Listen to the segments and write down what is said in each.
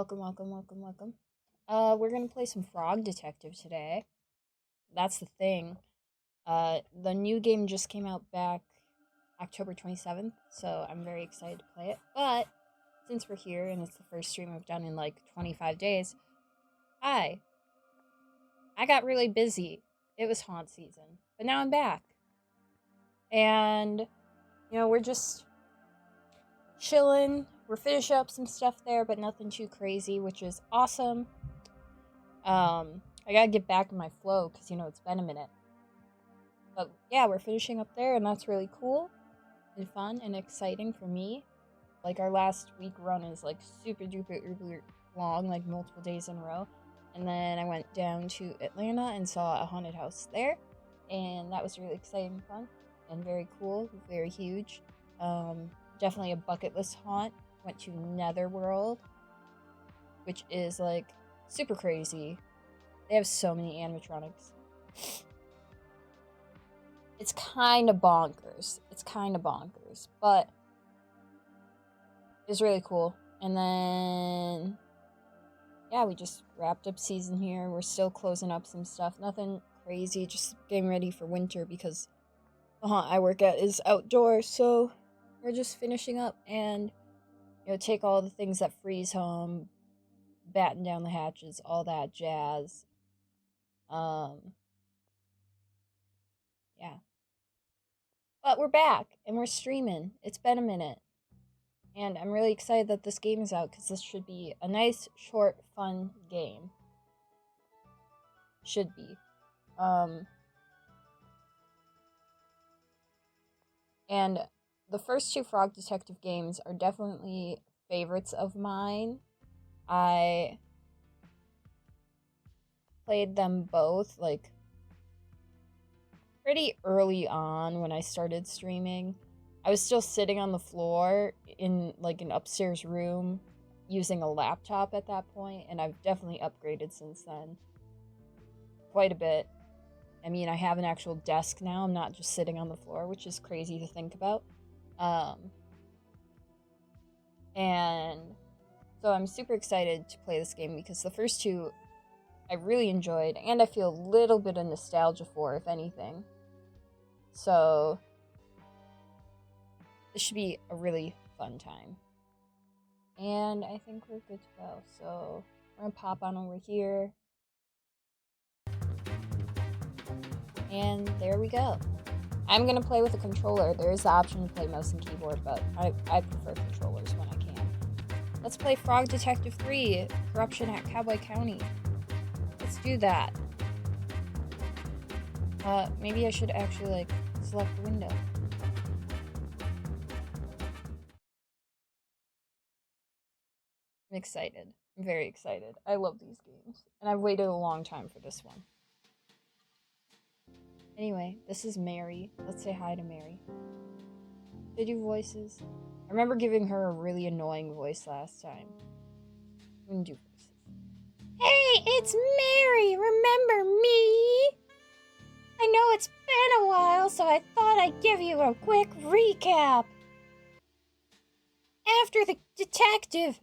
Welcome. We're gonna play some Frog Detective today. That's the thing. The new game just came out back October 27th, so I'm very excited to play it. But since we're here and it's the first stream I've done in like 25 days, hi. I got really busy. It was haunt season, but now I'm back. And, we're just chilling. We're finishing up some stuff there, but nothing too crazy, which is awesome. I gotta get back in my flow because it's been a minute. But yeah, we're finishing up there, and that's really cool and fun and exciting for me. Like, our last week run is like super duper uber long, like multiple days in a row. And then I went down to Atlanta and saw a haunted house there, and that was really exciting and fun and very cool, very huge. Definitely a bucket list haunt. Went to Netherworld, which is like super crazy. They have so many animatronics. It's kind of bonkers. But it's really cool. And then, yeah, we just wrapped up season here. We're still closing up some stuff. Nothing crazy, just getting ready for winter because the haunt I work at is outdoors. So we're just finishing up and, take all the things that freeze home, batten down the hatches, all that jazz. Yeah. But we're back and we're streaming. It's been a minute. And I'm really excited that this game is out because this should be a nice, short, fun game. Should be. And the first two Frog Detective games are definitely favorites of mine. I played them both, like, pretty early on when I started streaming. I was still sitting on the floor in, like, an upstairs room using a laptop at that point, and I've definitely upgraded since then. Quite a bit. I mean, I have an actual desk now. I'm not just sitting on the floor, which is crazy to think about. And so I'm super excited to play this game because the first two I really enjoyed, and I feel a little bit of nostalgia for, if anything. So this should be a really fun time. And I think we're good to go. So we're gonna pop on over here. And there we go. I'm gonna play with a controller. There is the option to play mouse and keyboard, but I prefer controllers when I can. Let's play Frog Detective 3, Corruption at Cowboy County. Let's do that. Maybe I should actually, like, select the window. I'm excited. I'm very excited. I love these games. And I've waited a long time for this one. Anyway, this is Mary. Let's say hi to Mary. They do voices. I remember giving her a really annoying voice last time. I'm gonna do voices. Hey, it's Mary! Remember me? I know it's been a while, so I thought I'd give you a quick recap. After the detective,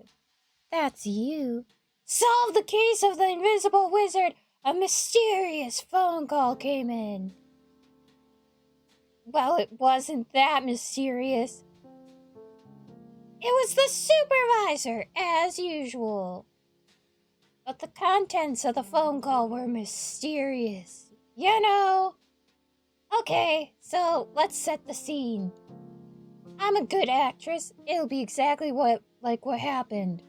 that's you, solved the case of the invisible wizard, a mysterious phone call came in. Well, it wasn't that mysterious. It was the supervisor, as usual. But the contents of the phone call were mysterious. Okay, so let's set the scene. I'm a good actress. It'll be exactly what happened.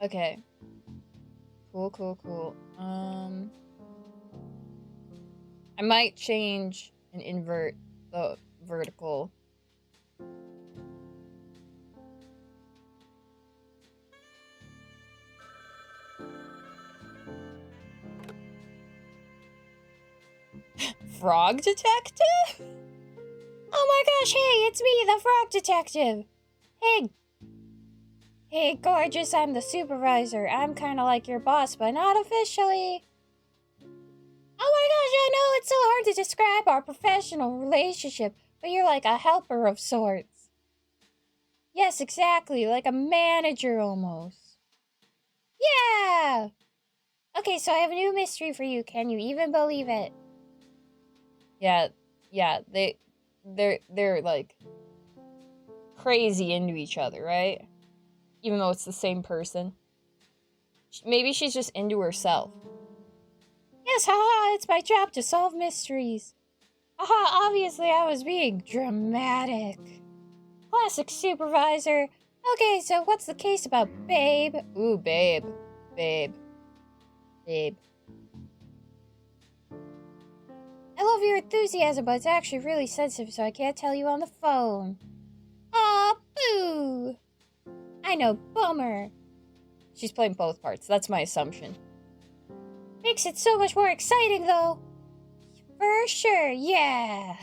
Okay. Cool. I might change and invert the vertical. Frog Detective? Oh my gosh, hey, it's me, the Frog Detective. Hey, gorgeous, I'm the supervisor. I'm kind of like your boss, but not officially. Oh my gosh, I know it's so hard to describe our professional relationship, but you're like a helper of sorts. Yes, exactly. Like a manager almost. Yeah! Okay, so I have a new mystery for you. Can you even believe it? Yeah, they're like crazy into each other, right? Even though it's the same person. Maybe she's just into herself. Yes, haha, it's my job to solve mysteries. Haha, obviously I was being dramatic. Classic supervisor. Okay, so what's the case about Babe? Ooh, Babe. Babe. Babe. I love your enthusiasm, but it's actually really sensitive, so I can't tell you on the phone. Aw, boo! I know, bummer. She's playing both parts, that's my assumption. Makes it so much more exciting, though. For sure, yeah.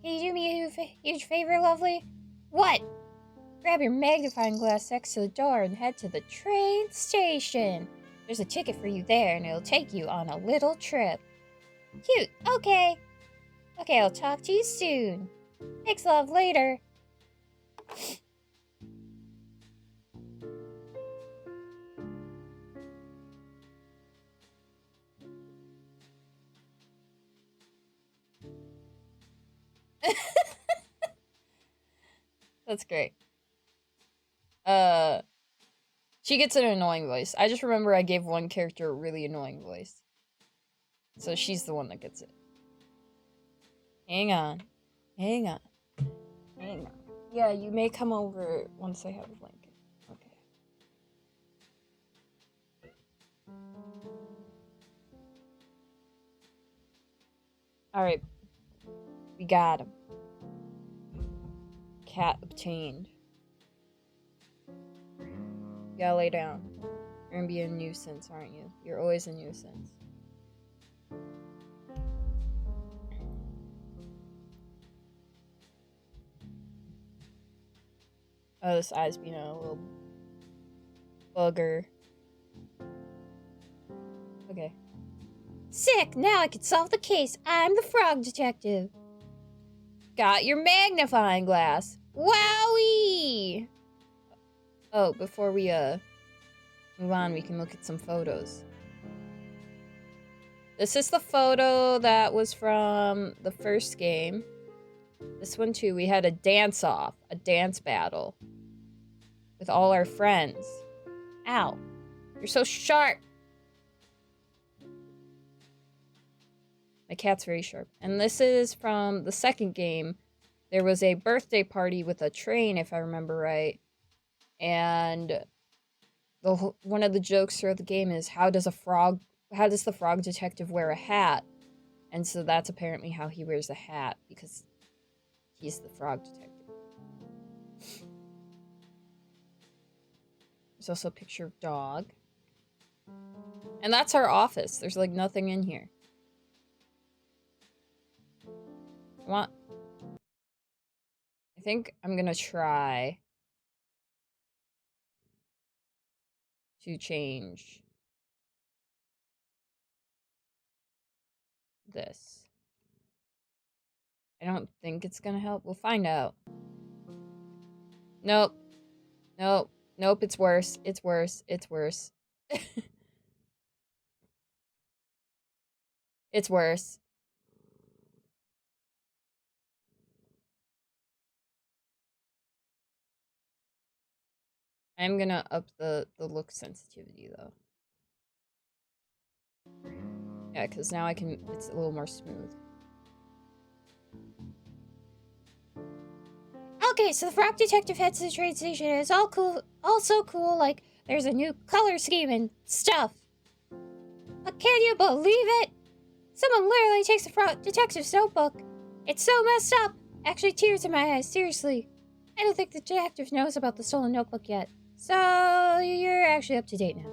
Can you do me a huge favor, lovely? What? Grab your magnifying glass next to the door and head to the train station. There's a ticket for you there, and it'll take you on a little trip. Cute, okay. Okay, I'll talk to you soon. Thanks, love, later. That's great. She gets an annoying voice. I just remember I gave one character a really annoying voice. So she's the one that gets it. Hang on. Hang on. Hang on. Yeah, you may come over once I have a blanket. Okay. Alright. We got him. Cat obtained. You gotta lay down. You're gonna be a nuisance, aren't you? You're always a nuisance. Oh, this eye's being a little bugger. Okay. Sick! Now I can solve the case. I'm the frog detective. Got your magnifying glass. Wowie! Oh, before we move on, we can look at some photos. This is the photo that was from the first game. This one too, we had a dance-off, a dance battle with all our friends. Ow, you're so sharp. My cat's very sharp. And this is from the second game. There was a birthday party with a train, if I remember right. And one of the jokes throughout the game is, how does the frog detective wear a hat? And so that's apparently how he wears a hat, because he's the frog detective. There's also a picture of dog. And that's our office. There's like nothing in here. I think I'm gonna try to change this. I don't think it's gonna help. We'll find out. Nope. Nope. Nope, it's worse. It's worse. It's worse. It's worse. I'm gonna up the look sensitivity, though. Yeah, because now it's a little more smooth. Okay, so the frog detective heads to the train station, and it's all cool, all so cool, like, there's a new color scheme and stuff. But can you believe it? Someone literally takes the frog detective's notebook. It's so messed up. Actually, tears in my eyes, seriously. I don't think the detective knows about the stolen notebook yet. So, you're actually up to date now.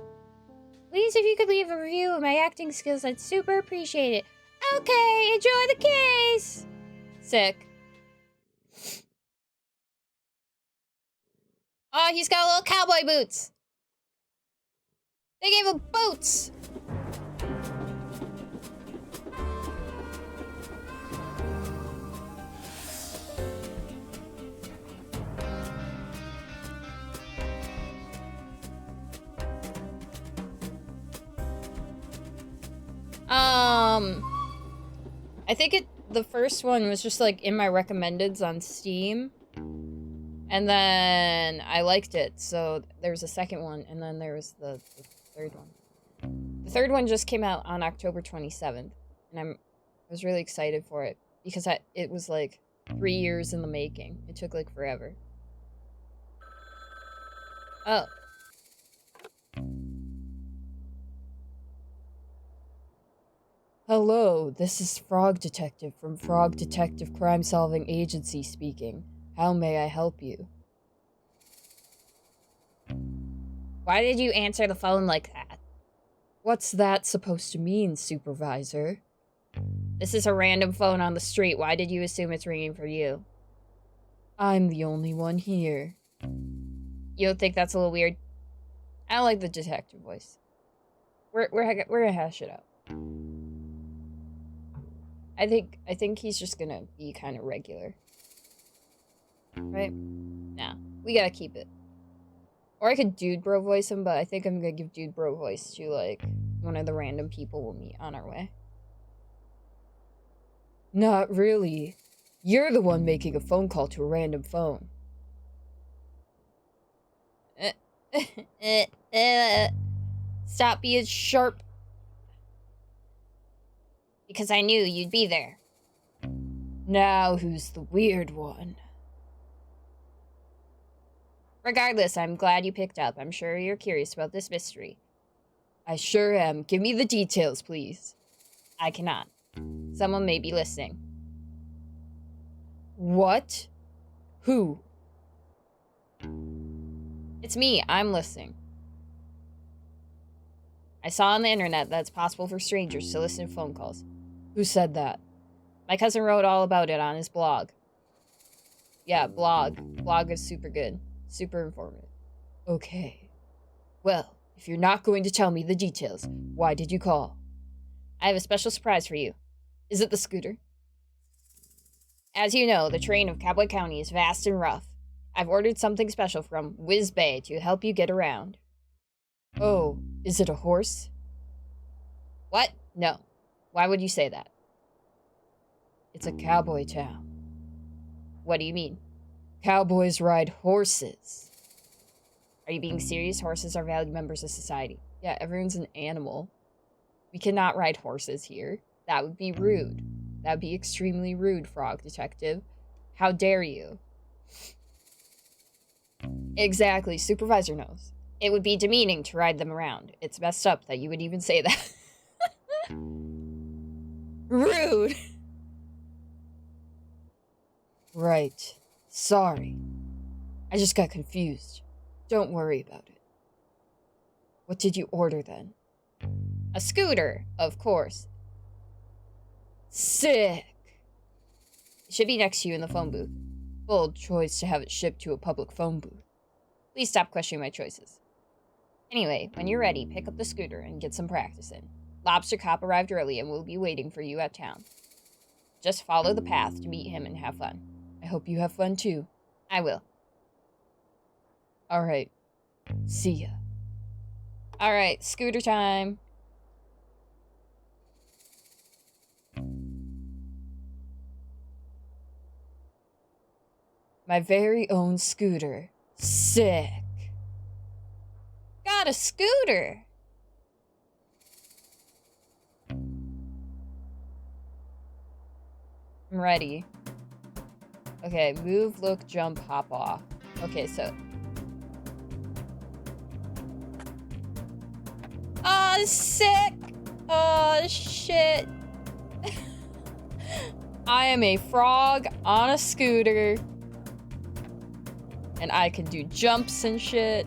Please, if you could leave a review of my acting skills, I'd super appreciate it. Okay, enjoy the case! Sick. Oh, he's got little cowboy boots! They gave him boots! I think the first one was just like in my recommendeds on Steam. And then I liked it, so there was a second one, and then there was the third one. The third one just came out on October 27th, and I was really excited for it, because it was like 3 years in the making. It took like forever. Oh. Hello, this is Frog Detective from Frog Detective Crime Solving Agency speaking. How may I help you? Why did you answer the phone like that? What's that supposed to mean, Supervisor? This is a random phone on the street. Why did you assume it's ringing for you? I'm the only one here. You don't think that's a little weird? I don't like the detective voice. We're gonna hash it out. I think he's just gonna be kind of regular. Right? Nah, we gotta keep it. Or I could dude bro voice him, but I think I'm gonna give dude bro voice to, like, one of the random people we'll meet on our way. Not really. You're the one making a phone call to a random phone. Stop being sharp. Because I knew you'd be there. Now who's the weird one? Regardless, I'm glad you picked up. I'm sure you're curious about this mystery. I sure am. Give me the details, please. I cannot. Someone may be listening. What? Who? It's me. I'm listening. I saw on the internet that it's possible for strangers to listen to phone calls. Who said that? My cousin wrote all about it on his blog. Yeah, blog. Blog is super good. Super informative. Okay. Well, if you're not going to tell me the details, why did you call? I have a special surprise for you. Is it the scooter? As you know, the terrain of Cowboy County is vast and rough. I've ordered something special from Whiz Bay to help you get around. Oh, is it a horse? What? No. Why would you say that? It's a cowboy town. What do you mean? Cowboys ride horses. Are you being serious? Horses are valued members of society. Yeah, everyone's an animal. We cannot ride horses here. That would be rude. That would be extremely rude, Frog Detective. How dare you? Exactly, Supervisor knows. It would be demeaning to ride them around. It's messed up that you would even say that. Rude! Right. Sorry. I just got confused. Don't worry about it. What did you order then? A scooter, of course. Sick! It should be next to you in the phone booth. Bold choice to have it shipped to a public phone booth. Please stop questioning my choices. Anyway, when you're ready, pick up the scooter and get some practice in. Lobster Cop arrived early and will be waiting for you at town. Just follow the path to meet him and have fun. I hope you have fun too. I will. Alright. See ya. Alright, scooter time. My very own scooter. Sick. Got a scooter. I'm ready. Okay, move, look, jump, hop off. Okay, so... Oh, sick! Oh, shit. I am a frog on a scooter. And I can do jumps and shit.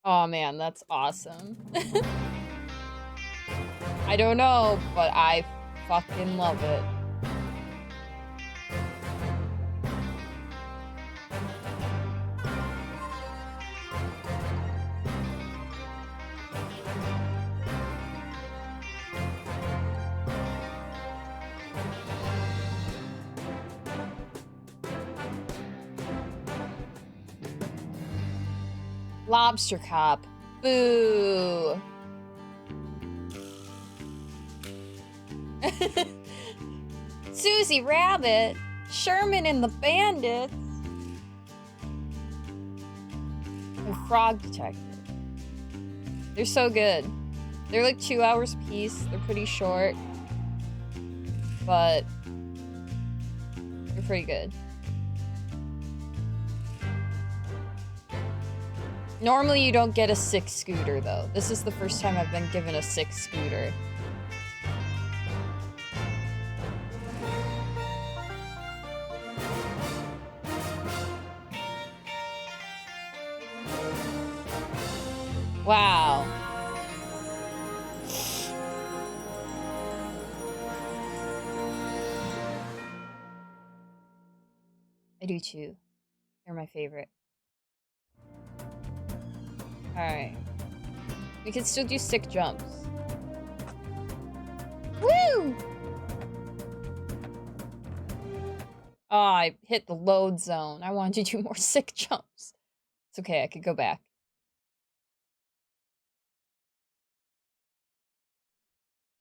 Oh man, that's awesome. I don't know, but I fucking love it. Lobster cop. Boo. Susie Rabbit. Sherman and the Bandits. And Frog Detective. They're so good. They're like 2 hours a piece. They're pretty short. But they're pretty good. Normally you don't get a 6 scooter though. This is the first time I've been given a 6 scooter. Wow. I do too. They're my favorite. Alright. We can still do sick jumps. Woo! Oh, I hit the load zone. I wanted to do more sick jumps. It's okay, I could go back.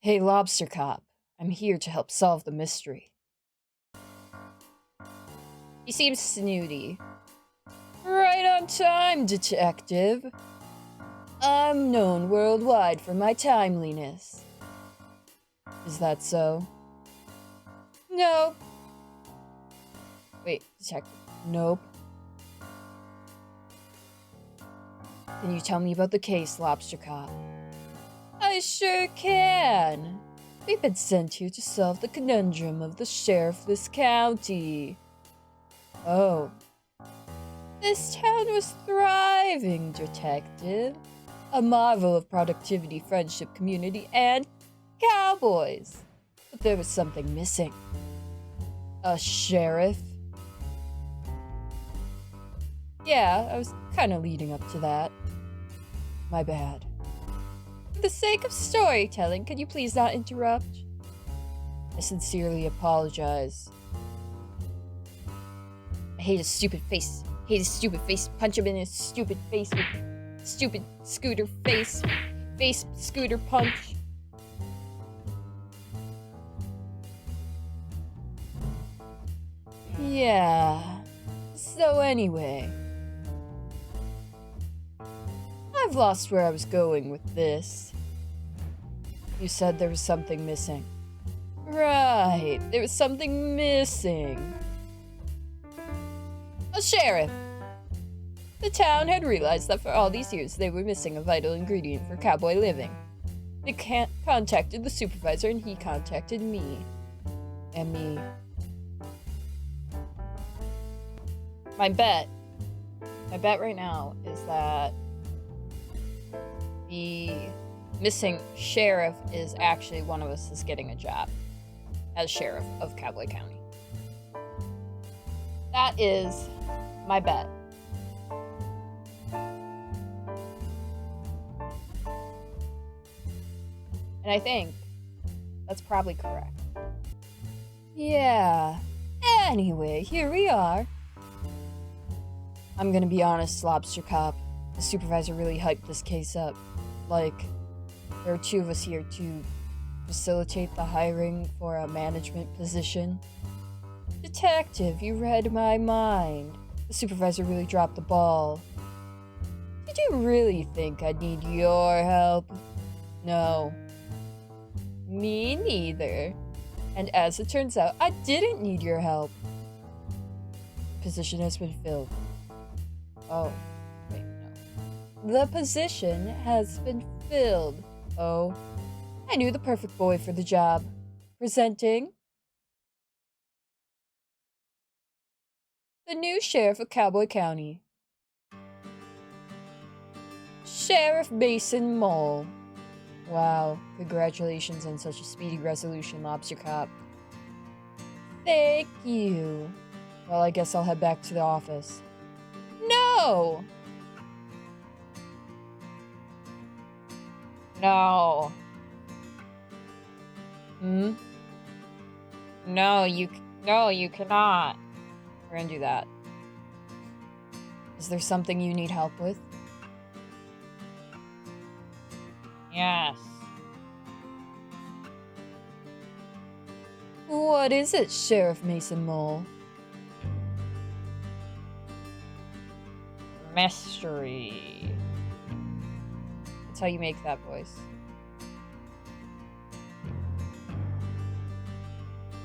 Hey, Lobster Cop. I'm here to help solve the mystery. He seems snooty. Right on time, detective. I'm known worldwide for my timeliness. Is that so? Nope. Wait, detective. Nope. Can you tell me about the case, Lobster Cop? I sure can. We've been sent here to solve the conundrum of the sheriffless county. Oh. This town was thriving, detective. A marvel of productivity, friendship, community, and cowboys. But there was something missing. A sheriff? Yeah, I was kind of leading up to that. My bad. For the sake of storytelling, could you please not interrupt? I sincerely apologize. I hate his stupid face. Hate his stupid face. Punch him in his stupid face with stupid scooter face. Face scooter punch. Yeah. So anyway. I've lost where I was going with this. You said there was something missing. Right, there was something missing. A sheriff. The town had realized that for all these years they were missing a vital ingredient for cowboy living. They contacted the supervisor and he contacted me. And me. My bet right now is that the missing sheriff is actually one of us is getting a job as sheriff of Cowboy County. That is my bet. And I think that's probably correct. Yeah. Anyway, here we are. I'm gonna be honest, Lobster Cop. The supervisor really hyped this case up. Like, there are 2 of us here to facilitate the hiring for a management position. Detective, you read my mind. The supervisor really dropped the ball. Did you really think I'd need your help? No. Me neither. And as it turns out, I didn't need your help. The position has been filled. Oh, wait, no. The position has been filled. Oh, I knew the perfect boy for the job. Presenting the new sheriff of Cowboy County. Sheriff Mason Mole. Wow, congratulations on such a speedy resolution, Lobster Cop. Thank you. Well, I guess I'll head back to the office. No! No. Hmm? No, you cannot. We're gonna do that. Is there something you need help with? Yes. What is it, Sheriff Mason Mole? Mystery. That's how you make that voice.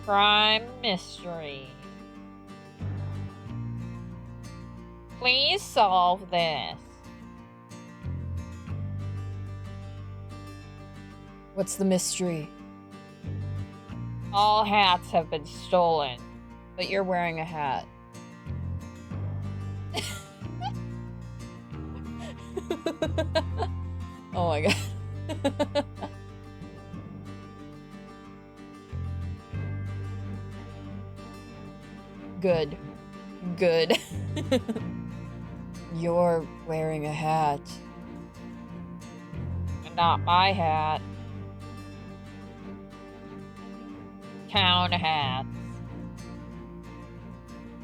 Crime mystery. Please solve this. What's the mystery? All hats have been stolen. But you're wearing a hat. Oh my god. Good. Good. You're wearing a hat. Not my hat. Town hats.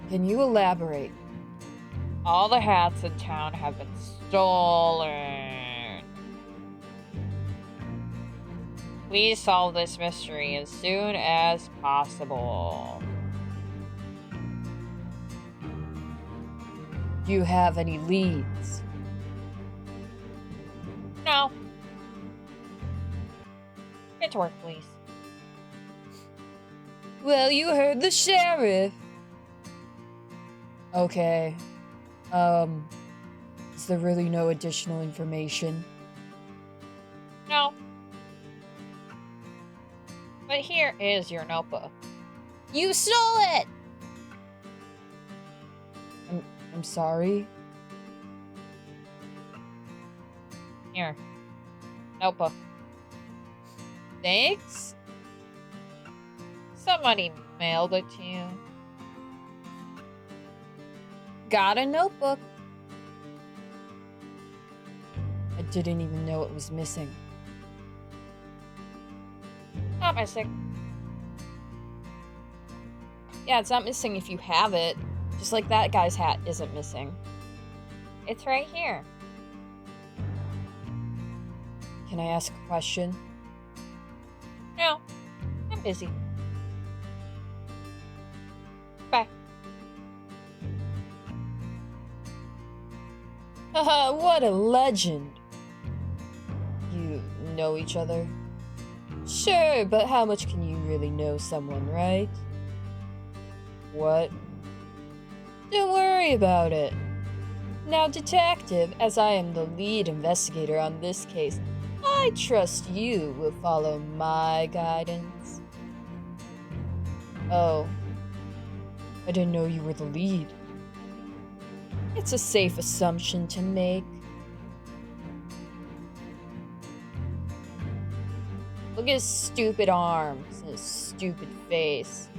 Can you elaborate? All the hats in town have been stolen. Please solve this mystery as soon as possible. Do you have any leads? No. Get to work, please. Well, you heard the sheriff. Okay. Is there really no additional information? No. But here is your notebook. You stole it! I'm sorry. Here. Notebook. Thanks? Somebody mailed it to you. Got a notebook. I didn't even know it was missing. Not missing. Yeah, it's not missing if you have it. Just like that guy's hat isn't missing. It's right here. Can I ask a question? No. I'm busy. Bye. Haha, what a legend. You know each other? Sure, but how much can you really know someone, right? What? Don't worry about it. Now, detective, as I am the lead investigator on this case, I trust you will follow my guidance. Oh. I didn't know you were the lead. It's a safe assumption to make. Look at his stupid arms and his stupid face.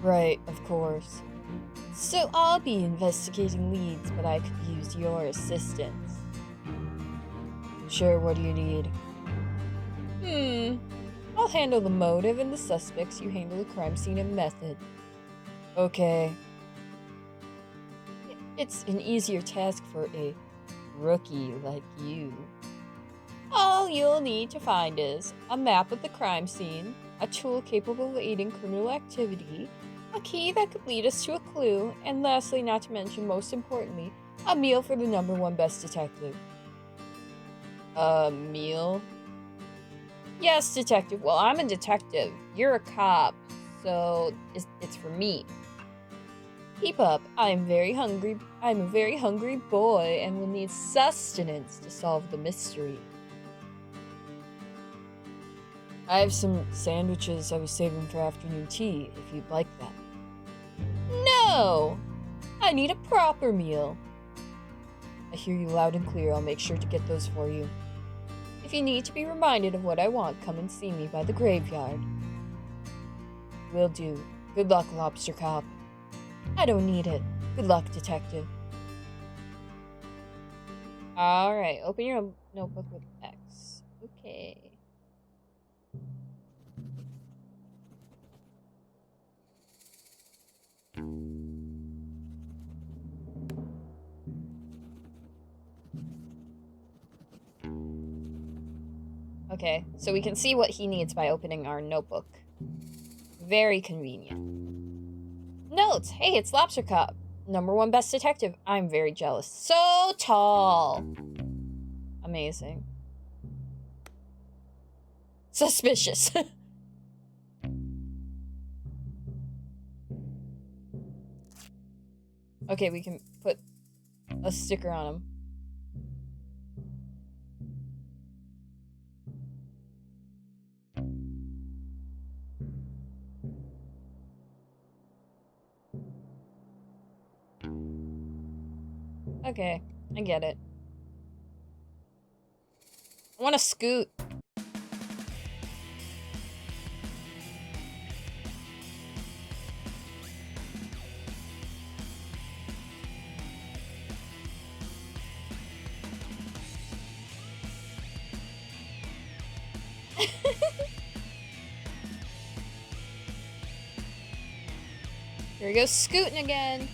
Right, of course. So I'll be investigating leads, but I could use your assistance. Sure, what do you need? I'll handle the motive and the suspects, you handle the crime scene and method. Okay. It's an easier task for a rookie like you. All you'll need to find is a map of the crime scene, a tool capable of aiding criminal activity, a key that could lead us to a clue, and lastly, not to mention, most importantly, a meal for the #1 best detective. A meal? Yes, detective. Well, I'm a detective. You're a cop, so it's for me. Keep up. I'm a very hungry boy and will need sustenance to solve the mystery. I have some sandwiches I was saving for afternoon tea, if you'd like that. No! I need a proper meal. I hear you loud and clear. I'll make sure to get those for you. If you need to be reminded of what I want, come and see me by the graveyard. Will do. Good luck, Lobster Cop. I don't need it. Good luck, detective. Alright, open your notebook with X. Okay. Okay, so we can see what he needs by opening our notebook. Very convenient. Notes! Hey, it's Lobster Cop. #1 best detective. I'm very jealous. So tall! Amazing. Suspicious. Okay, we can put a sticker on him. Okay, I get it. I want to scoot. Here we go, scooting again.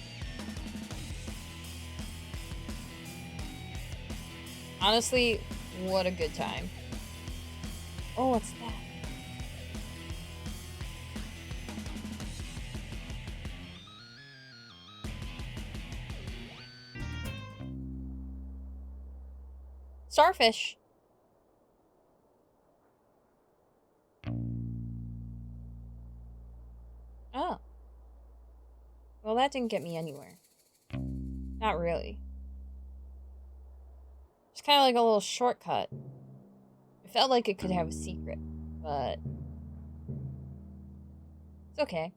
Honestly, what a good time. Oh, what's that? Starfish. Oh. Well, that didn't get me anywhere. Not really. It's kind of like a little shortcut. It felt like it could have a secret, but it's okay.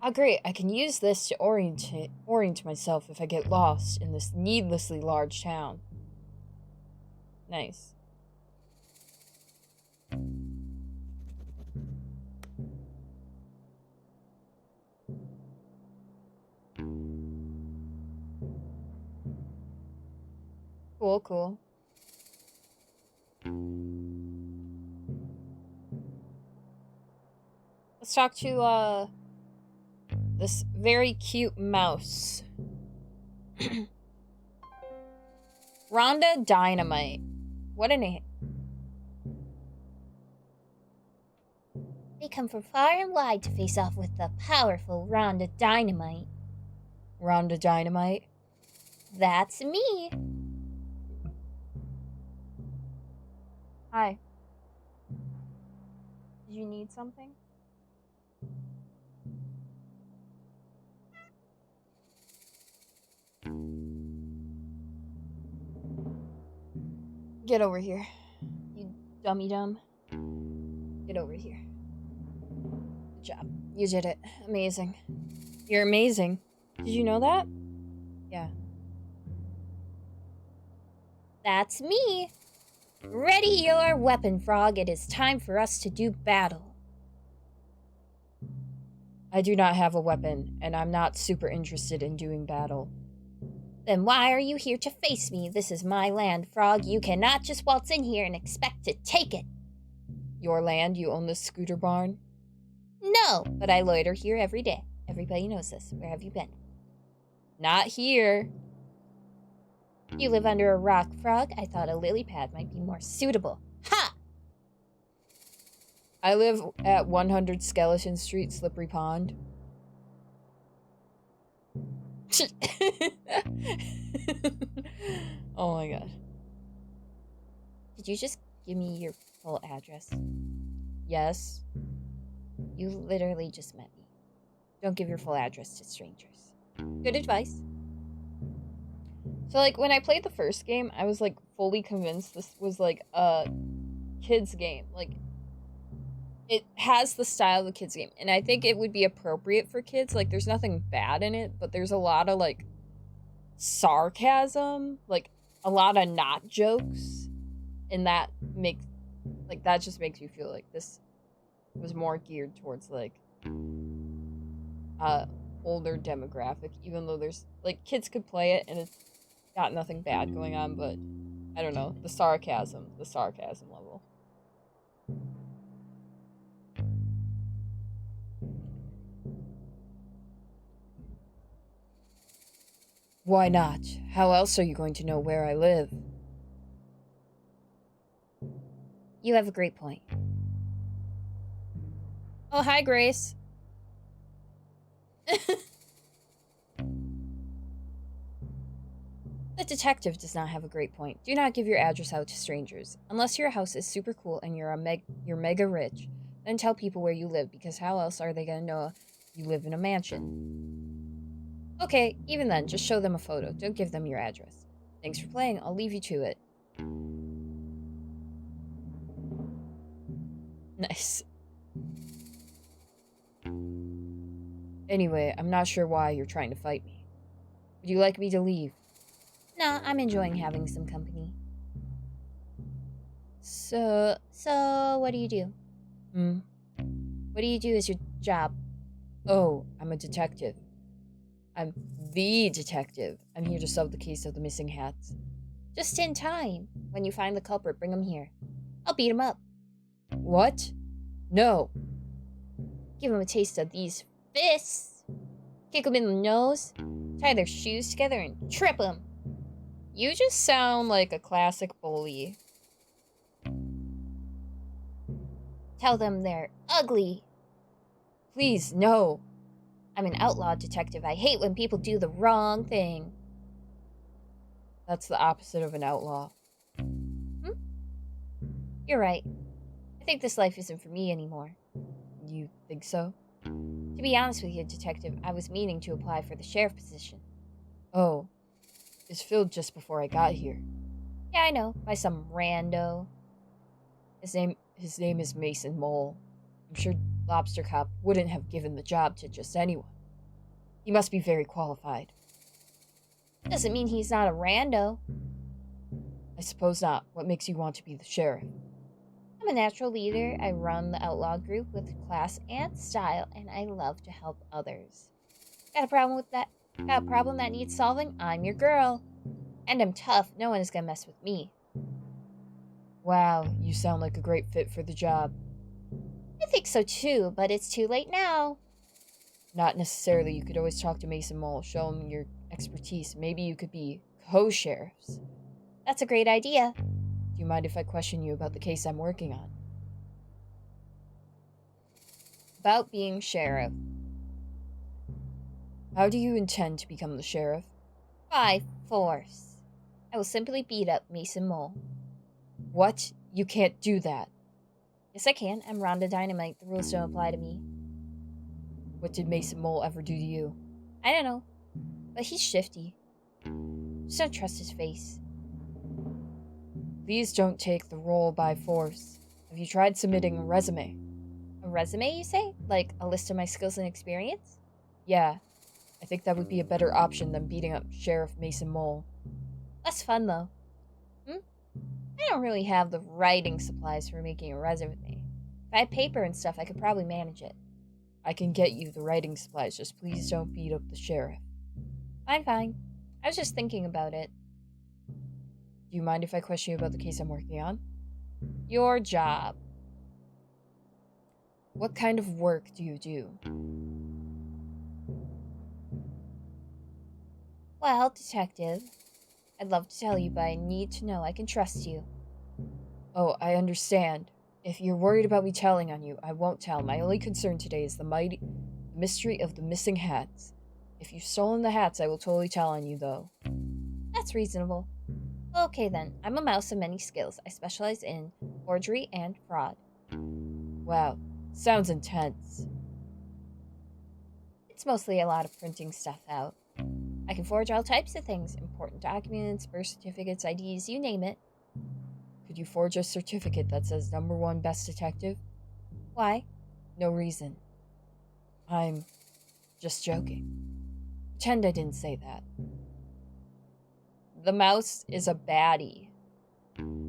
Oh, great. I can use this to orient myself if I get lost in this needlessly large town. Nice. Cool, cool. Let's talk to, this very cute mouse. Rhonda Dynamite. What a name. They come from far and wide to face off with the powerful Rhonda Dynamite. Rhonda Dynamite? That's me. Hi. Did you need something? Get over here. You dummy dumb. Get over here. Good job. You did it. Amazing. You're amazing. Did you know that? Yeah. That's me. Ready your weapon, Frog. It is time for us to do battle. I do not have a weapon, and I'm not super interested in doing battle. Then why are you here to face me? This is my land, Frog. You cannot just waltz in here and expect to take it. Your land? You own this scooter barn? No, but I loiter here every day. Everybody knows this. Where have you been? Not here. You live under a rock, Frog. I thought a lily pad might be more suitable. Ha! I live at 100 Skeleton Street, Slippery Pond. Oh my god. Did you just give me your full address? Yes. You literally just met me. Don't give your full address to strangers. Good advice. So, like, when I played the first game, I was, like, fully convinced this was, like, a kid's game. Like, it has the style of a kid's game. And I think it would be appropriate for kids. Like, there's nothing bad in it, but there's a lot of, like, sarcasm. Like, a lot of not jokes. And that makes, like, that just makes you feel like this was more geared towards, like, older demographic. Even though there's, like, kids could play it and it's got nothing bad going on, but I don't know, the sarcasm level. Why not? How else are you going to know where I live? You have a great point. Oh, hi, Grace. The detective does not have a great point. Do not give your address out to strangers. Unless your house is super cool and you're mega rich, then tell people where you live, because how else are they gonna know you live in a mansion? Okay, even then, just show them a photo. Don't give them your address. Thanks for playing. I'll leave you to it. Nice. Anyway, I'm not sure why you're trying to fight me. Would you like me to leave? Nah, I'm enjoying having some company. So what do you do? What do you do as your job? Oh, I'm a detective. I'm the detective. I'm here to solve the case of the missing hats. Just in time. When you find the culprit, bring him here. I'll beat him up. What? No. Give him a taste of these fists. Kick him in the nose. Tie their shoes together and trip him. You just sound like a classic bully. Tell them they're ugly. Please, no. I'm an outlaw detective. I hate when people do the wrong thing. That's the opposite of an outlaw. You're right. I think this life isn't for me anymore. You think so? To be honest with you, detective, I was meaning to apply for the sheriff position. Oh. It's filled just before I got here. Yeah, I know. By some rando. His name is Mason Mole. I'm sure Lobster Cop wouldn't have given the job to just anyone. He must be very qualified. Doesn't mean he's not a rando. I suppose not. What makes you want to be the sheriff? I'm a natural leader. I run the outlaw group with class and style, and I love to help others. Got a problem with that? Got a problem that needs solving? I'm your girl. And I'm tough. No one is gonna mess with me. Wow, you sound like a great fit for the job. I think so too, but it's too late now. Not necessarily. You could always talk to Mason Mole, show him your expertise. Maybe you could be co-sheriffs. That's a great idea. Do you mind if I question you about the case I'm working on? About being sheriff. How do you intend to become the sheriff? By force. I will simply beat up Mason Mole. What? You can't do that. Yes, I can. I'm Rhonda Dynamite. The rules don't apply to me. What did Mason Mole ever do to you? I don't know. But he's shifty. Just don't trust his face. Please don't take the role by force. Have you tried submitting a resume? A resume, you say? Like a list of my skills and experience? Yeah. I think that would be a better option than beating up Sheriff Mason Mole. Less fun, though. I don't really have the writing supplies for making a resume. If I had paper and stuff, I could probably manage it. I can get you the writing supplies, just please don't beat up the sheriff. Fine. I was just thinking about it. Do you mind if I question you about the case I'm working on? Your job. What kind of work do you do? Well, detective, I'd love to tell you, but I need to know I can trust you. Oh, I understand. If you're worried about me telling on you, I won't tell. My only concern today is the mystery of the missing hats. If you've stolen the hats, I will totally tell on you, though. That's reasonable. Okay then, I'm a mouse of many skills. I specialize in forgery and fraud. Wow, sounds intense. It's mostly a lot of printing stuff out. I can forge all types of things. Important documents, birth certificates, IDs, you name it. Could you forge a certificate that says #1 best detective? Why? No reason. I'm just joking. Pretend I didn't say that. The mouse is a baddie.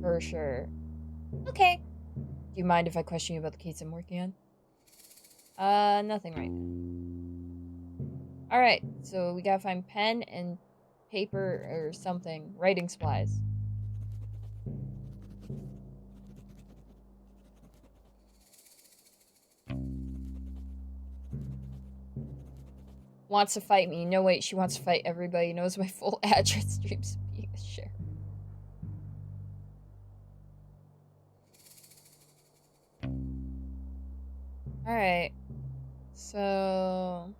For sure. Okay. Do you mind if I question you about the case I'm working on? Nothing right now. Alright, so we gotta find pen and paper or something. Writing supplies. Wants to fight me. No, wait, she wants to fight everybody. Knows my full address. Dreams of being a sheriff. Alright. So...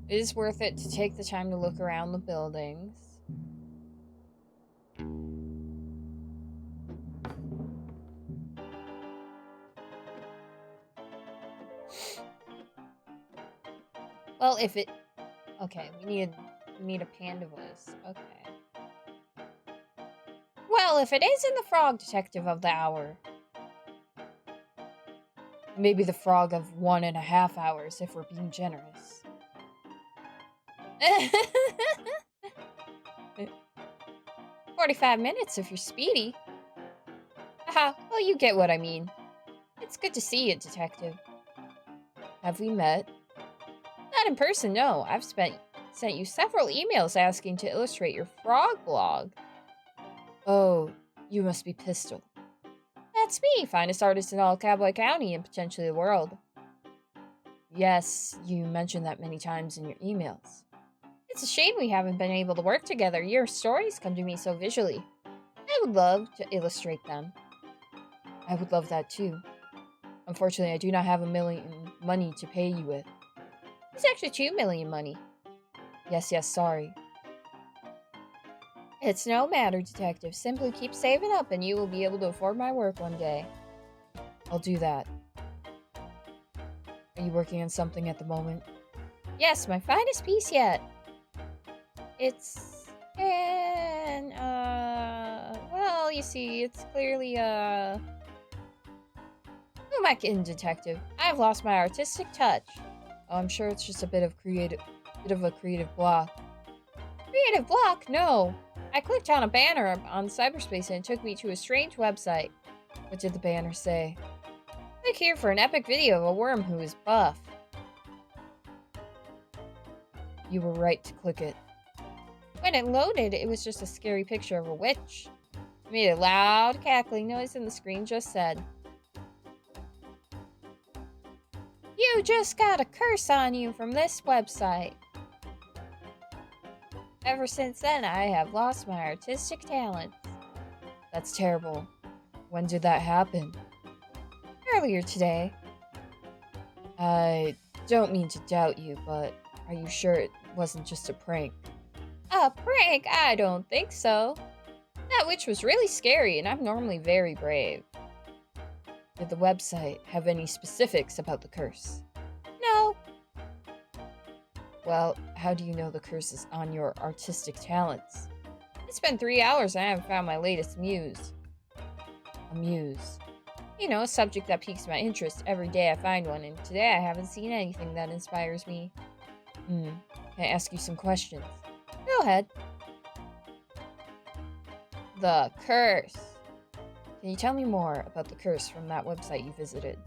it is worth it to take the time to look around the buildings. Well, if it... okay, we need a panda voice. Okay. Well, if it isn't the frog detective of the hour. Maybe the frog of 1.5 hours, if we're being generous. 45 minutes if you're speedy. Haha, well, you get what I mean. It's good to see you, detective. Have we met? Not in person, no. I've sent you several emails asking to illustrate your frog blog. Oh, you must be Pistol. That's me, finest artist in all Cowboy County and potentially the world. Yes, you mentioned that many times in your emails. It's a shame we haven't been able to work together. Your stories come to me so visually. I would love to illustrate them. I would love that too. Unfortunately, I do not have $1 million money to pay you with. It's actually $2 million money. Yes, sorry. It's no matter, detective. Simply keep saving up and you will be able to afford my work one day. I'll do that. Are you working on something at the moment? Yes, my finest piece yet. It's well, you see, it's clearly, who am I kidding, detective? I've lost my artistic touch. Oh, I'm sure it's just a bit of a creative block. Creative block? No. I clicked on a banner on cyberspace and it took me to a strange website. What did the banner say? Click here for an epic video of a worm who is buff. You were right to click it. When it loaded, it was just a scary picture of a witch. It made a loud cackling noise and the screen just said, "You just got a curse on you from this website." Ever since then, I have lost my artistic talents. That's terrible. When did that happen? Earlier today. I don't mean to doubt you, but are you sure it wasn't just a prank? A prank? I don't think so. That witch was really scary, and I'm normally very brave. Did the website have any specifics about the curse? No. Well, how do you know the curse is on your artistic talents? It's been 3 hours and I haven't found my latest muse. A muse? You know, a subject that piques my interest. Every day I find one, and today I haven't seen anything that inspires me. Can I ask you some questions? Go ahead. The curse. Can you tell me more about the curse from that website you visited?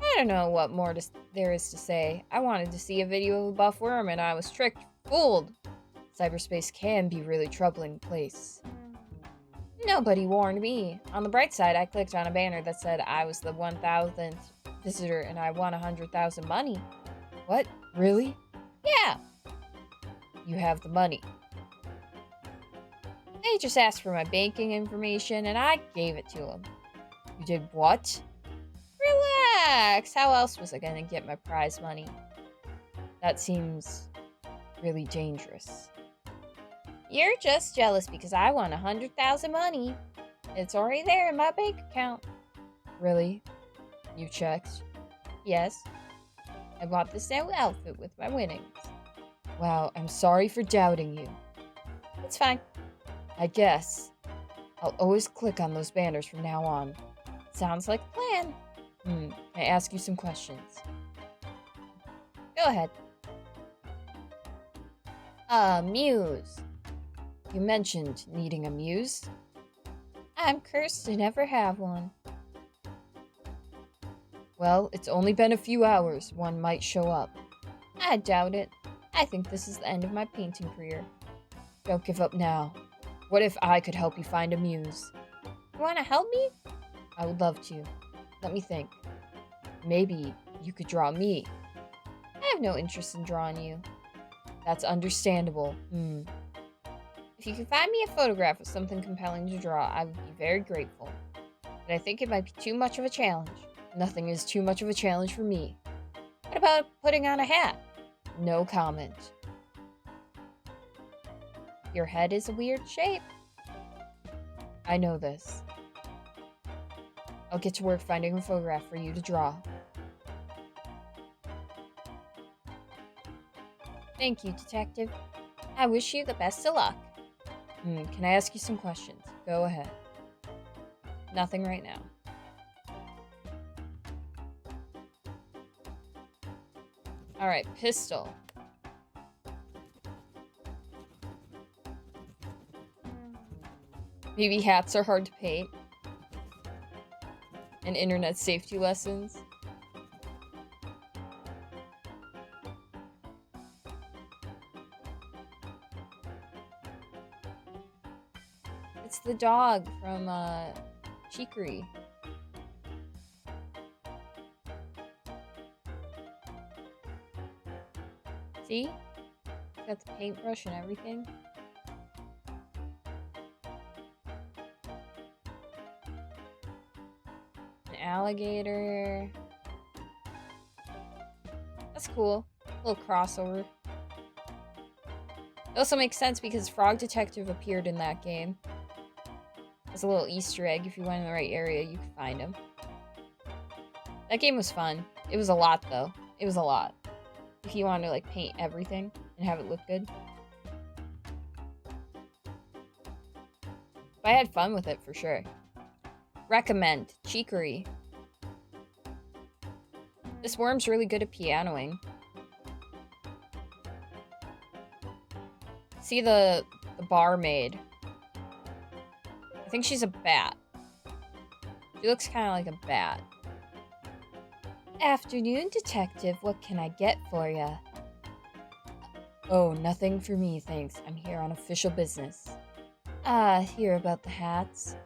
I don't know what more there is to say. I wanted to see a video of a buff worm and I was tricked, fooled. Cyberspace can be a really troubling place. Nobody warned me. On the bright side, I clicked on a banner that said I was the 1,000th visitor and I won 100,000 money. What? Really? Yeah. You have the money. They just asked for my banking information and I gave it to them. You did what? Relax. How else was I gonna get my prize money? That seems really dangerous. You're just jealous because I won 100,000 money. It's already there in my bank account. Really? You checked? Yes. I bought this new outfit with my winnings. Wow, I'm sorry for doubting you. It's fine. I guess. I'll always click on those banners from now on. Sounds like a plan. Can I ask you some questions? Go ahead. Muse. You mentioned needing a muse. I'm cursed to never have one. Well, it's only been a few hours. One might show up. I doubt it. I think this is the end of my painting career. Don't give up now. What if I could help you find a muse? You want to help me? I would love to. Let me think. Maybe you could draw me. I have no interest in drawing you. That's understandable. If you could find me a photograph of something compelling to draw, I would be very grateful. But I think it might be too much of a challenge. Nothing is too much of a challenge for me. What about putting on a hat? No comment. Your head is a weird shape. I know this. I'll get to work finding a photograph for you to draw. Thank you, Detective. I wish you the best of luck. Can I ask you some questions? Go ahead. Nothing right now. Alright, pistol. Maybe hats are hard to paint. And internet safety lessons. It's the dog from, Chicory. See? Got the paintbrush and everything. An alligator. That's cool. A little crossover. It also makes sense because Frog Detective appeared in that game. As a little Easter egg, if you went in the right area, you could find him. That game was fun. It was a lot, though. It was a lot. If you wanted to, like, paint everything and have it look good. But I had fun with it, for sure. Recommend. Chicory. This worm's really good at pianoing. See the barmaid. I think she's a bat. She looks kind of like a bat. Afternoon, Detective. What can I get for ya? Oh, nothing for me, thanks. I'm here on official business. Hear about the hats.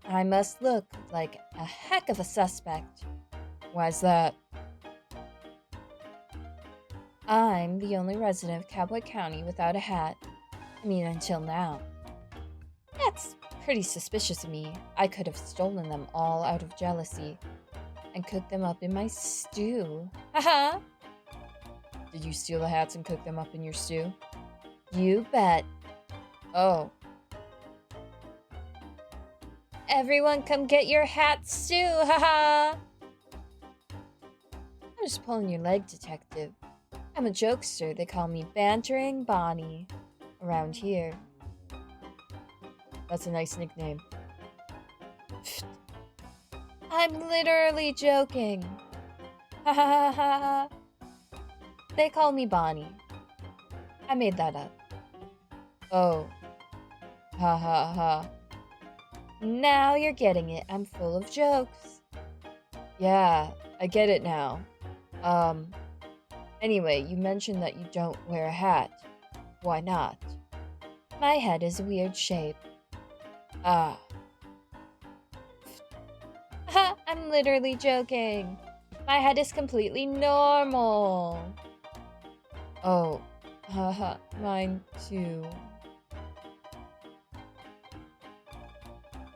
I must look like a heck of a suspect. Why's that? I'm the only resident of Cowboy County without a hat. I mean, until now. That's pretty suspicious of me. I could have stolen them all out of jealousy and cooked them up in my stew. Haha! Did you steal the hats and cook them up in your stew? You bet. Oh. Everyone come get your hat stew, haha! I'm just pulling your leg, Detective. I'm a jokester. They call me Bantering Bonnie around here. That's a nice nickname. I'm literally joking. Ha ha ha ha. They call me Bonnie. I made that up. Oh. Ha ha ha. Now you're getting it. I'm full of jokes. Yeah, I get it now. Anyway, you mentioned that you don't wear a hat. Why not? My head is a weird shape. Ah. Ha! I'm literally joking. My head is completely normal. Oh. Haha. Mine too.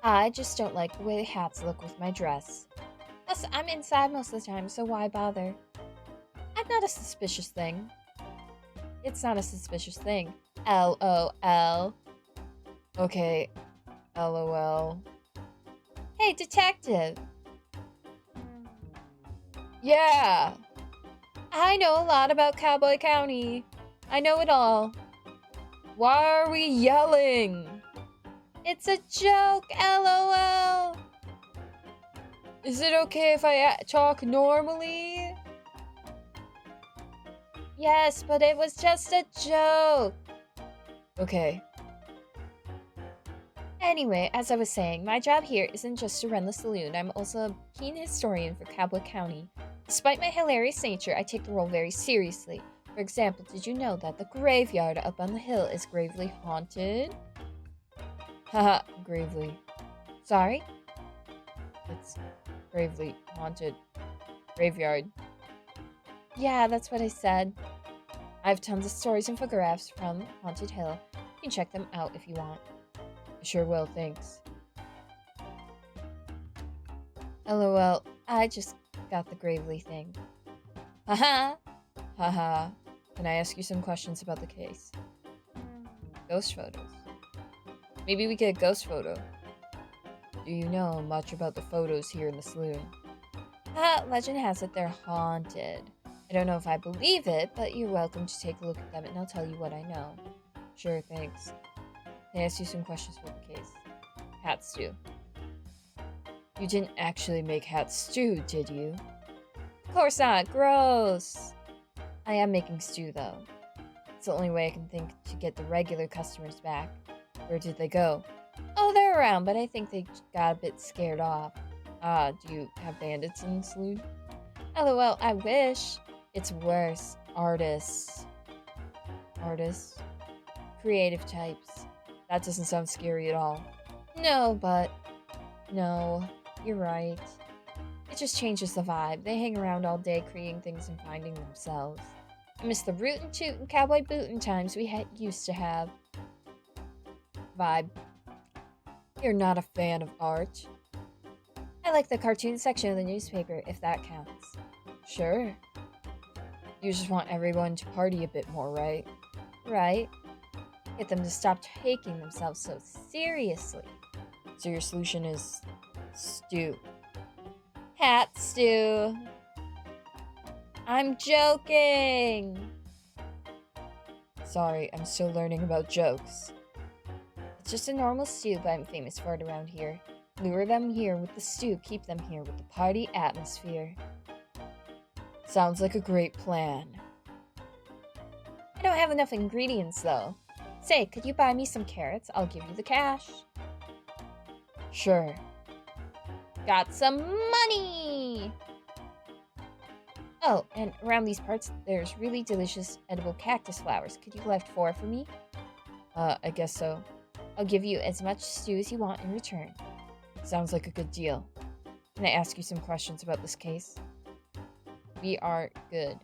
I just don't like the way hats look with my dress. Plus, I'm inside most of the time, so why bother? I'm not a suspicious thing. It's not a suspicious thing. LOL. Okay. LOL. Hey, Detective! Yeah! I know a lot about Cowboy County. I know it all. Why are we yelling? It's a joke, LOL! Is it okay if I talk normally? Yes, but it was just a joke. Okay. Anyway, as I was saying, my job here isn't just to run the saloon. I'm also a keen historian for Cowboy County. Despite my hilarious nature, I take the role very seriously. For example, did you know that the graveyard up on the hill is gravely haunted? Haha, gravely. Sorry? It's gravely haunted. Graveyard. Yeah, that's what I said. I have tons of stories and photographs from Haunted Hill. You can check them out if you want. I sure will, thanks. LOL, I just got the gravely thing. Haha! Haha. Can I ask you some questions about the case? Ghost photos. Maybe we get a ghost photo. Do you know much about the photos here in the saloon? Legend has it they're haunted. I don't know if I believe it, but you're welcome to take a look at them and I'll tell you what I know. Sure, thanks. Can I ask you some questions about the case? Hat stew. You didn't actually make hat stew, did you? Of course not. Gross. I am making stew, though. It's the only way I can think to get the regular customers back. Where did they go? Oh, they're around, but I think they got a bit scared off. Do you have bandits in the saloon? LOL, I wish. It's worse. Artists. Artists? Creative types. That doesn't sound scary at all. No, you're right. It just changes the vibe. They hang around all day creating things and finding themselves. I miss the rootin' tootin' cowboy bootin' times we used to have. Vibe. You're not a fan of art? I like the cartoon section of the newspaper, if that counts. Sure. You just want everyone to party a bit more, right? Right. Get them to stop taking themselves so seriously. So your solution is stew. Hat stew. I'm joking. Sorry, I'm still learning about jokes. It's just a normal stew, but I'm famous for it around here. Lure them here with the stew, keep them here with the party atmosphere. Sounds like a great plan. I don't have enough ingredients, though. Say, could you buy me some carrots? I'll give you the cash. Sure. Got some money! Oh, and around these parts, there's really delicious edible cactus flowers. Could you collect 4 for me? I guess so. I'll give you as much stew as you want in return. Sounds like a good deal. Can I ask you some questions about this case? We are good.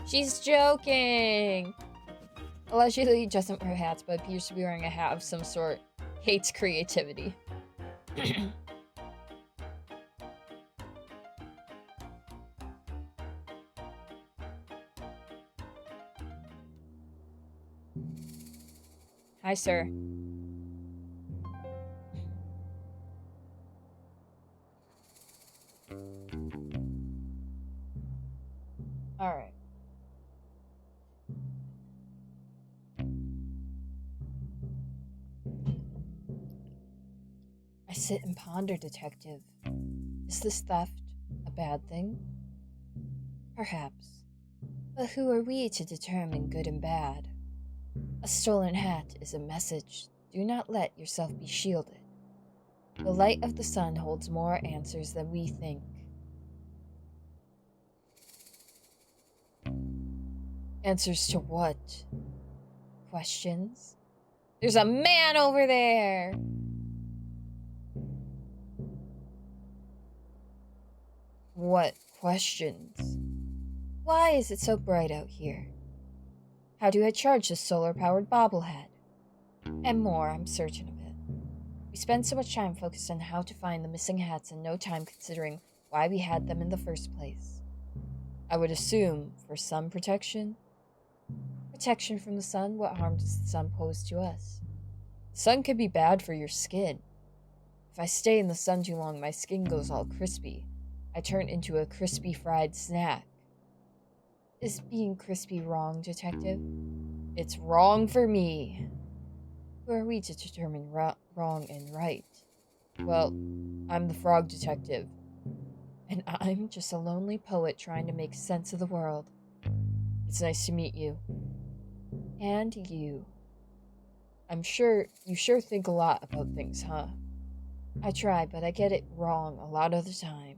She's joking! Allegedly doesn't wear hats, but appears to be wearing a hat of some sort. Hates creativity. Hi, sir. Alright. I sit and ponder, Detective. Is this theft a bad thing? Perhaps. But who are we to determine good and bad? A stolen hat is a message. Do not let yourself be shielded. The light of the sun holds more answers than we think. Answers to what? Questions? There's a man over there! What questions? Why is it so bright out here? How do I charge this solar-powered bobblehead? And more, I'm certain of it. We spend so much time focused on how to find the missing hats and no time considering why we had them in the first place. I would assume for sun protection? Protection from the sun? What harm does the sun pose to us? The sun can be bad for your skin. If I stay in the sun too long, my skin goes all crispy. I turn into a crispy fried snack. Is being crispy wrong, Detective? It's wrong for me. Who are we to determine wrong and right? Well, I'm the frog detective. And I'm just a lonely poet trying to make sense of the world. It's nice to meet you. And you. You sure think a lot about things, huh? I try, but I get it wrong a lot of the time.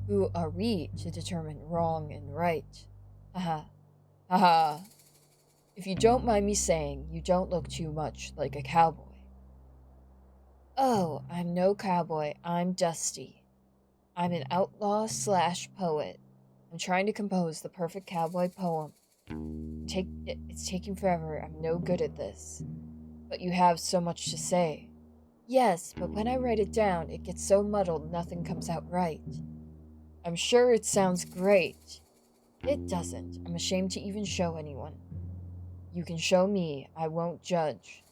Who are we to determine wrong and right? Haha. Haha. If you don't mind me saying, you don't look too much like a cowboy. Oh, I'm no cowboy. I'm Dusty. I'm an outlaw / poet. I'm trying to compose the perfect cowboy poem. It's taking forever. I'm no good at this. But you have so much to say. Yes, but when I write it down, it gets so muddled nothing comes out right. I'm sure it sounds great. It doesn't. I'm ashamed to even show anyone. You can show me. I won't judge.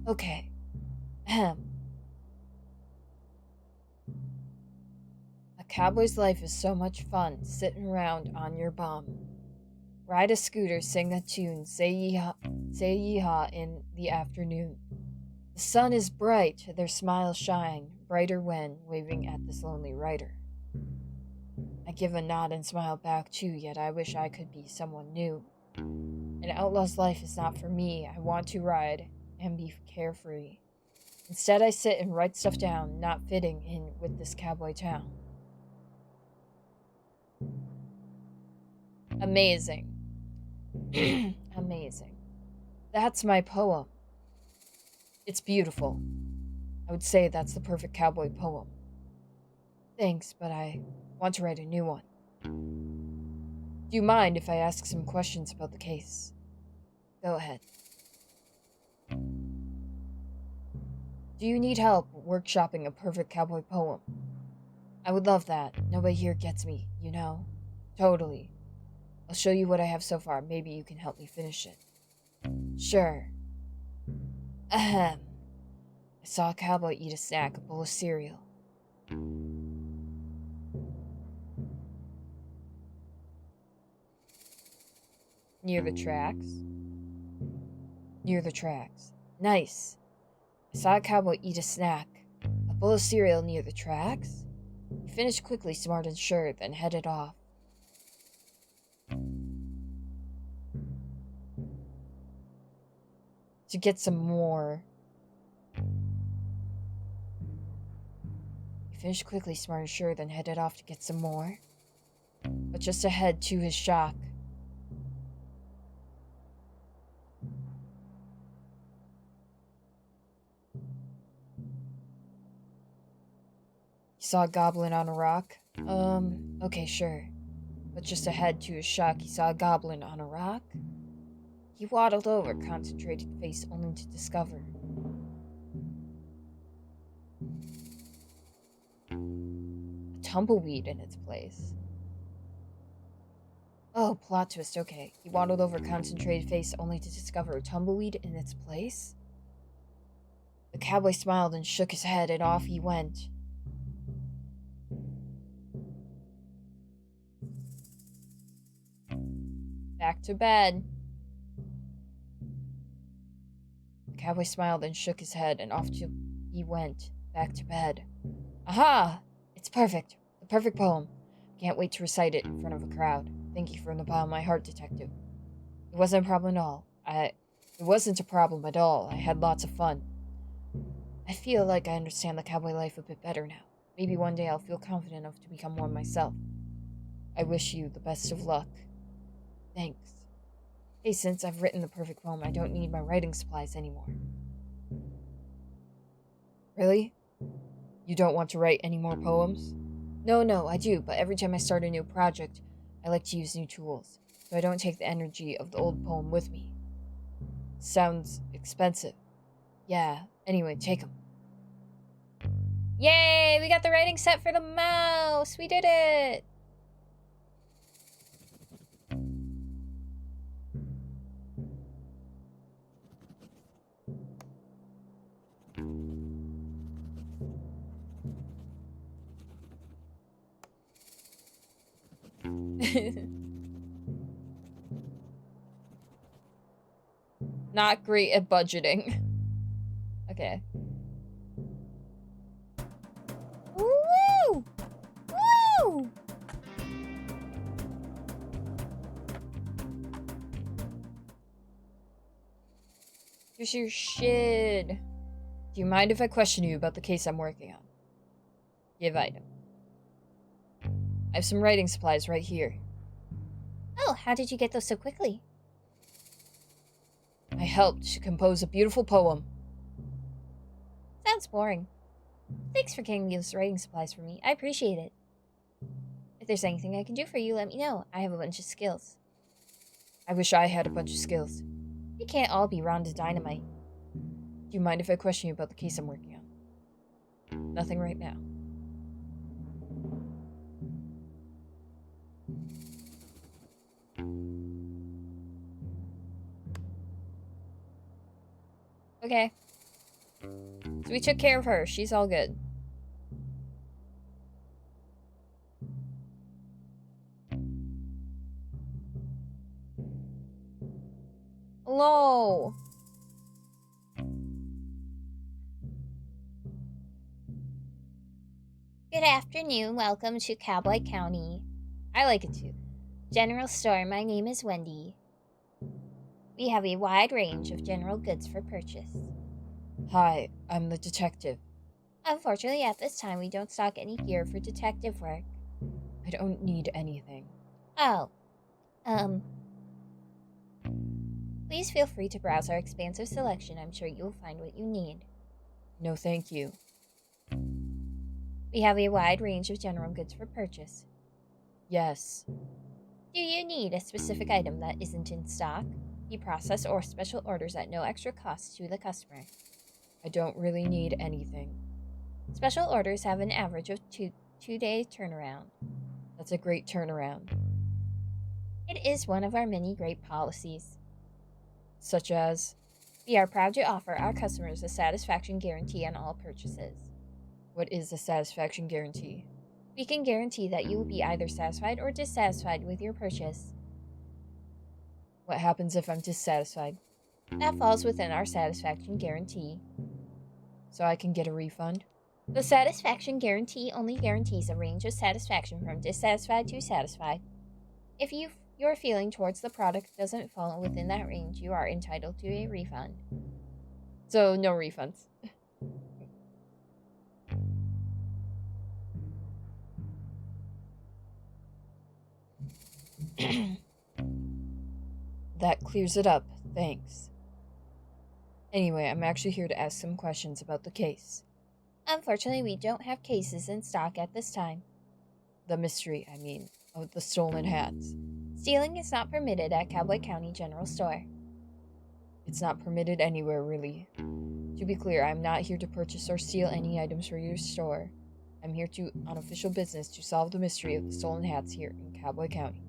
Okay. Ahem. A cowboy's life is so much fun, sitting around on your bum. Ride a scooter, sing a tune, say yeehaw in the afternoon. The sun is bright, their smiles shine, brighter when waving at this lonely rider. I give a nod and smile back too, yet I wish I could be someone new. An outlaw's life is not for me. I want to ride and be carefree. Instead, I sit and write stuff down, not fitting in with this cowboy town. Amazing. Amazing. That's my poem. It's beautiful. I would say that's the perfect cowboy poem. Thanks, but I want to write a new one. Do you mind if I ask some questions about the case? Go ahead. Do you need help workshopping a perfect cowboy poem? I would love that. Nobody here gets me, you know? Totally. I'll show you what I have so far. Maybe you can help me finish it. Sure. Ahem. I saw a cowboy eat a snack, a bowl of cereal. Near the tracks? Near the tracks. Nice. I saw a cowboy eat a snack, a bowl of cereal near the tracks. He finished quickly, smart and sure, then headed off. To get some more. He finished quickly, smart and sure, then headed off to get some more. But just ahead, to his shock, he saw a goblin on a rock. Okay, sure. But just ahead, to his shock, he saw a goblin on a rock. He waddled over, concentrated face, only to discover a tumbleweed in its place. Oh, plot twist, okay. He waddled over, concentrated face, only to discover a tumbleweed in its place? The cowboy smiled and shook his head, and off he went. Back to bed. The cowboy smiled and shook his head, and he went, back to bed. Aha! It's perfect. The perfect poem. Can't wait to recite it in front of a crowd. Thank you from the bottom of my heart, Detective. It wasn't a problem at all. It wasn't a problem at all. I had lots of fun. I feel like I understand the cowboy life a bit better now. Maybe one day I'll feel confident enough to become one myself. I wish you the best of luck. Thanks. Hey, since I've written the perfect poem, I don't need my writing supplies anymore. Really? You don't want to write any more poems? No, I do, but every time I start a new project, I like to use new tools, so I don't take the energy of the old poem with me. Sounds expensive. Yeah, anyway, take them. Yay! We got the writing set for the mouse! We did it! Not great at budgeting. Okay. Here's your shit. Do you mind if I question you about the case I'm working on? Give item. I have some writing supplies right here. Oh, how did you get those so quickly? I helped to compose a beautiful poem. Sounds boring. Thanks for getting those writing supplies for me. I appreciate it. If there's anything I can do for you, let me know. I have a bunch of skills. I wish I had a bunch of skills. You can't all be Rhonda Dynamite. Do you mind if I question you about the case I'm working on? Nothing right now. Okay. So we took care of her. She's all good. Hello. Good afternoon. Welcome to Cowboy County. I like it too. General store. My name is Wendy. We have a wide range of general goods for purchase. Hi, I'm the detective. Unfortunately, at this time, we don't stock any gear for detective work. I don't need anything. Oh. Please feel free to browse our expansive selection. I'm sure you'll find what you need. No, thank you. We have a wide range of general goods for purchase. Yes. Do you need a specific item that isn't in stock? We process or special orders at no extra cost to the customer. I don't really need anything. Special orders have an average of two-day turnaround. That's a great turnaround. It is one of our many great policies. Such as? We are proud to offer our customers a satisfaction guarantee on all purchases. What is a satisfaction guarantee? We can guarantee that you will be either satisfied or dissatisfied with your purchase. What happens if I'm dissatisfied? That falls within our satisfaction guarantee. So I can get a refund? The satisfaction guarantee only guarantees a range of satisfaction from dissatisfied to satisfied. If your feeling towards the product doesn't fall within that range, you are entitled to a refund. So, no refunds. That clears it up, thanks. Anyway, I'm actually here to ask some questions about the case. Unfortunately, we don't have cases in stock at this time. The mystery, I mean, of the stolen hats. Stealing is not permitted at Cowboy County General Store. It's not permitted anywhere, really. To be clear, I'm not here to purchase or steal any items for your store. I'm here on official business to solve the mystery of the stolen hats here in Cowboy County.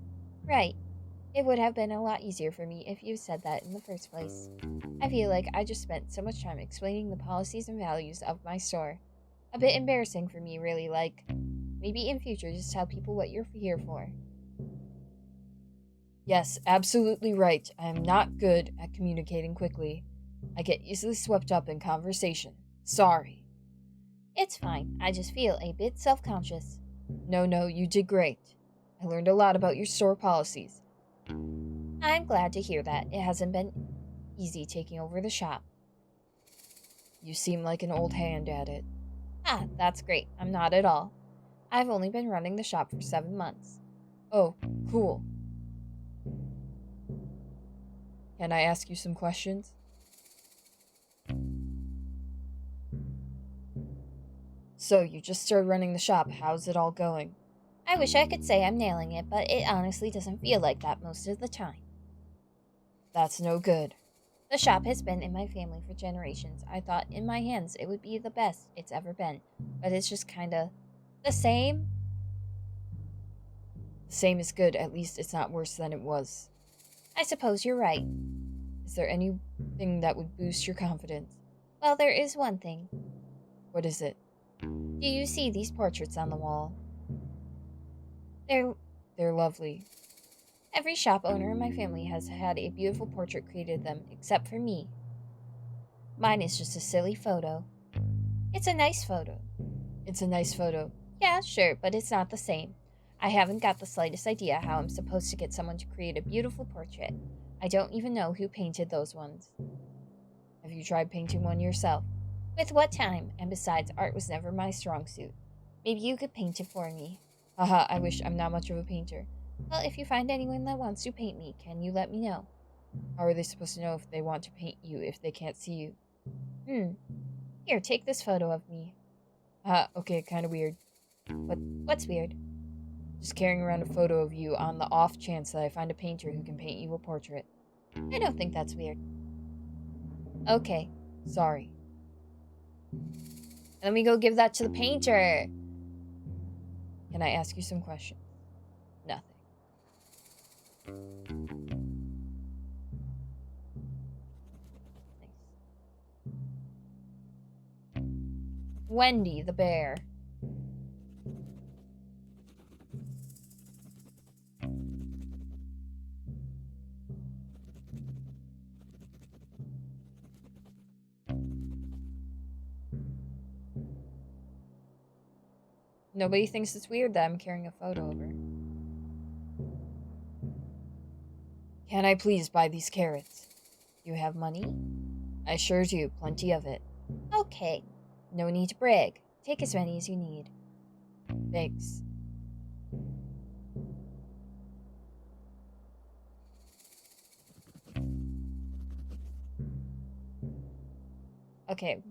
Right. It would have been a lot easier for me if you said that in the first place. I feel like I just spent so much time explaining the policies and values of my store. A bit embarrassing for me, really, like, maybe in future just tell people what you're here for. Yes, absolutely right. I am not good at communicating quickly. I get easily swept up in conversation. Sorry. It's fine. I just feel a bit self-conscious. No, you did great. I learned a lot about your store policies. I'm glad to hear that. It hasn't been easy taking over the shop. You seem like an old hand at it. Ah, that's great. I'm not at all. I've only been running the shop for 7 months. Oh, cool. Can I ask you some questions? So, you just started running the shop. How's it all going? I wish I could say I'm nailing it, but it honestly doesn't feel like that most of the time. That's no good. The shop has been in my family for generations. I thought in my hands it would be the best it's ever been, but it's just kinda the same. The same is good. At least it's not worse than it was. I suppose you're right. Is there anything that would boost your confidence? Well, there is one thing. What is it? Do you see these portraits on the wall? They're lovely. Every shop owner in my family has had a beautiful portrait created of them, except for me. Mine is just a silly photo. It's a nice photo. It's a nice photo. Yeah, sure, but it's not the same. I haven't got the slightest idea how I'm supposed to get someone to create a beautiful portrait. I don't even know who painted those ones. Have you tried painting one yourself? With what time? And besides, art was never my strong suit. Maybe you could paint it for me. Haha, I wish I'm not much of a painter. Well, if you find anyone that wants to paint me, can you let me know? How are they supposed to know if they want to paint you if they can't see you? Here, take this photo of me. Okay, kind of weird. What's weird? Just carrying around a photo of you on the off chance that I find a painter who can paint you a portrait. I don't think that's weird. Okay, sorry. Let me go give that to the painter. Can I ask you some questions? Nothing. Nice. Wendy the bear. Nobody thinks it's weird that I'm carrying a photo of her. Can I please buy these carrots? You have money? I sure do, plenty of it. Okay. No need to brag. Take as many as you need. Thanks. Okay.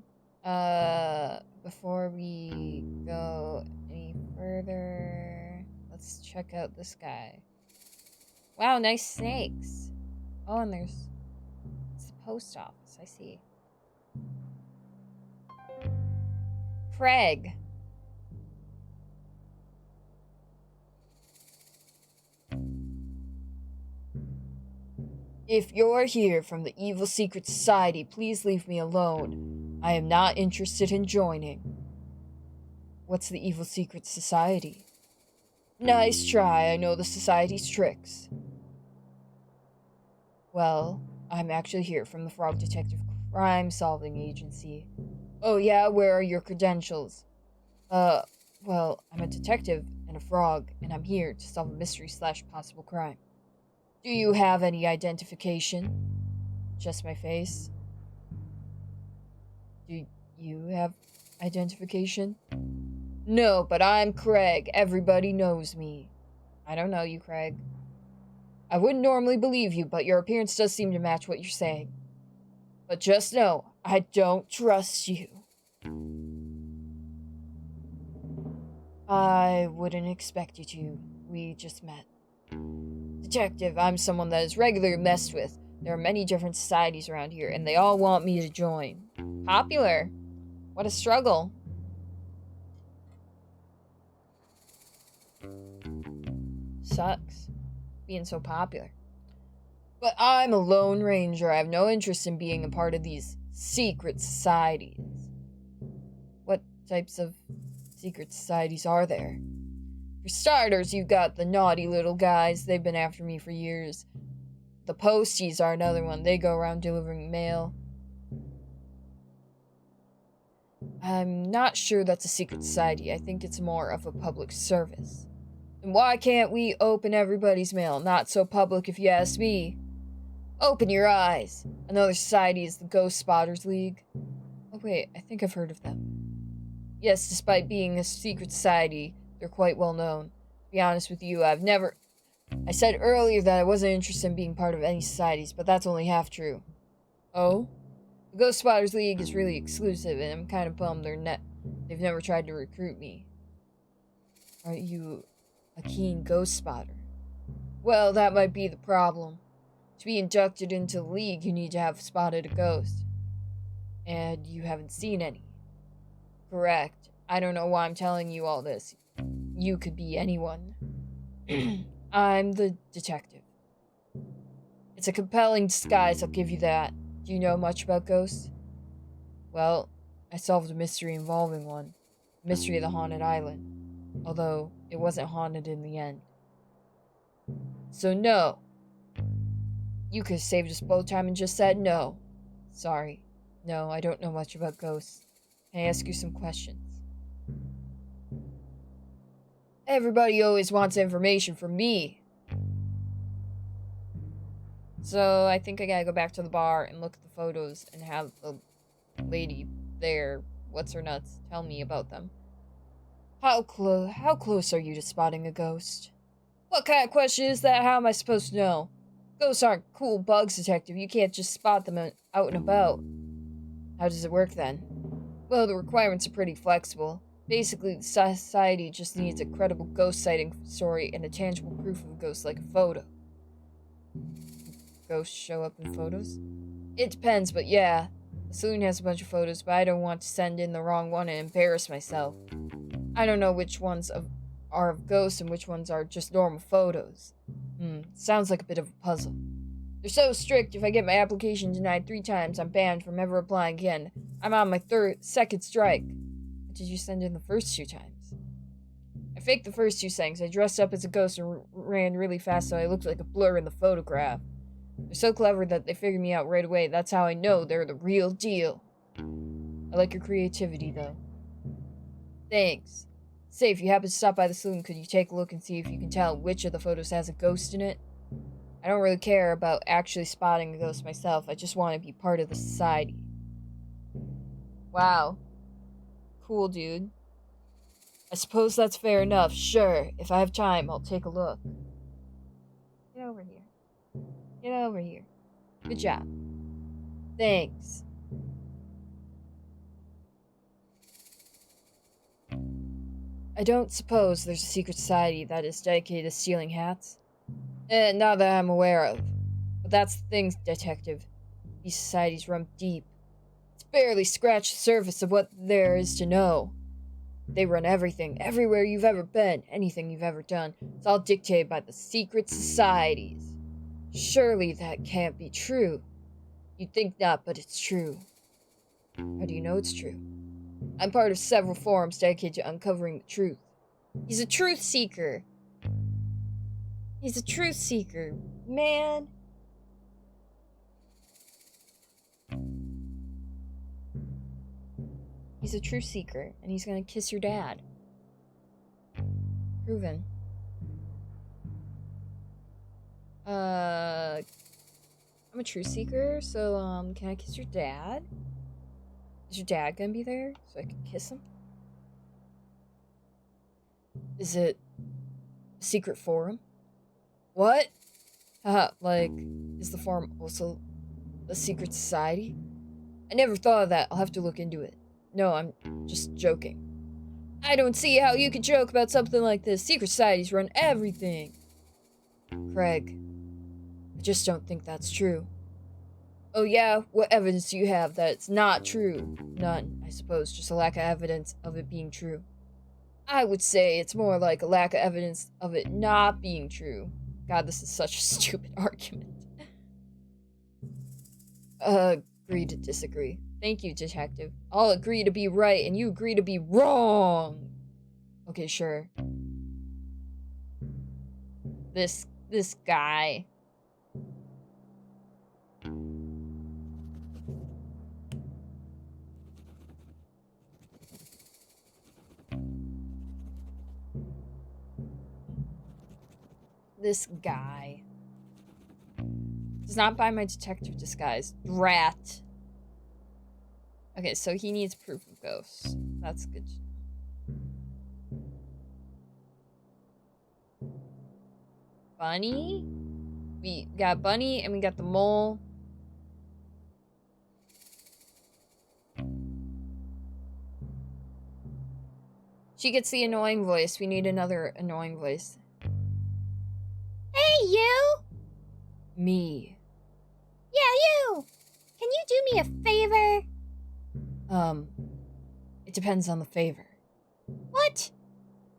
Before we go any further, let's check out this guy. Wow, nice snakes. Oh, and it's the post office, I see. Craig. If you're here from the Evil Secret Society, please leave me alone. I am not interested in joining. What's the Evil Secret Society? Nice try, I know the Society's tricks. Well, I'm actually here from the Frog Detective Crime Solving Agency. Oh yeah, where are your credentials? Well, I'm a detective and a frog, and I'm here to solve a mystery / possible crime. Do you have any identification? Just my face? Do you have identification? No, but I'm Craig. Everybody knows me. I don't know you, Craig. I wouldn't normally believe you, but your appearance does seem to match what you're saying. But just know, I don't trust you. I wouldn't expect you to. We just met. Detective, I'm someone that is regularly messed with. There are many different societies around here, and they all want me to join. Popular. What a struggle. Sucks. Being so popular. But I'm a Lone Ranger. I have no interest in being a part of these secret societies. What types of secret societies are there? For starters, you've got the naughty little guys. They've been after me for years. The Posties are another one. They go around delivering mail. I'm not sure that's a secret society. I think it's more of a public service. And why can't we open everybody's mail? Not so public if you ask me. Open your eyes. Another society is the Ghost Spotters League. Oh wait, I think I've heard of them. Yes, despite being a secret society, they're quite well known. To be honest with you, I said earlier that I wasn't interested in being part of any societies, but that's only half true. Oh? The Ghost Spotters League is really exclusive, and I'm kind of bummed they've never tried to recruit me. Are you a keen ghost spotter? Well, that might be the problem. To be inducted into the league, you need to have spotted a ghost. And you haven't seen any. Correct. I don't know why I'm telling you all this. You could be anyone. I'm the detective. It's a compelling disguise, I'll give you that. Do you know much about ghosts? Well, I solved a mystery involving one. The mystery of the haunted island. Although, it wasn't haunted in the end. So no. You could have saved us both time and just said no. Sorry. No, I don't know much about ghosts. Can I ask you some questions? Everybody always wants information from me. So I think I gotta go back to the bar and look at the photos and have the lady there, what's her nuts, tell me about them. How close are you to spotting a ghost? What kind of question is that? How am I supposed to know? Ghosts aren't cool bugs, detective. You can't just spot them out and about. How does it work then? Well, the requirements are pretty flexible. Basically, the society just needs a credible ghost sighting story and a tangible proof of a ghost like a photo. Ghosts show up in photos? It depends, but yeah. The saloon has a bunch of photos, but I don't want to send in the wrong one and embarrass myself. I don't know which ones are of ghosts and which ones are just normal photos. Sounds like a bit of a puzzle. They're so strict, if I get my application denied 3 times, I'm banned from ever applying again. I'm on my second strike. What did you send in the first 2 times? I faked the first 2 things. I dressed up as a ghost and ran really fast so I looked like a blur in the photograph. They're so clever that they figured me out right away. That's how I know they're the real deal. I like your creativity, though. Thanks. Say, if you happen to stop by the saloon, could you take a look and see if you can tell which of the photos has a ghost in it? I don't really care about actually spotting a ghost myself. I just want to be part of the society. Wow. Cool, dude. I suppose that's fair enough. Sure. If I have time, I'll take a look. Get over here. Get over here. Good job. Thanks. I don't suppose there's a secret society that is dedicated to stealing hats? Not that I'm aware of. But that's the thing, detective. These societies run deep. It's barely scratched the surface of what there is to know. They run everything, everywhere you've ever been, anything you've ever done. It's all dictated by the secret societies. Surely that can't be true. You'd think not, but it's true. How do you know it's true? I'm part of several forums dedicated to uncovering the truth. He's a truth seeker. He's a truth seeker, man. He's a truth seeker, and he's gonna kiss your dad. Proven. I'm a truth seeker, so, can I kiss your dad? Is your dad gonna be there so I can kiss him? Is it a secret forum? What? Haha, like, is the forum also a secret society? I never thought of that. I'll have to look into it. No, I'm just joking. I don't see how you could joke about something like this. Secret societies run everything. Craig, I just don't think that's true. Oh yeah? What evidence do you have that it's not true? None, I suppose. Just a lack of evidence of it being true. I would say it's more like a lack of evidence of it not being true. God, this is such a stupid argument. Agree to disagree. Thank you, detective. I'll agree to be right, and you agree to be wrong. Okay, sure. This guy. This guy does not buy my detective disguise. Drat. Okay, so he needs proof of ghosts. That's good. Bunny? We got Bunny and we got the mole. She gets the annoying voice. We need another annoying voice. Hey, you! Me. Yeah, you! Can you do me a favor? It depends on the favor. What?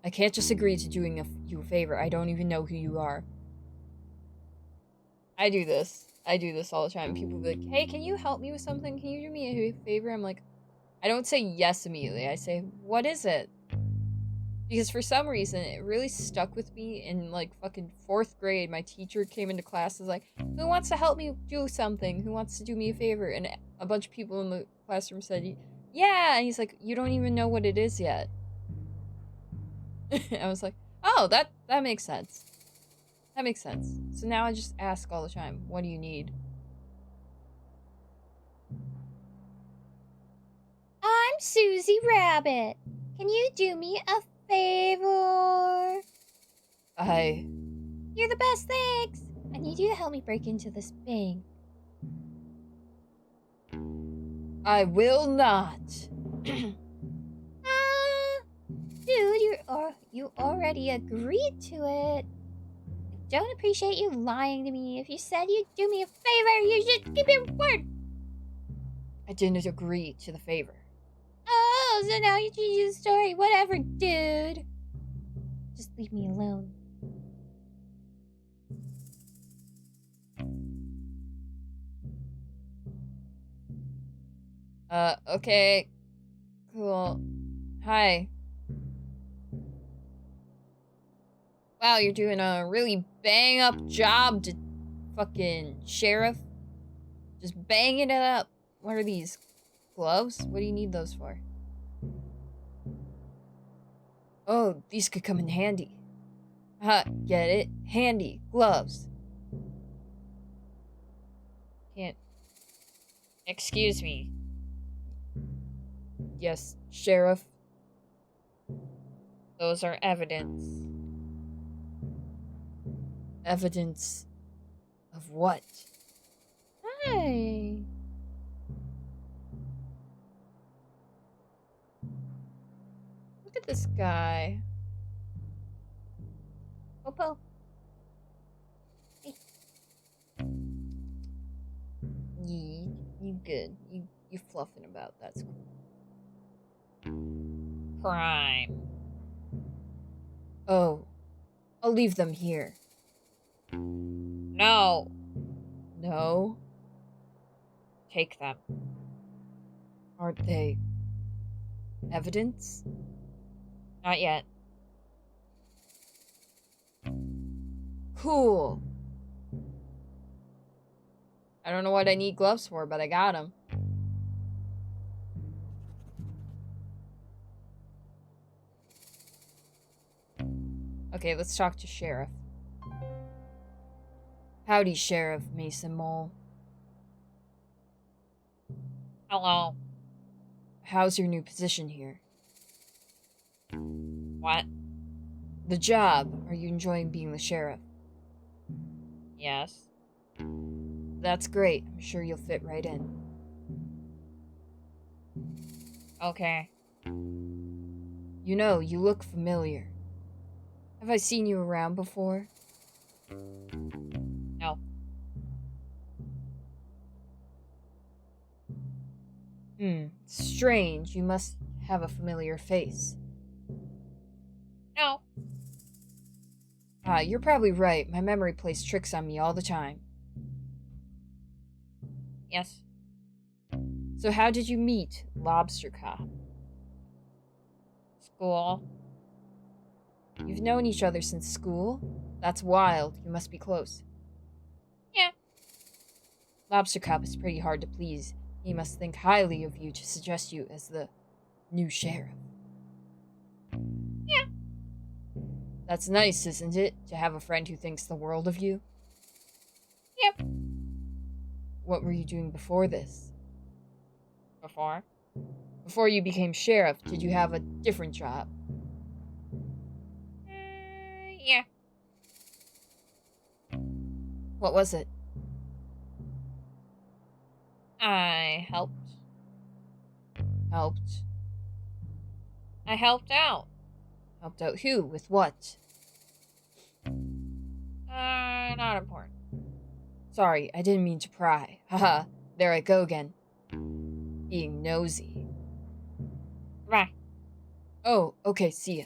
I can't just agree to doing you a favor. I don't even know who you are. I do this all the time. People be like, hey, can you help me with something? Can you do me a favor? I'm like, I don't say yes immediately. I say, what is it? Because for some reason, it really stuck with me in, like, fucking 4th grade. My teacher came into class and was like, who wants to help me do something? Who wants to do me a favor? And a bunch of people in the classroom said, yeah. And he's like, you don't even know what it is yet. I was like, oh, that makes sense. That makes sense. So now I just ask all the time, what do you need? I'm Susie Rabbit. Can you do me a favor? You're the best, thanks. I need you to help me break into this bank. I will not. Dude, you already agreed to it. I don't appreciate you lying to me. If you said you'd do me a favor, you should keep your word. I didn't agree to the favor. Oh, so now you change the story. Whatever, dude. Just leave me alone. Okay. Cool. Hi. Wow, you're doing a really bang up job to fucking sheriff. Just banging it up. What are these? Gloves? What do you need those for? Oh, these could come in handy. Get it? Handy. Gloves. Can't. Excuse me. Yes, sheriff. Those are evidence. Evidence of what? Hi. Look at this guy. Popo. You good. You fluffing about. That's cool. Crime. Oh, I'll leave them here. No. No? Take them. Aren't they evidence? Not yet. Cool. I don't know what I need gloves for, but I got them. Okay, let's talk to Sheriff. Howdy, Sheriff Mason Mole. Hello. How's your new position here? What? The job. Are you enjoying being the sheriff? Yes. That's great. I'm sure you'll fit right in. Okay. You know, you look familiar. Have I seen you around before? No. Strange. You must have a familiar face. No. You're probably right. My memory plays tricks on me all the time. Yes. So how did you meet Lobster Cop? School. You've known each other since school? That's wild. You must be close. Yeah. Lobster Cop is pretty hard to please. He must think highly of you to suggest you as the new sheriff. Yeah. That's nice, isn't it? To have a friend who thinks the world of you? Yep. What were you doing before this? Before? Before you became sheriff, did you have a different job? Yeah. What was it? I helped. Helped? I helped out. Helped out who? With what? Not important. Sorry, I didn't mean to pry. Haha, there I go again. Being nosy. Bye. Oh, okay, see ya.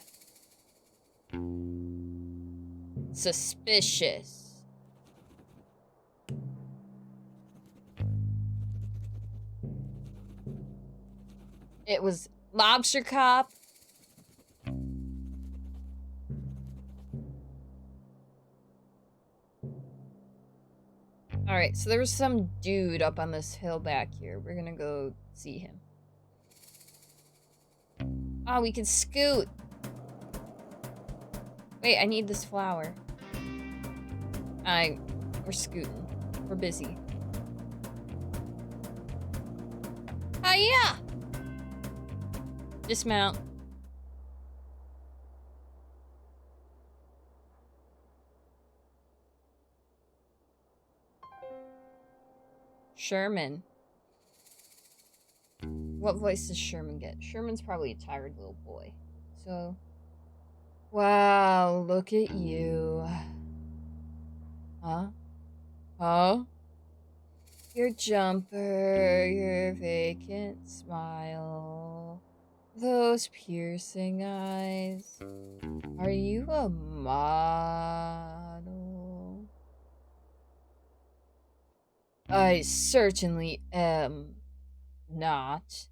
Suspicious. It was Lobster Cop. Alright, so there was some dude up on this hill back here. We're gonna go see him. Oh, we can scoot. Wait, I need this flower. We're scooting. We're busy. Yeah! Dismount. Sherman. What voice does Sherman get? Sherman's probably a tired little boy. So... Wow, look at you. Huh? Huh? Your jumper, your vacant smile, those piercing eyes. Are you a model? I certainly am not.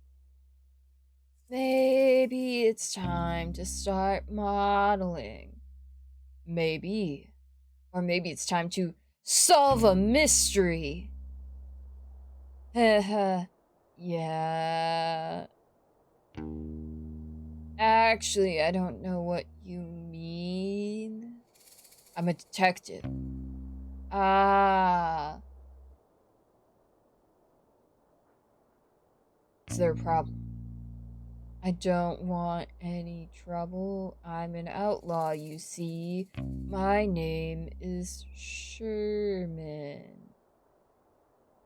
Maybe it's time to start modeling. Maybe. Or maybe it's time to solve a mystery. Haha. Yeah. Actually, I don't know what you mean. I'm a detective. Ah. Is there a problem? I don't want any trouble. I'm an outlaw, you see. My name is Sherman.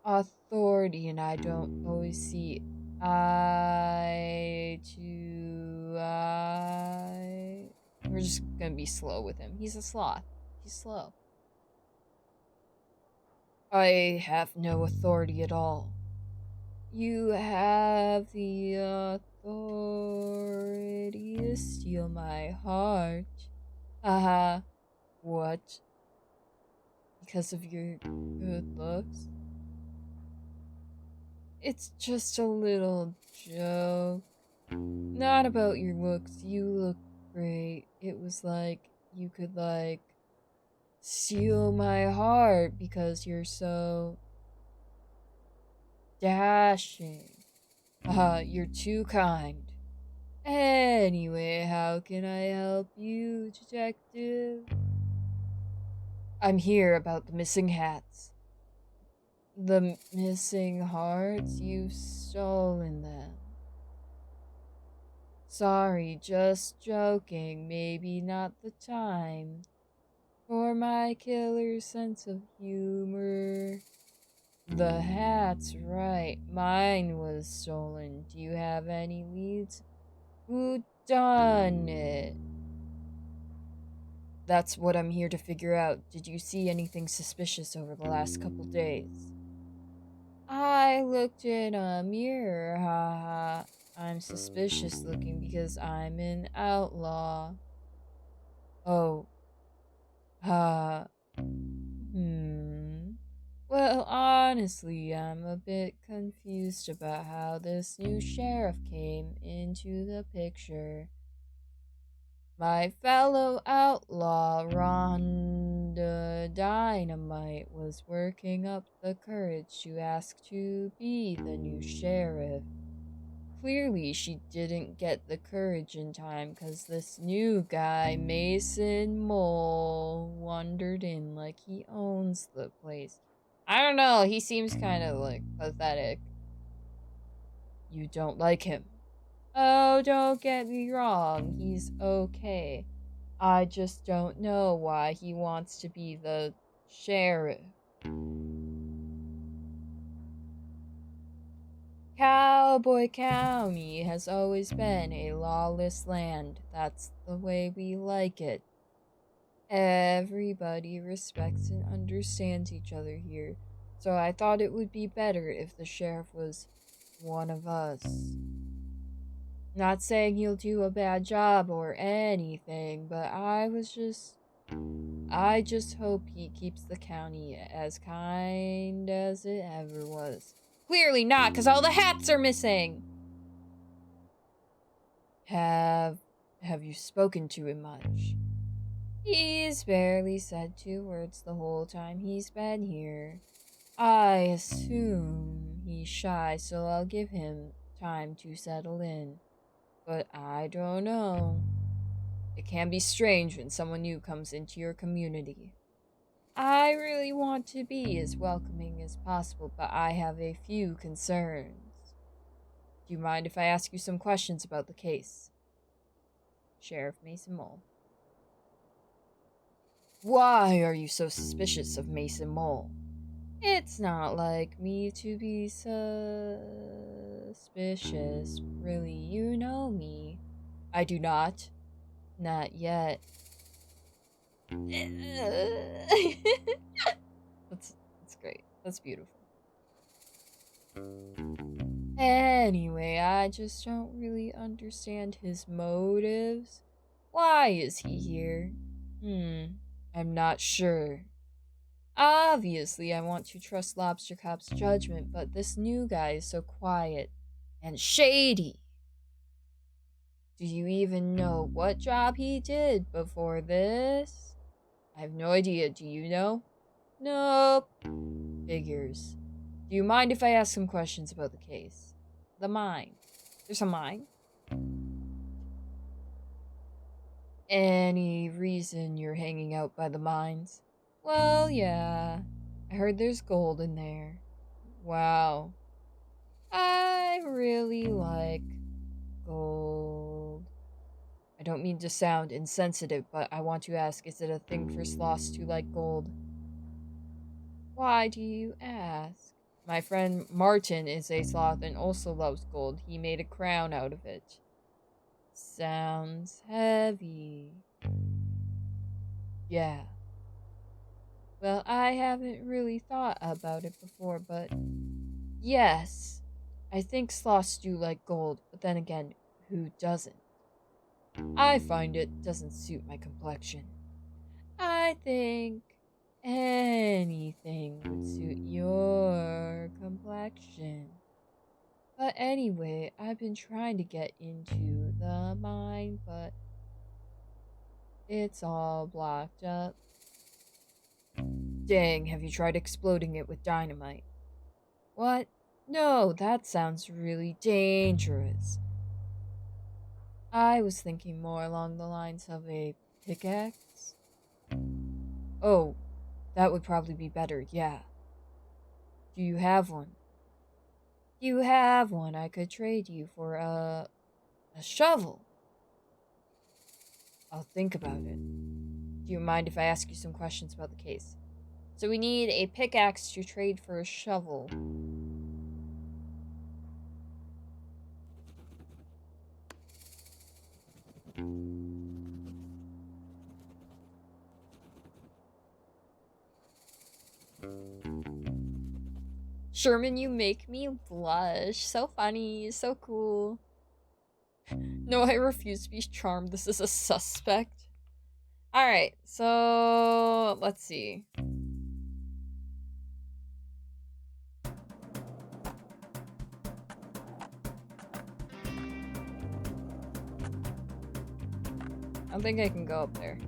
Authority and I don't always see eye to eye. We're just gonna be slow with him. He's a sloth. He's slow. I have no authority at all. You have the authority to steal my heart. Haha. What? Because of your good looks? It's just a little joke. Not about your looks. You look great. It was like you could, like, steal my heart because you're so dashing. You're too kind. Anyway, how can I help you, detective? I'm here about the missing hats. The missing hearts? You've stolen them. Sorry, just joking. Maybe not the time for my killer sense of humor. The hat's right. Mine was stolen. Do you have any leads? Who done it? That's what I'm here to figure out. Did you see anything suspicious over the last couple days? I looked in a mirror, haha. I'm suspicious looking because I'm an outlaw. Oh. Well, honestly, I'm a bit confused about how this new sheriff came into the picture. My fellow outlaw, Rhonda Dynamite, was working up the courage to ask to be the new sheriff. Clearly, she didn't get the courage in time because this new guy, Mason Mole, wandered in like he owns the place. I don't know, he seems kind of, like, pathetic. You don't like him. Oh, don't get me wrong, he's okay. I just don't know why he wants to be the sheriff. Cowboy County has always been a lawless land. That's the way we like it. Everybody respects and understands each other here, so I thought it would be better if the sheriff was one of us. Not saying he'll do a bad job or anything, but I just hope he keeps the county as kind as it ever was. Clearly not, because all the hats are missing! Have you spoken to him much? He's barely said 2 words the whole time he's been here. I assume he's shy, so I'll give him time to settle in. But I don't know. It can be strange when someone new comes into your community. I really want to be as welcoming as possible, but I have a few concerns. Do you mind if I ask you some questions about the case? Sheriff Mason Mole. Why are you so suspicious of Mason Mole? It's not like me to be suspicious. Really, you know me. I do not. Not yet. That's great. That's beautiful. Anyway, I just don't really understand his motives. Why is he here? I'm not sure. Obviously, I want to trust Lobster Cop's judgment, but this new guy is so quiet and shady. Do you even know what job he did before this? I have no idea. Do you know? Nope. Figures. Do you mind if I ask some questions about the case? The mine. There's a mine? Any reason you're hanging out by the mines? Well, yeah. I heard there's gold in there. Wow. I really like gold. I don't mean to sound insensitive, but I want to ask, is it a thing for sloths to like gold? Why do you ask? My friend Martin is a sloth and also loves gold. He made a crown out of it. Sounds heavy. Yeah. Well, I haven't really thought about it before, but yes. I think sloths do like gold, but then again, who doesn't? I find it doesn't suit my complexion. I think anything would suit your complexion. But anyway, I've been trying to get into the mine, but it's all blocked up. Dang, have you tried exploding it with dynamite? What? No, that sounds really dangerous. I was thinking more along the lines of a pickaxe. Oh, that would probably be better, yeah. Do you have one? You have one. I could trade you for a shovel. I'll think about it. Do you mind if I ask you some questions about the case? So we need a pickaxe to trade for a shovel. Sherman, you make me blush. So funny, so cool. No, I refuse to be charmed. This is a suspect. Alright, so let's see. I don't think I can go up there.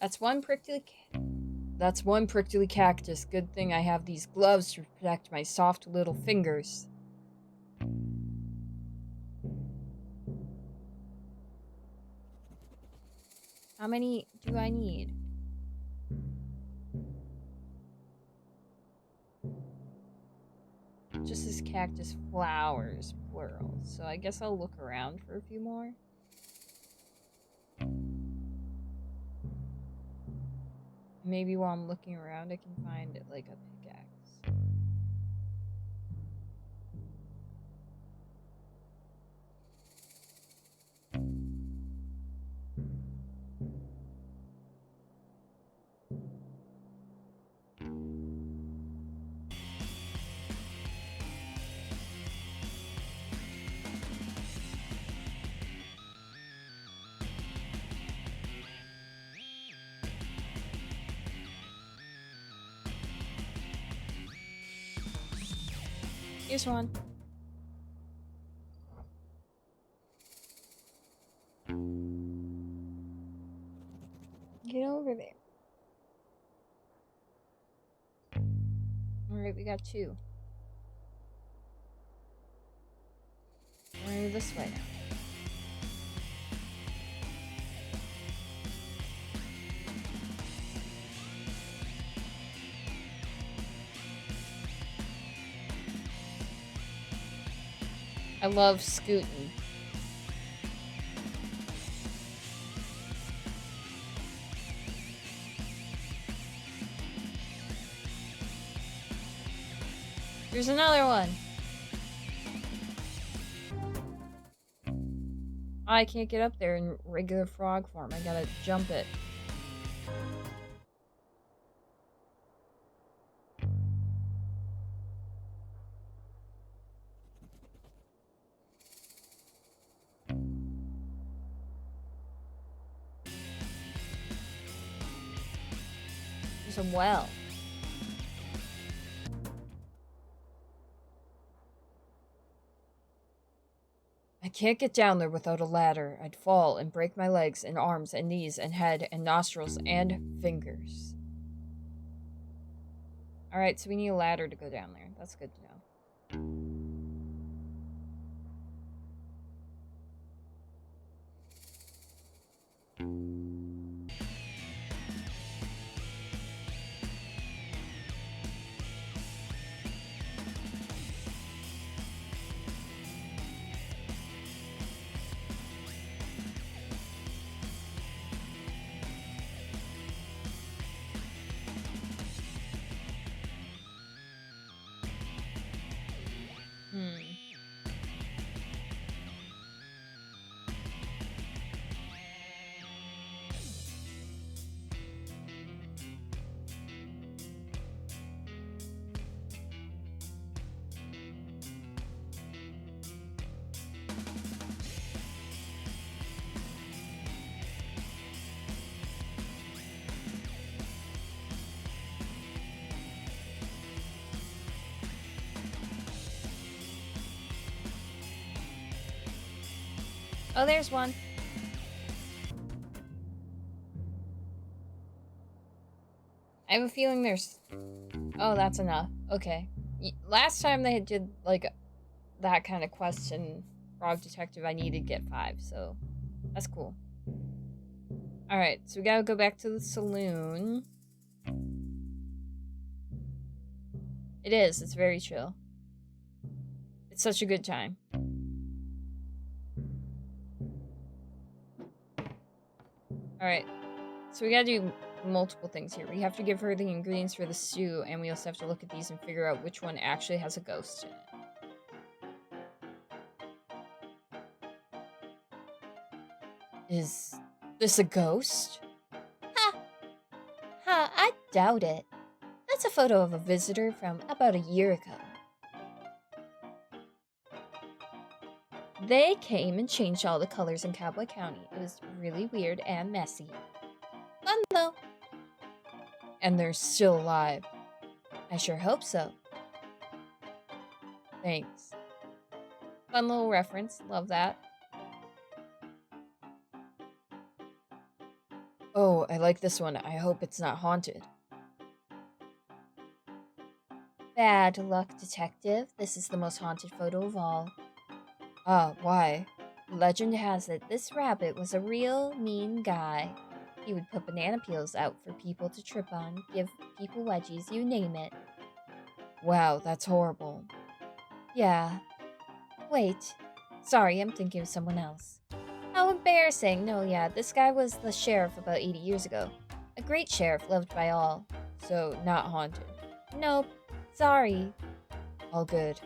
That's one prickly cactus. Good thing I have these gloves to protect my soft little fingers. How many do I need? Just this cactus flowers, plural. So I guess I'll look around for a few more. Maybe while I'm looking around, I can find like a pickaxe. Here's one. over there. Alright, we got 2. We're this way now. I love scooting. There's another one. I can't get up there in regular frog form. I gotta jump it. There's a well. I can't get down there without a ladder. I'd fall and break my legs and arms and knees and head and nostrils and fingers. Alright, so we need a ladder to go down there. That's good to know. Oh, there's one. I have a feeling there's... Oh, that's enough. Okay. Last time they did, like, that kind of quest in Frog Detective, I needed to get 5, so that's cool. Alright, so we gotta go back to the saloon. It is. It's very chill. It's such a good time. Alright, so we gotta do multiple things here. We have to give her the ingredients for the stew, and we also have to look at these and figure out which one actually has a ghost in it. Is this a ghost? Ha! Ha, I doubt it. That's a photo of a visitor from about a year ago. They came and changed all the colors in Cowboy County. It was really weird and messy. Fun, though. And they're still alive. I sure hope so. Thanks. Fun little reference. Love that. Oh, I like this one. I hope it's not haunted. Bad luck, detective. This is the most haunted photo of all. Ah, why? Legend has it this rabbit was a real mean guy. He would put banana peels out for people to trip on, give people wedgies, you name it. Wow, that's horrible. Yeah. Wait. Sorry, I'm thinking of someone else. How embarrassing. No, yeah, this guy was the sheriff about 80 years ago. A great sheriff, loved by all. So, not haunted. Nope. Sorry. All good.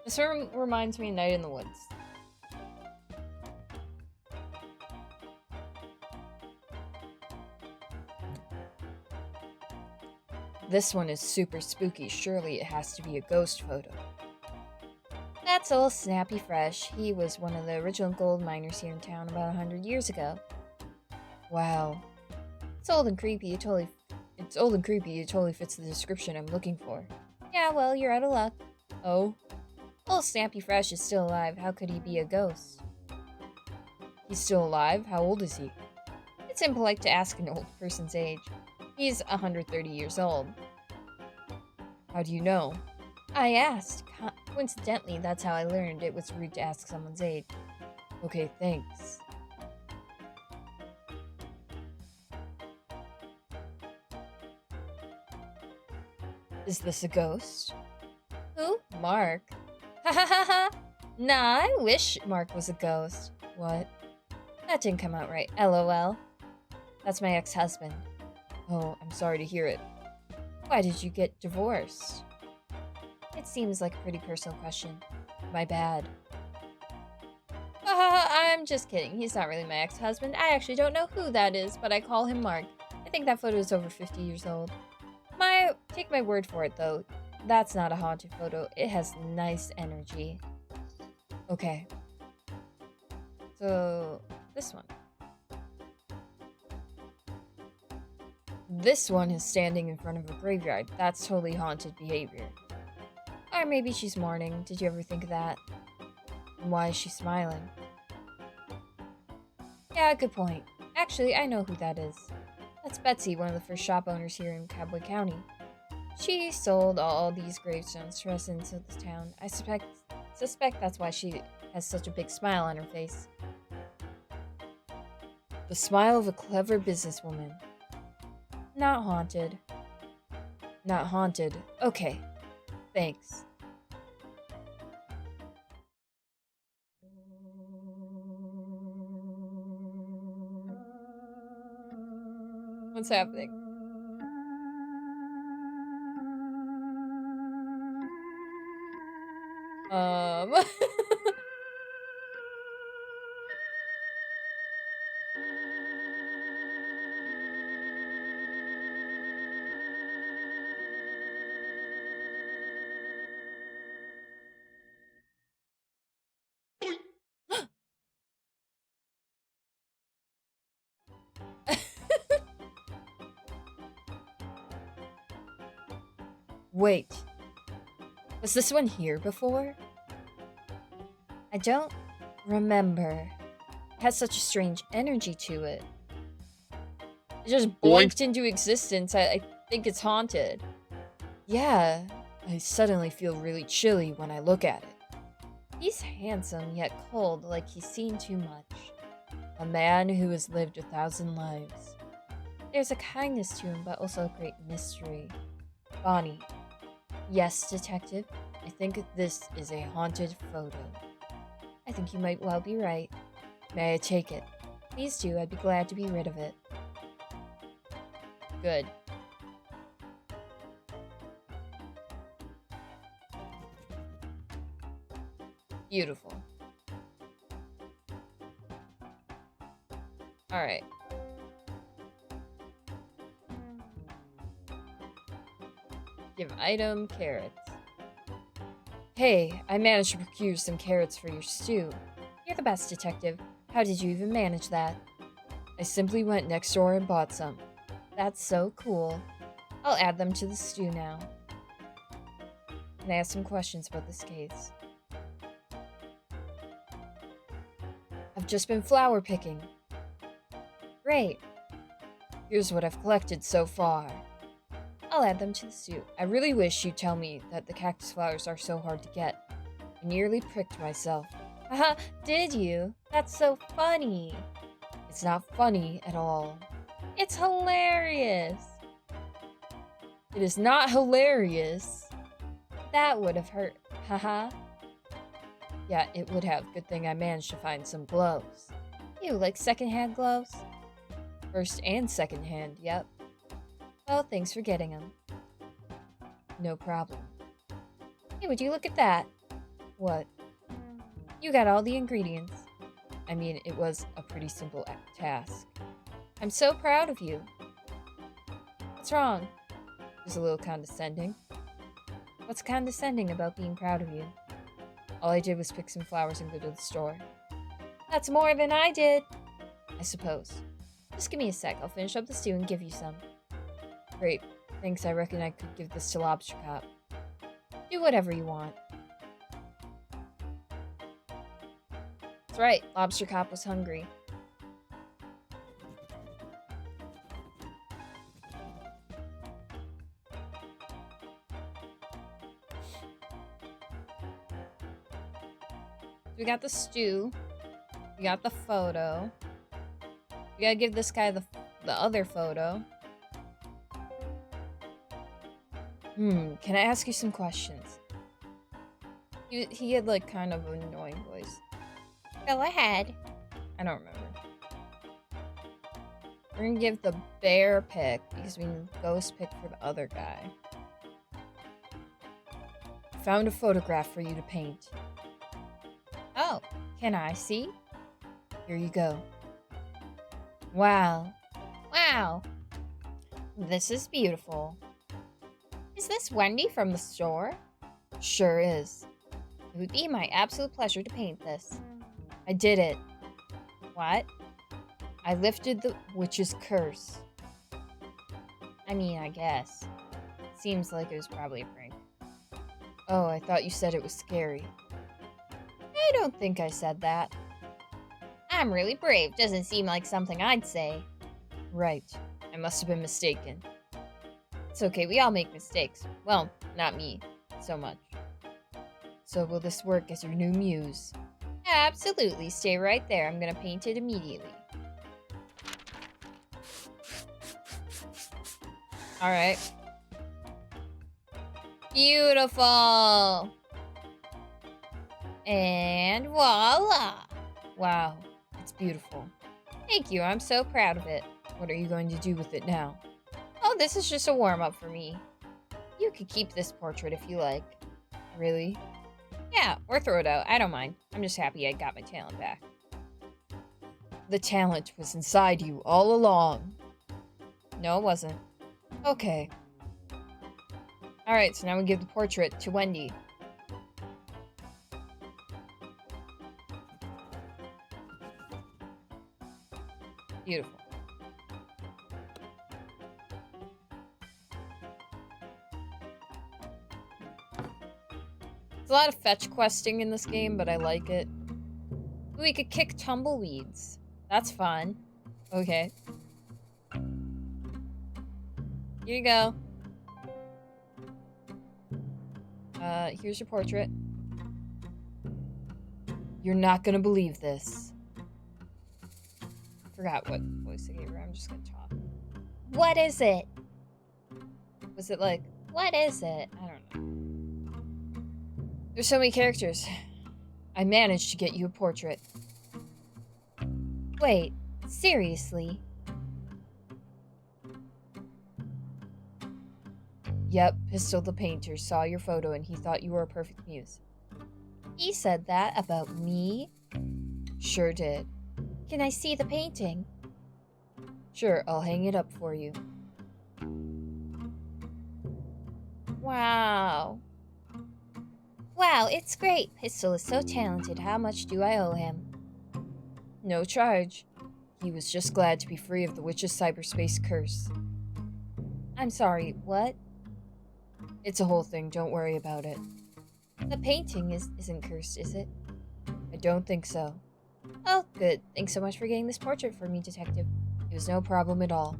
This reminds me of Night in the Woods. This one is super spooky. Surely it has to be a ghost photo. That's old Snappy Fresh. He was one of the original gold miners here in town about 100 years ago. Wow. It's old and creepy. It totally fits the description I'm looking for. Yeah, well, you're out of luck. Oh? Oh, Snappy Fresh is still alive. How could he be a ghost? He's still alive? How old is he? It's impolite to ask an old person's age. He's 130 years old. How do you know? I asked. Coincidentally, that's how I learned it was rude to ask someone's age. Okay, thanks. Is this a ghost? Who? Mark. Ha ha ha ha! Nah, I wish Mark was a ghost. What? That didn't come out right. LOL. That's my ex-husband. Oh, I'm sorry to hear it. Why did you get divorced? It seems like a pretty personal question. My bad. I'm just kidding. He's not really my ex-husband. I actually don't know who that is, but I call him Mark. I think that photo is over 50 years old. Take my word for it, though. That's not a haunted photo. It has nice energy. Okay. So, this one. This one is standing in front of a graveyard. That's totally haunted behavior. Or maybe she's mourning. Did you ever think of that? And why is she smiling? Yeah, good point. Actually, I know who that is. That's Betsy, one of the first shop owners here in Cowboy County. She sold all these gravestones to residents of the town. I suspect that's why she has such a big smile on her face. The smile of a clever businesswoman. Not haunted. Not haunted. Okay. Thanks. What's happening? Wait. Was this one here before? I don't remember. It has such a strange energy to it. It just blinked into existence. I think it's haunted. Yeah. I suddenly feel really chilly when I look at it. He's handsome yet cold, like he's seen too much. A man who has lived 1,000 lives. There's a kindness to him, but also a great mystery. Bonnie. Yes, detective? I think this is a haunted photo. I think you might well be right. May I take it? Please do, I'd be glad to be rid of it. Good. Beautiful. Alright. Give item, carrots. Hey, I managed to procure some carrots for your stew. You're the best, detective. How did you even manage that? I simply went next door and bought some. That's so cool. I'll add them to the stew now. Can I ask some questions about this case? I've just been flower picking. Great. Here's what I've collected so far. I'll add them to the stew. I really wish you'd tell me that the cactus flowers are so hard to get. I nearly pricked myself. Haha, did you? That's so funny. It's not funny at all. It's hilarious. It is not hilarious. That would have hurt. Haha. Yeah, it would have. Good thing I managed to find some gloves. You like secondhand gloves? First and second hand, yep. Well, thanks for getting them. No problem. Hey, would you look at that? What? You got all the ingredients. I mean, it was a pretty simple task. I'm so proud of you. What's wrong? Just a little condescending. What's condescending about being proud of you? All I did was pick some flowers and go to the store. That's more than I did. I suppose. Just give me a sec. I'll finish up the stew and give you some. Great. Thanks, I reckon I could give this to Lobster Cop. Do whatever you want. right, Lobster Cop was hungry. We got the stew. We got the photo. We gotta give this guy the other photo. Can I ask you some questions? He had like kind of an annoying voice. Go ahead. I don't remember. We're gonna give the bear pick because we need ghost pick for the other guy. Found a photograph for you to paint. Oh, can I see? Here you go. Wow. Wow. This is beautiful. Is this Wendy from the store? Sure is. It would be my absolute pleasure to paint this. I did it. What? I lifted the witch's curse. I mean, I guess. Seems like it was probably a prank. Oh, I thought you said it was scary. I don't think I said that. I'm really brave. Doesn't seem like something I'd say. Right. I must have been mistaken. It's okay, we all make mistakes. Well, not me so much. So will this work as your new muse? Absolutely. Stay right there. I'm gonna paint it immediately. Alright. Beautiful! And voila! Wow, it's beautiful. Thank you, I'm so proud of it. What are you going to do with it now? Oh, this is just a warm-up for me. You could keep this portrait if you like. Really? Yeah, or throw it out. I don't mind. I'm just happy I got my talent back. The talent was inside you all along. No, it wasn't. Okay. Alright, so now we give the portrait to Wendy. Beautiful. There's a lot of fetch questing in this game, but I like it. We could kick tumbleweeds. That's fun. Okay. Here you go. Here's your portrait. You're not gonna believe this. Forgot what voice I gave her. I'm just gonna talk. What is it? Was it like, what is it? I don't know. There's so many characters. I managed to get you a portrait. Wait, seriously? Yep, Pistol the painter saw your photo and he thought you were a perfect muse. He said that about me? Sure did. Can I see the painting? Sure, I'll hang it up for you. Wow. Wow, it's great. Pistol is so talented. How much do I owe him? No charge. He was just glad to be free of the witch's cyberspace curse. I'm sorry, what? It's a whole thing, don't worry about it. The painting isn't cursed, is it? I don't think so. Oh, good. Thanks so much for getting this portrait for me, Detective. It was no problem at all.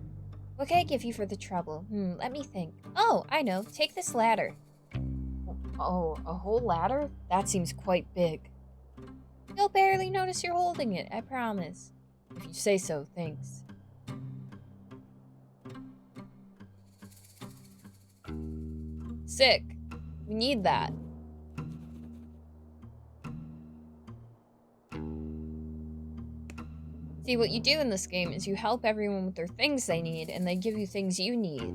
What can I give you for the trouble? Let me think. Oh, I know. Take this ladder. Oh, a whole ladder? That seems quite big. You'll barely notice you're holding it, I promise. If you say so, thanks. Sick. We need that. See, what you do in this game is you help everyone with their things they need, and they give you things you need.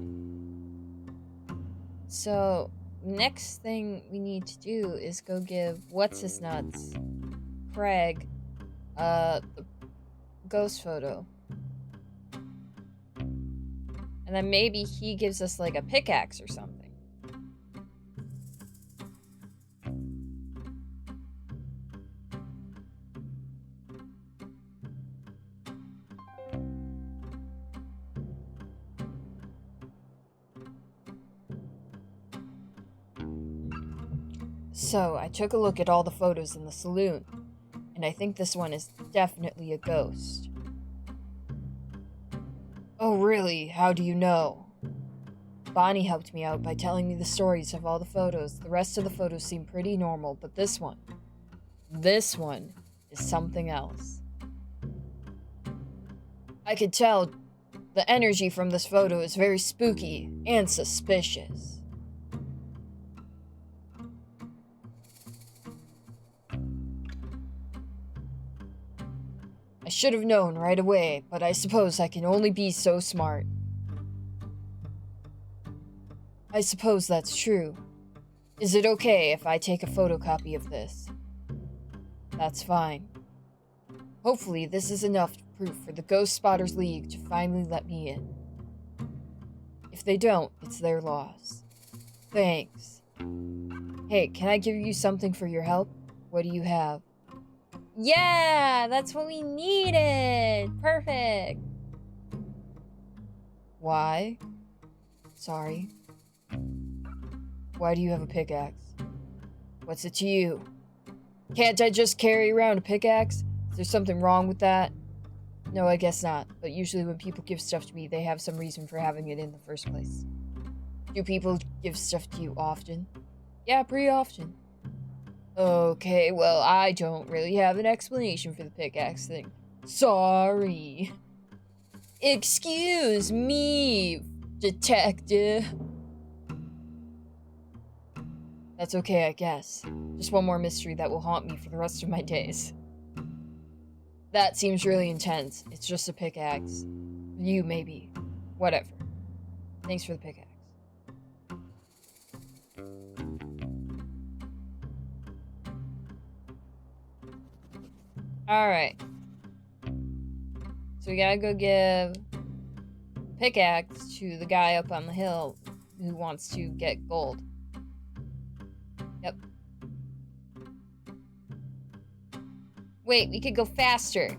So, next thing we need to do is go give What's-His-Nuts, Craig, the ghost photo. And then maybe he gives us, like, a pickaxe or something. So, I took a look at all the photos in the saloon, and and I think this one is definitely a ghost. Oh, really? How do you know? Bonnie helped me out by telling me the stories of all the photos. The rest of the photos seem pretty normal, but this one is something else. I could tell the energy from this photo is very spooky and suspicious. I should have known right away, but I suppose I can only be so smart. I suppose that's true. Is it okay if I take a photocopy of this? That's fine. Hopefully this is enough proof for the Ghost Spotters League to finally let me in. If they don't, it's their loss. Thanks. Hey, can I give you something for your help? What do you have? Yeah, that's what we needed. Perfect. Why? Sorry. Why do you have a pickaxe? What's it to you? Can't I just carry around a pickaxe? Is there something wrong with that? No, I guess not. But usually when people give stuff to me, they have some reason for having it in the first place. Do people give stuff to you often? Yeah, pretty often. Okay, well, I don't really have an explanation for the pickaxe thing. Sorry. Excuse me, detective. That's okay, I guess. Just one more mystery that will haunt me for the rest of my days. That seems really intense. It's just a pickaxe. You, maybe. Whatever. Thanks for the pickaxe. Alright. So we gotta go give pickaxe to the guy up on the hill who wants to get gold. Yep. Wait, we could go faster.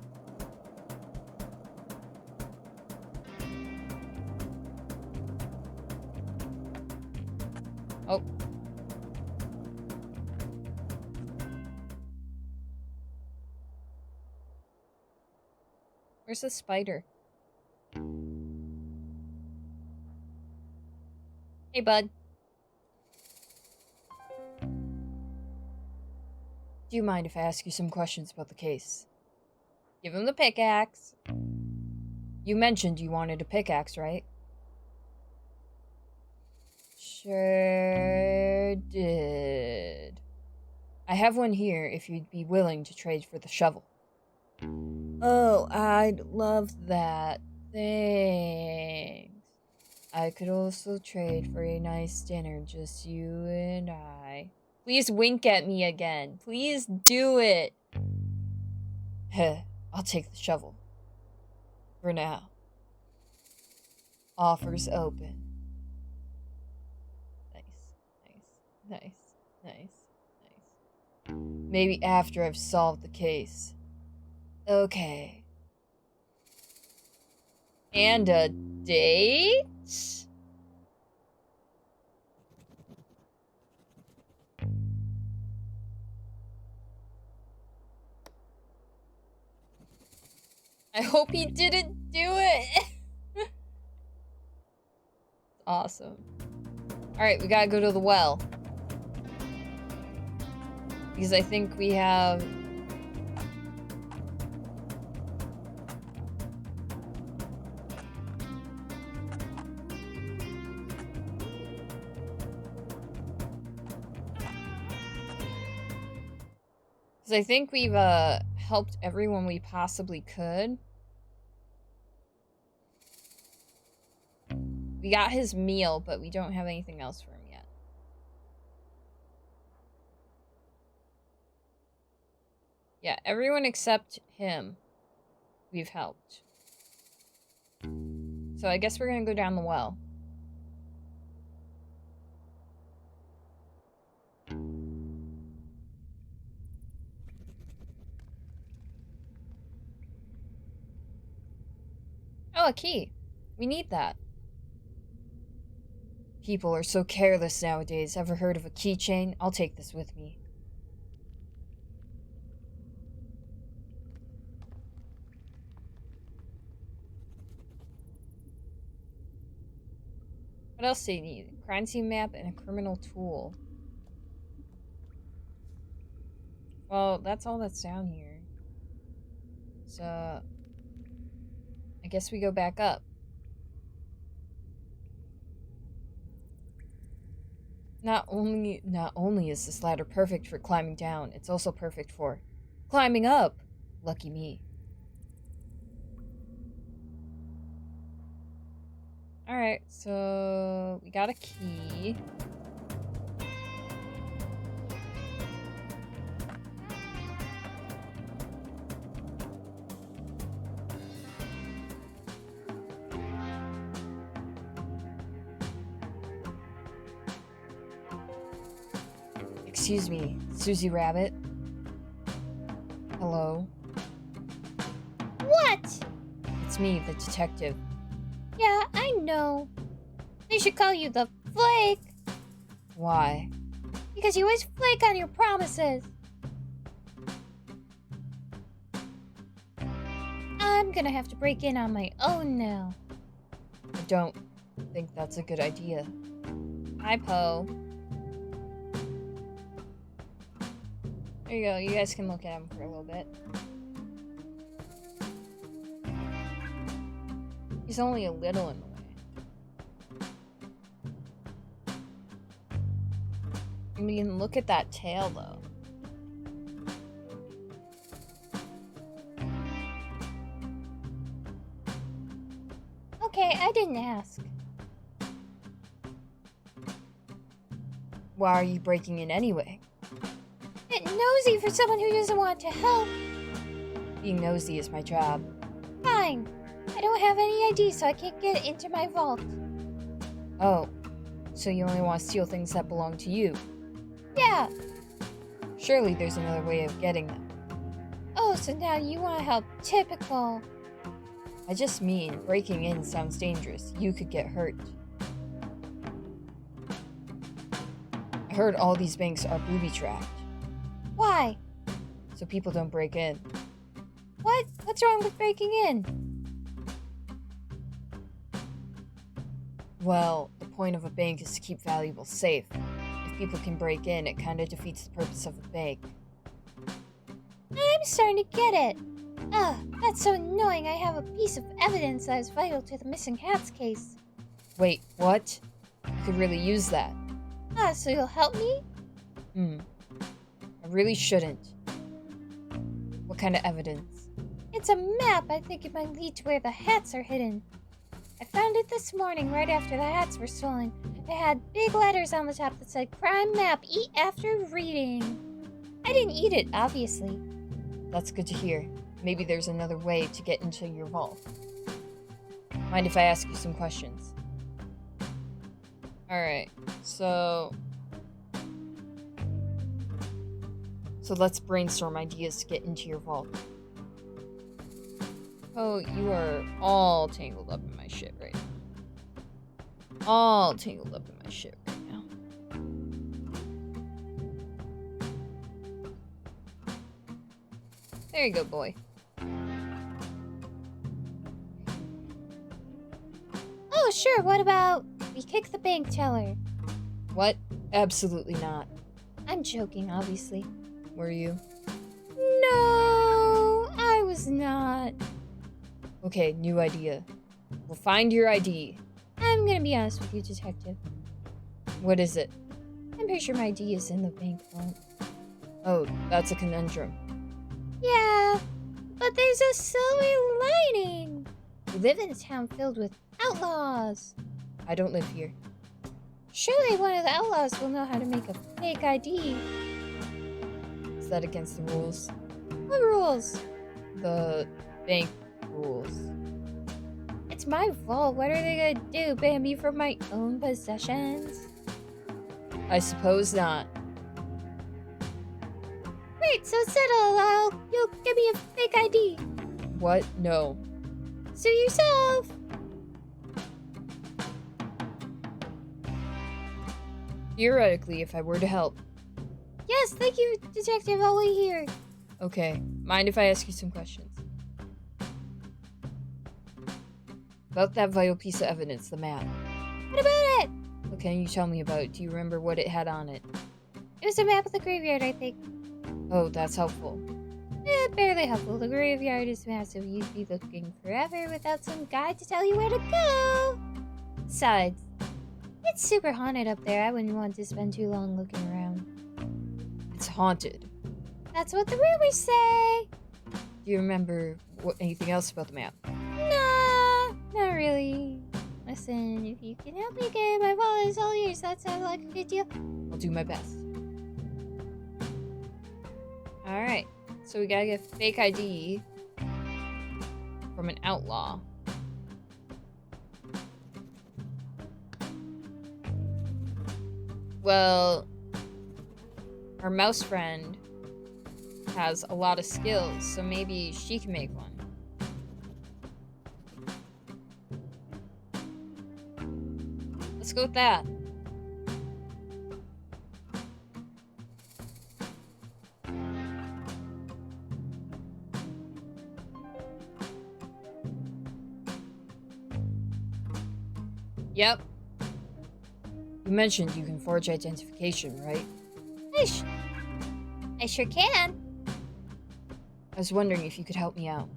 Oh. Where's the spider? Hey, bud. Do you mind if I ask you some questions about the case? Give him the pickaxe. You mentioned you wanted a pickaxe, right? Sure did. I have one here if you'd be willing to trade for the shovel. Oh, I'd love that. Thanks. I could also trade for a nice dinner, just you and I. Please wink at me again. Please do it. Heh, I'll take the shovel. For now. Offers open. Nice. Maybe after I've solved the case. Okay. And a date? I hope he didn't do it. Awesome. Alright, we gotta go to the well. Because I think we have... Because I think we've helped everyone we possibly could. We got his meal, but we don't have anything else for him yet. Yeah, everyone except him we've helped. So I guess we're gonna go down the well. Oh, a key. We need that. People are so careless nowadays. Ever heard of a keychain? I'll take this with me. What else do you need? A crime scene map and a criminal tool. Well, that's all that's down here. So, I guess we go back up. Not only is this ladder perfect for climbing down, it's also perfect for climbing up. Lucky me. Alright, so we got a key. Excuse me, Susie Rabbit. Hello. What? It's me, the detective. Yeah, I know. They should call you the Flake, Why? because you always flake on your promises. I'm gonna have to break in on my own now. I don't think that's a good idea. Hi, Poe. There you go, you guys can look at him for a little bit. He's only a little in the way. I mean, look at that tail, though. Okay, I didn't ask. Why are you breaking in anyway? Bit nosy for someone who doesn't want to help. Being nosy is my job. Fine. I don't have any ID, so I can't get into my vault. Oh, so you only want to steal things that belong to you? Yeah. Surely there's another way of getting them. Oh, so now you want to help. Typical. I just mean, breaking in sounds dangerous. You could get hurt. I heard all these banks are booby-trapped, Why? so people don't break in. What? What's wrong with breaking in? Well, the point of a bank is to keep valuables safe. If people can break in, it kind of defeats the purpose of a bank. I'm starting to get it. Ugh, that's so annoying. I have a piece of evidence that is vital to the missing hats case. Wait, what? I could really use that. Ah, so you'll help me? I really shouldn't. What kind of evidence? It's a map. I think it might lead to where the hats are hidden. I found it this morning right after the hats were stolen. It had big letters on the top that said, "Crime map, eat after reading." I didn't eat it, obviously. That's good to hear. Maybe there's another way to get into your vault. Mind if I ask you some questions? Alright, so let's brainstorm ideas to get into your vault. Oh, you are all tangled up in my shit right now. All tangled up in my shit right now. There you go, boy. Oh, sure. What about we kick the bank teller? What? Absolutely not. I'm joking, obviously. Were you? No, I was not. Okay, new idea. We'll find your ID. I'm gonna be honest with you, detective. What is it? I'm pretty sure my ID is in the bank vault. Oh, that's a conundrum. Yeah, but there's a silver lining. We live in a town filled with outlaws. I don't live here. Surely one of the outlaws will know how to make a fake ID. Is that against the rules? What rules? The bank rules. It's my vault. What are they gonna do? Ban me from my own possessions? I suppose not. Great, so settle. You'll give me a fake ID. What? No. Sue yourself. Theoretically, if I were to help. Yes, thank you, Detective. I'll wait here. Okay. Mind if I ask you some questions? About that vital piece of evidence, the map. What about it? What can you tell me about it? Do you remember what it had on it? It was a map of the graveyard, I think. Oh, that's helpful. Barely helpful. The graveyard is massive. You'd be looking forever without some guide to tell you where to go. Besides, it's super haunted up there. I wouldn't want to spend too long looking around. It's haunted. That's what the rumors say. Do you remember anything else about the map? Nah, not really. Listen, if you can help me get my wallet all yours, that sounds like a good deal. I'll do my best. Alright, so we gotta get fake ID from an outlaw. Well, our mouse friend has a lot of skills, so maybe she can make one. Let's go with that. Yep. You mentioned you can forge identification, right? I sure can. I was wondering if you could help me out.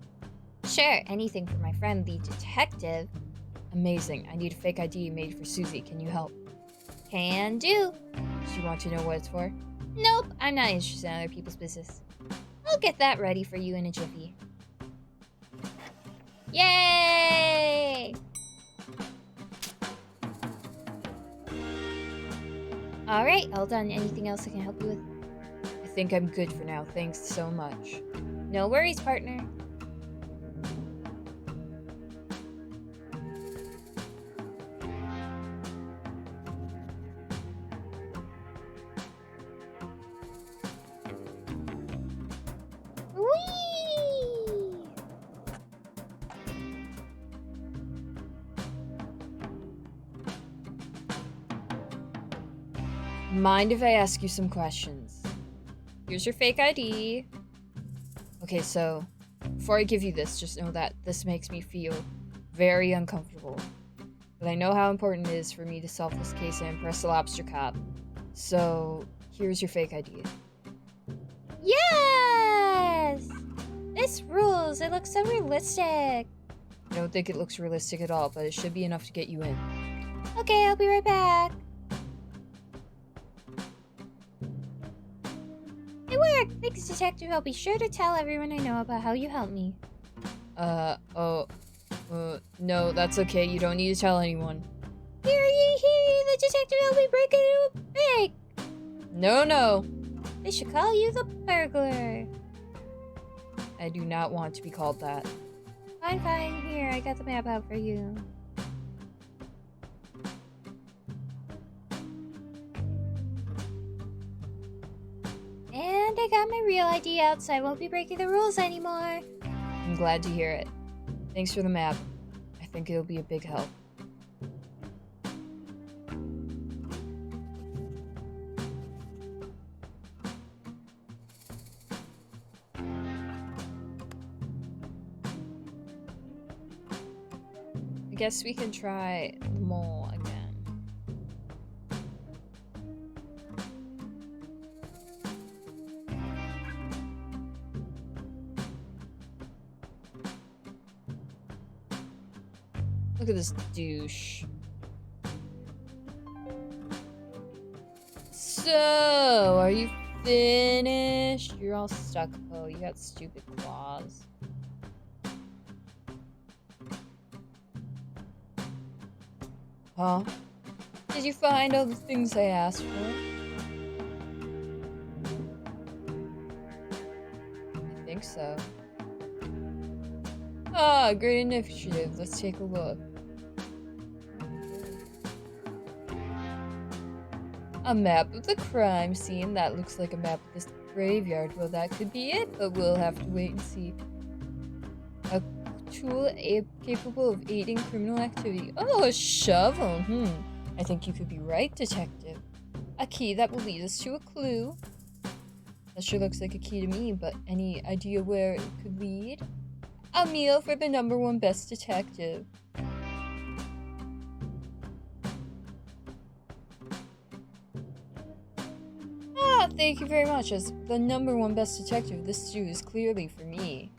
Sure, anything for my friend, the detective. Amazing. I need a fake ID made for Susie. Can you help? Can do. Does she want to know what it's for? Nope, I'm not interested in other people's business. I'll get that ready for you in a jiffy. Yay! Alright, all done. Anything else I can help you with? I think I'm good for now. Thanks so much. No worries, partner. Whee! Mind if I ask you some questions? Here's your fake ID. Okay, so before I give you this, just know that this makes me feel very uncomfortable. But I know how important it is for me to solve this case and impress the lobster cop. So here's your fake ID. Yes! This rules. It looks so realistic. I don't think it looks realistic at all, but it should be enough to get you in. Okay, I'll be right back. It worked! Thanks, Detective. I'll be sure to tell everyone I know about how you helped me. No, that's okay. You don't need to tell anyone. Hear ye, the detective helped me break into a bank! No. They should call you the burglar. I do not want to be called that. Fine. Here, I got the map out for you. And I got my real ID out, so I won't be breaking the rules anymore. I'm glad to hear it. Thanks for the map. I think it'll be a big help. I guess we can try the mole again. Look at this douche. So, are you finished? You're all stuck, Poe. You got stupid claws. Huh? Did you find all the things I asked for? I think so. Ah, great initiative. Let's take a look. A map of the crime scene. That looks like a map of this graveyard. Well, that could be it, but we'll have to wait and see. A tool capable of aiding criminal activity. Oh, a shovel. I think you could be right, detective. A key that will lead us to a clue. That sure looks like a key to me, but any idea where it could lead? A meal for the #1 best detective. Ah, thank you very much. As the #1 best detective, this stew is clearly for me.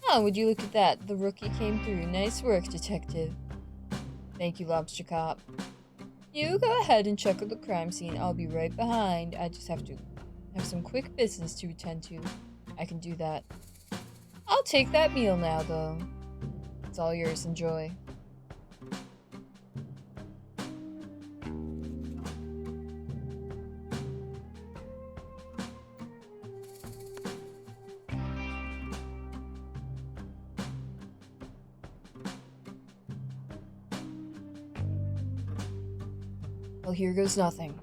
Oh, would you look at that? The rookie came through. Nice work, detective. Thank you, Lobster Cop. You go ahead and check out the crime scene. I'll be right behind. I just have to have some quick business to attend to. I can do that. I'll take that meal now, though. It's all yours. Enjoy. Well, here goes nothing.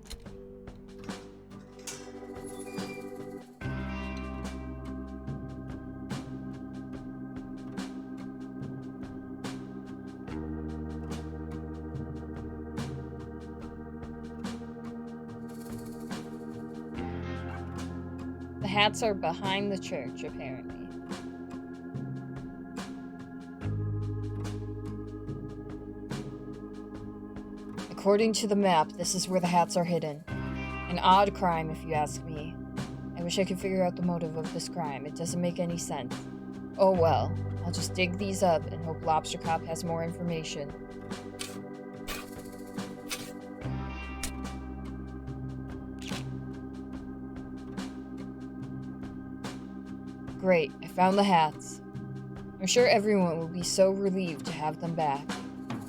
The hats are behind the church, apparently. According to the map, this is where the hats are hidden. An odd crime, if you ask me. I wish I could figure out the motive of this crime. It doesn't make any sense. Oh well, I'll just dig these up and hope Lobster Cop has more information. Great, I found the hats. I'm sure everyone will be so relieved to have them back.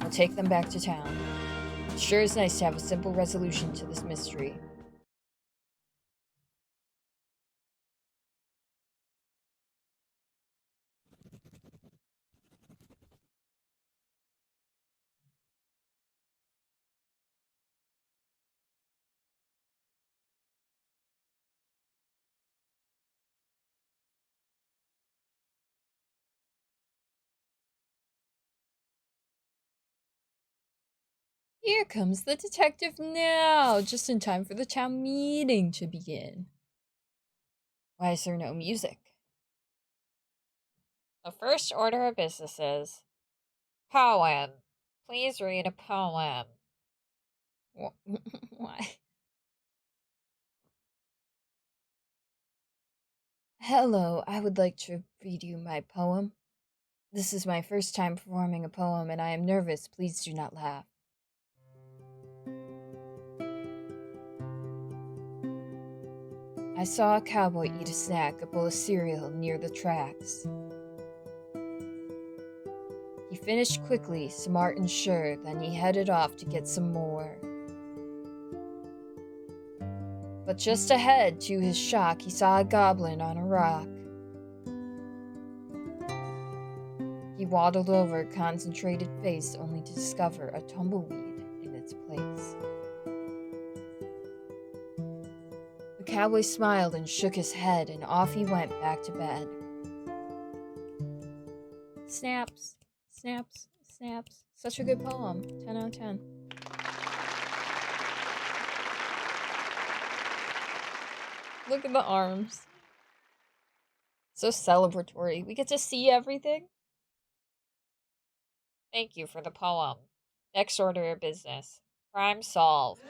I'll take them back to town. It sure is nice to have a simple resolution to this mystery. Here comes the detective now, just in time for the town meeting to begin. Why is there no music? The first order of business is poem. Please read a poem. Why? Hello, I would like to read you my poem. This is my first time performing a poem, and I am nervous. Please do not laugh. I saw a cowboy eat a snack, a bowl of cereal, near the tracks. He finished quickly, smart and sure, then he headed off to get some more. But just ahead, to his shock, he saw a goblin on a rock. He waddled over, concentrated face, only to discover a tumbleweed in its place. The cowboy smiled and shook his head, and off he went back to bed. Snaps, snaps, snaps. Such a good poem. 10 out of 10. Look at the arms. So celebratory. We get to see everything. Thank you for the poem. Next order of business. Crime solved.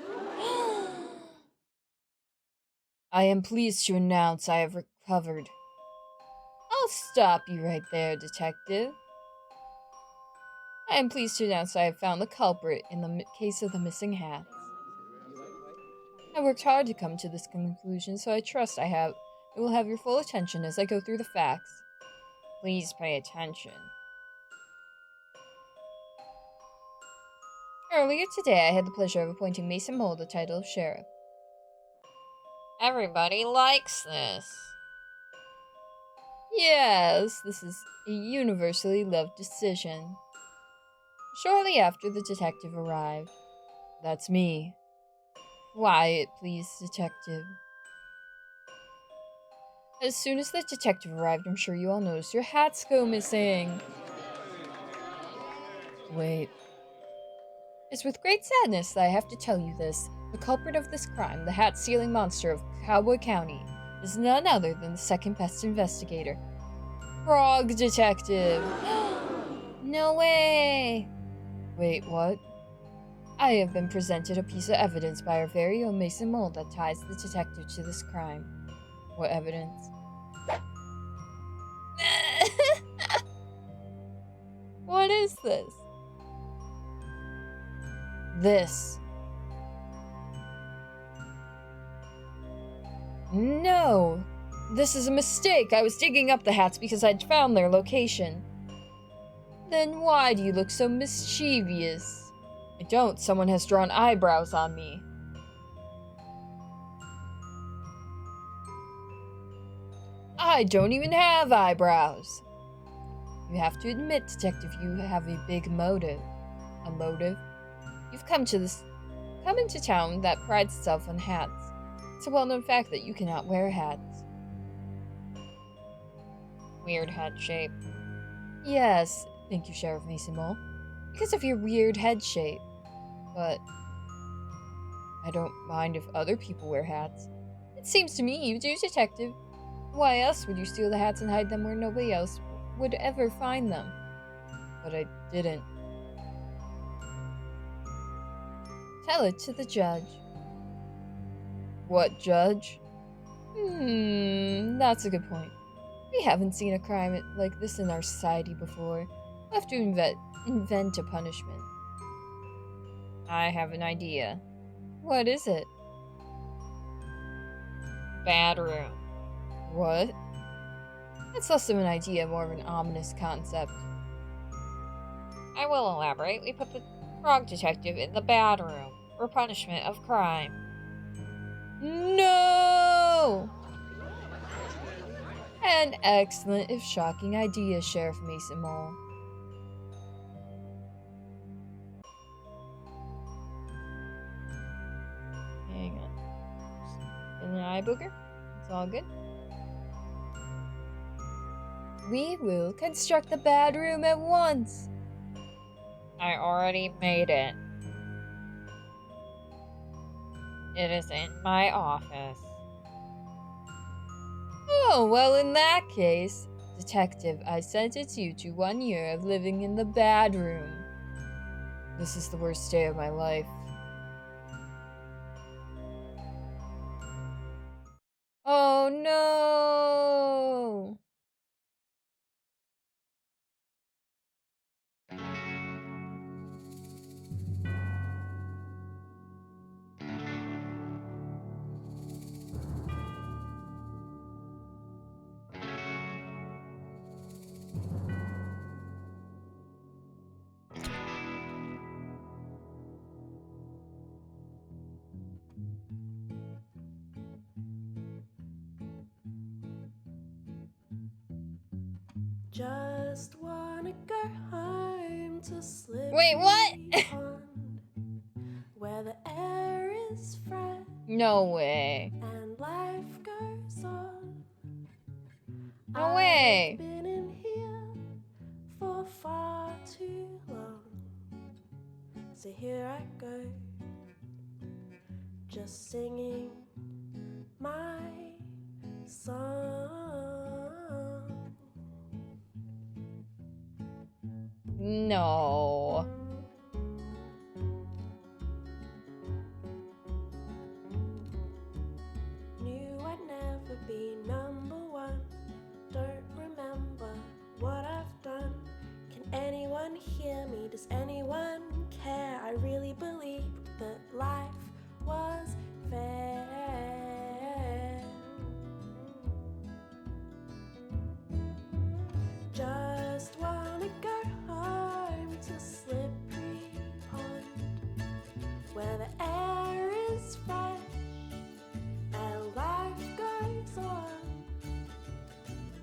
I am pleased to announce I have recovered. I'll stop you right there, detective. I am pleased to announce I have found the culprit in the case of the missing hats. I worked hard to come to this conclusion, so I trust it will have your full attention as I go through the facts. Please pay attention. Earlier today, I had the pleasure of appointing Mason Mole the title of sheriff. Everybody likes this. Yes, this is a universally loved decision. Shortly after, the detective arrived. That's me. Quiet, please, detective. As soon as the detective arrived, I'm sure you all noticed your hats go missing. Wait. It's with great sadness that I have to tell you this. The culprit of this crime, the hat-stealing monster of Cowboy County, is none other than the second best investigator. Frog Detective! No way! Wait, what? I have been presented a piece of evidence by our very own Mason Mole that ties the detective to this crime. What evidence? What is this? This. No! This is a mistake! I was digging up the hats because I'd found their location. Then why do you look so mischievous? I don't. Someone has drawn eyebrows on me. I don't even have eyebrows. You have to admit, Detective, you have a big motive. A motive? You've come into town that prides itself on hats. It's a well-known fact that you cannot wear hats. Weird head shape. Yes, thank you, Sheriff Mason Mole. Because of your weird head shape. But I don't mind if other people wear hats. It seems to me you do, Detective. Why else would you steal the hats and hide them where nobody else would ever find them? But I didn't. Tell it to the judge. What judge? That's a good point. We haven't seen a crime like this in our society before. We'll have to invent a punishment. I have an idea. What is it? Bad room. What? That's less of an idea, more of an ominous concept. I will elaborate. We put the frog detective in the bad room for punishment of crime. No! An excellent, if shocking idea, Sheriff Mason Mole. Hang on. An eye booger? It's all good. We will construct the bad room at once. I already made it. It is in my office. Oh, well, in that case, Detective, I sentence you to 1 year of living in the bad room. This is the worst day of my life. Oh no! Just wanna go home to sleep. Wait, what? Where the air is fresh No way. and life goes on. No way. I've been in here for far too long. So here I go, just singing my song. No. Knew I'd never be number one. Don't remember what I've done. Can anyone hear me? Does anyone care? I really believed that life was fair. Just wanna go home to Slippery Pond, where the air is fresh and life goes on.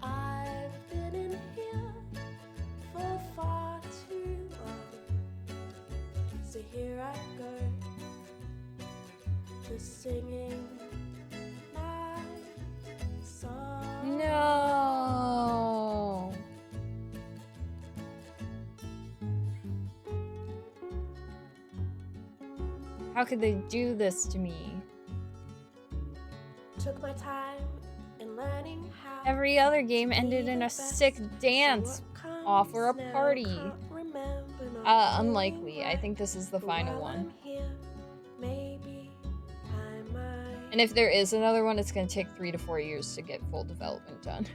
I've been in here for far too long. So here I go, just singing my song. No. How could they do this to me? Took my time in learning how. Every other game ended in a sick dance off or a party. Unlikely. I think this is the final one. And if there is another one, it's going to take 3 to 4 years to get full development done.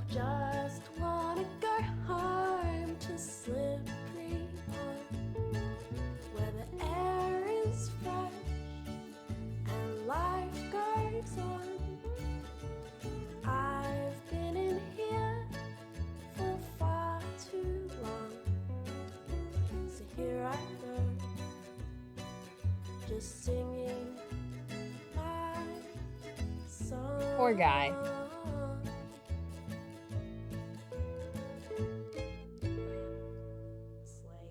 Just wanna go home to Slippery Pond, where the air is fresh and life goes on. I've been in here for far too long, so here I go, just singing my song. Poor guy. Slay.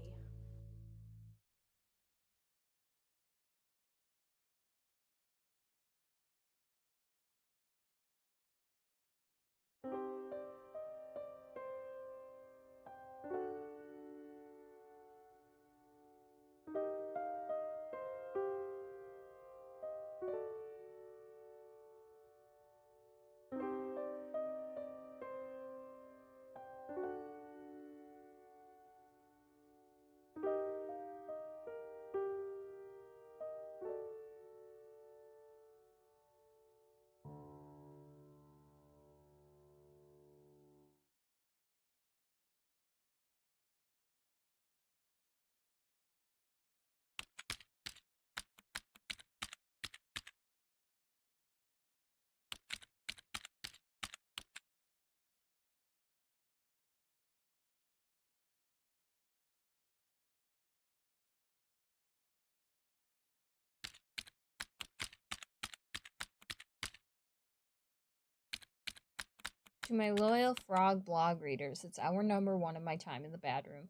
To my loyal frog blog readers, it's hour number 1 of my time in the bad room.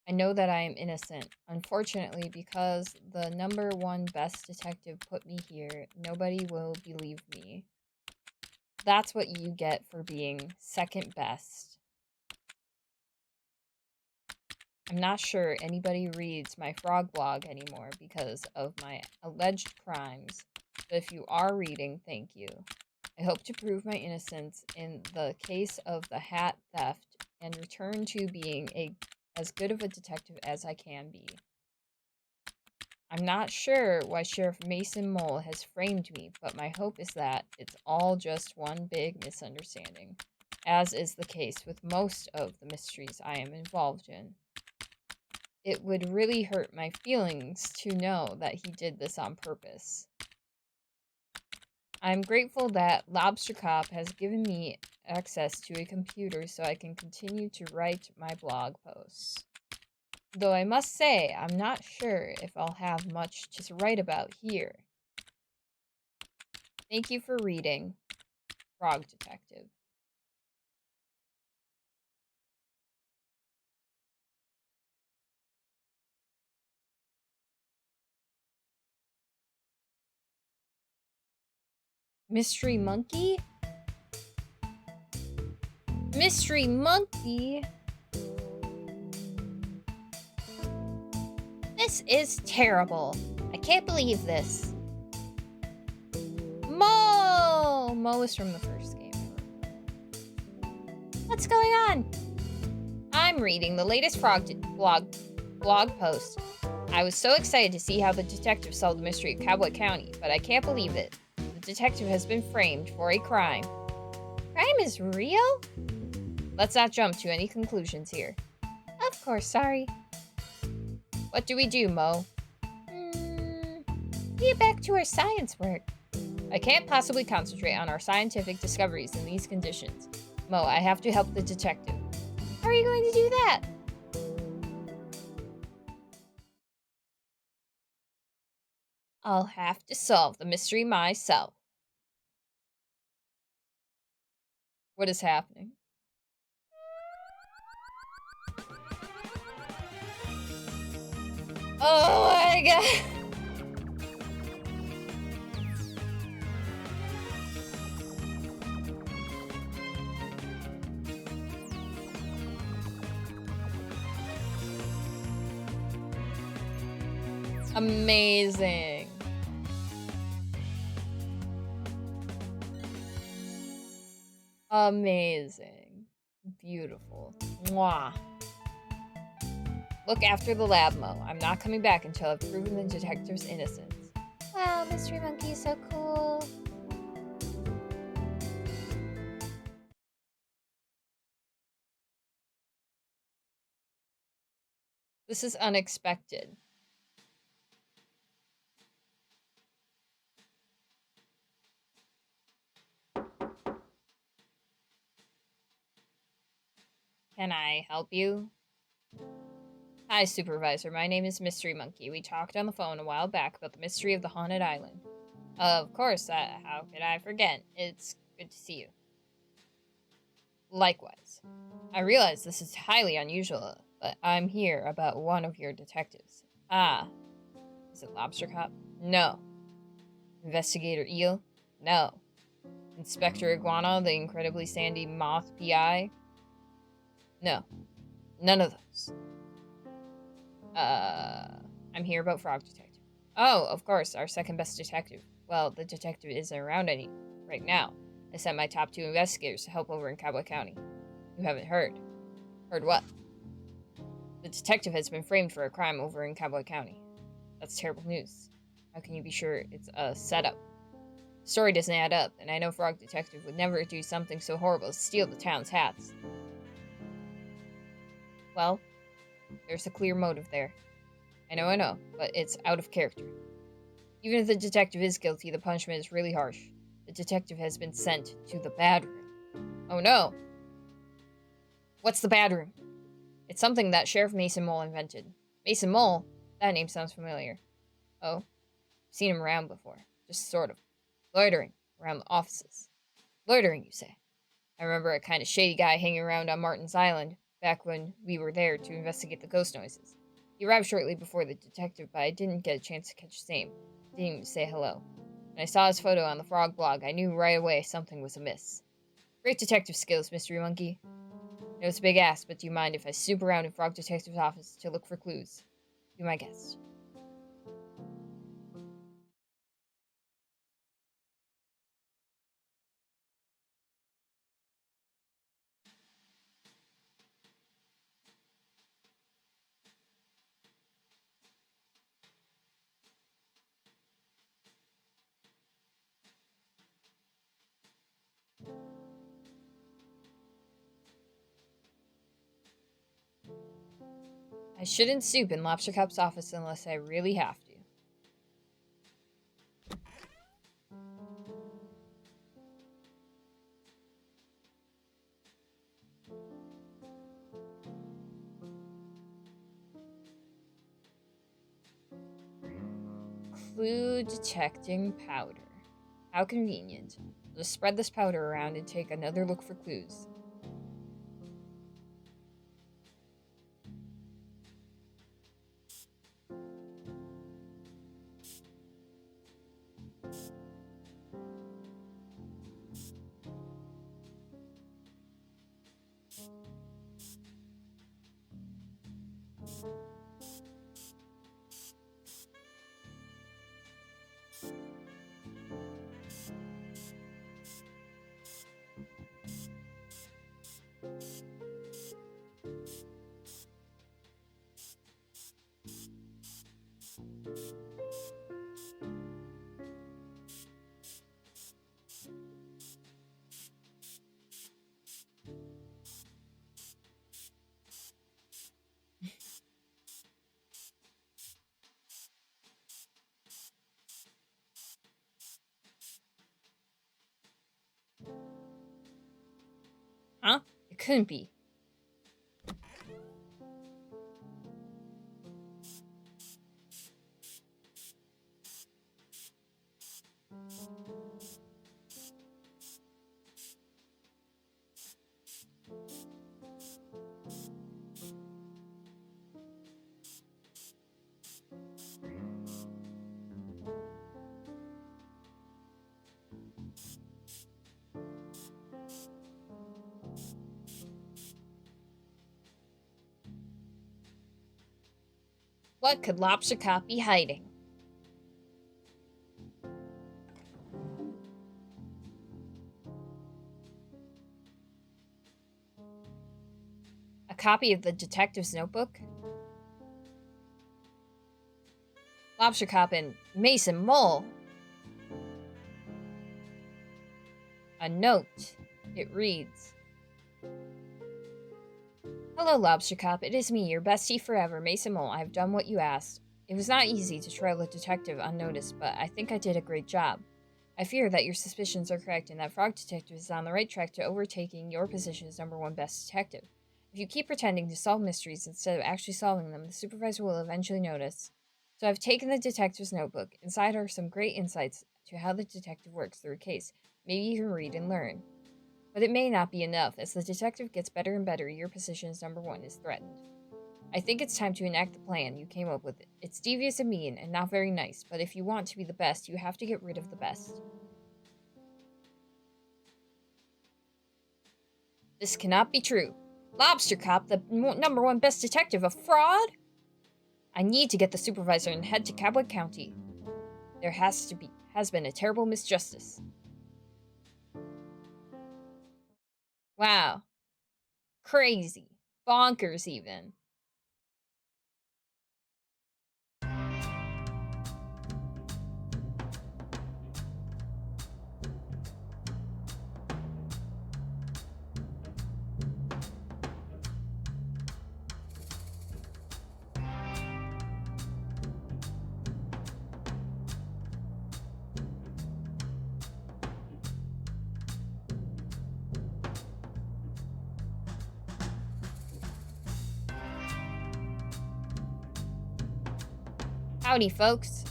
I know that I am innocent. Unfortunately, because the number 1 best detective put me here, nobody will believe me. That's what you get for being second best. I'm not sure anybody reads my frog blog anymore because of my alleged crimes, but if you are reading, thank you. I hope to prove my innocence in the case of the hat theft and return to being as good of a detective as I can be. I'm not sure why Sheriff Mason Mole has framed me, but my hope is that it's all just one big misunderstanding, as is the case with most of the mysteries I am involved in. It would really hurt my feelings to know that he did this on purpose. I'm grateful that Lobster Cop has given me access to a computer so I can continue to write my blog posts. Though I must say, I'm not sure if I'll have much to write about here. Thank you for reading, Frog Detective. Mystery Monkey? Mystery Monkey? This is terrible. I can't believe this. Mo! Mo is from the first game. What's going on? I'm reading the latest blog post. I was so excited to see how the detective solved the mystery of Cowboy County, but I can't believe it. The detective has been framed for a crime. Crime is real? Let's not jump to any conclusions here. Of course, sorry. What do we do, Mo? Get back to our science work. I can't possibly concentrate on our scientific discoveries in these conditions. Mo, I have to help the detective. How are you going to do that? I'll have to solve the mystery myself. What is happening? Oh my god! Amazing. Amazing. Beautiful. Mwah. Look after the lab, Mo. I'm not coming back until I've proven the detective's innocence. Wow, Mystery Monkey is so cool. This is unexpected. Can I help you? Hi, Supervisor. My name is Mystery Monkey. We talked on the phone a while back about the mystery of the haunted island. Of course, how could I forget? It's good to see you. Likewise. I realize this is highly unusual, but I'm here about one of your detectives. Ah. Is it Lobster Cop? No. Investigator Eel? No. Inspector Iguana, the incredibly sandy moth PI? No. None of those. I'm here about Frog Detective. Oh, of course, our second best detective. Well, the detective isn't around any right now. I sent my top 2 investigators to help over in Cowboy County. You haven't heard. Heard what? The detective has been framed for a crime over in Cowboy County. That's terrible news. How can you be sure it's a setup? The story doesn't add up, and I know Frog Detective would never do something so horrible as steal the town's hats. Well, there's a clear motive there. I know, but it's out of character. Even if the detective is guilty, the punishment is really harsh. The detective has been sent to the bad room. Oh no! What's the bad room? It's something that Sheriff Mason Mole invented. Mason Mole? That name sounds familiar. Oh? I've seen him around before. Just sort of. Loitering around the offices. Loitering, you say? I remember a kind of shady guy hanging around on Martin's Island back when we were there to investigate the ghost noises. He arrived shortly before the detective, but I didn't get a chance to catch his name. Didn't even say hello. When I saw his photo on the Frog blog, I knew right away something was amiss. Great detective skills, Mystery Monkey. I know it's a big ask, but do you mind if I snoop around in Frog Detective's office to look for clues? Be my guest. I shouldn't snoop in Lobster Cup's office unless I really have to. Clue detecting powder. How convenient. I'll just spread this powder around and take another look for clues. Huh? It couldn't be. What could Lobster Cop be hiding? A copy of the detective's notebook? Lobster Cop and Mason Mole. A note. It reads, "Hello, Lobster Cop. It is me, your bestie forever, Mason Mole. I have done what you asked. It was not easy to trail a detective unnoticed, but I think I did a great job. I fear that your suspicions are correct and that Frog Detective is on the right track to overtaking your position as #1 best detective. If you keep pretending to solve mysteries instead of actually solving them, the supervisor will eventually notice. So I've taken the detective's notebook. Inside are some great insights to how the detective works through a case. Maybe you can read and learn. But it may not be enough. As the detective gets better and better, your position as #1 is threatened. I think it's time to enact the plan you came up with. It's devious and mean and not very nice, but if you want to be the best, you have to get rid of the best. This cannot be true. Lobster Cop, the #1 best detective, a fraud? I need to get the supervisor and head to Cowboy County. There has been a terrible misjustice." Wow. Crazy. Bonkers, even. Howdy, folks.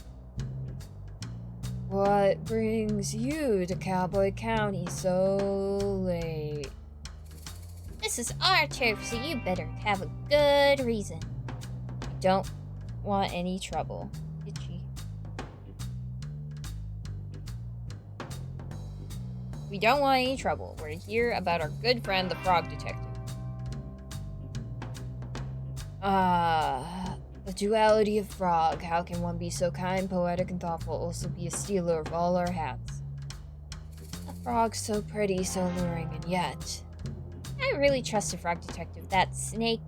What brings you to Cowboy County so late? This is our turf, so you better have a good reason. We don't want any trouble. Itchy. We don't want any trouble. We're here about our good friend, the Frog Detective. The duality of Frog. How can one be so kind, poetic, and thoughtful, also be a stealer of all our hats? A frog so pretty, so alluring, and yet... I really trust a Frog Detective. That snake.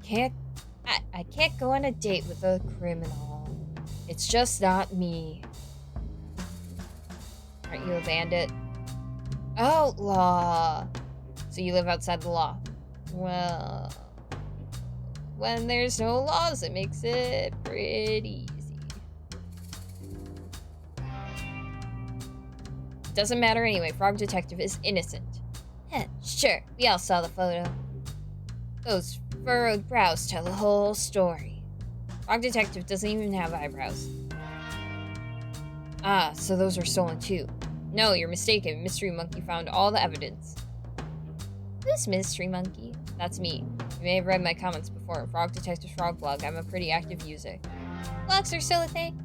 I can't go on a date with a criminal. It's just not me. Aren't you a bandit? Outlaw! So you live outside the law. Well... when there's no laws, it makes it pretty easy. Doesn't matter anyway, Frog Detective is innocent. Sure, we all saw the photo. Those furrowed brows tell the whole story. Frog Detective doesn't even have eyebrows. Ah, so those were stolen too. No, you're mistaken. Mystery Monkey found all the evidence. Who's Mystery Monkey? That's me. You may have read my comments before. Frog Detective's Frog Blog. I'm a pretty active user. Blogs are still a thing?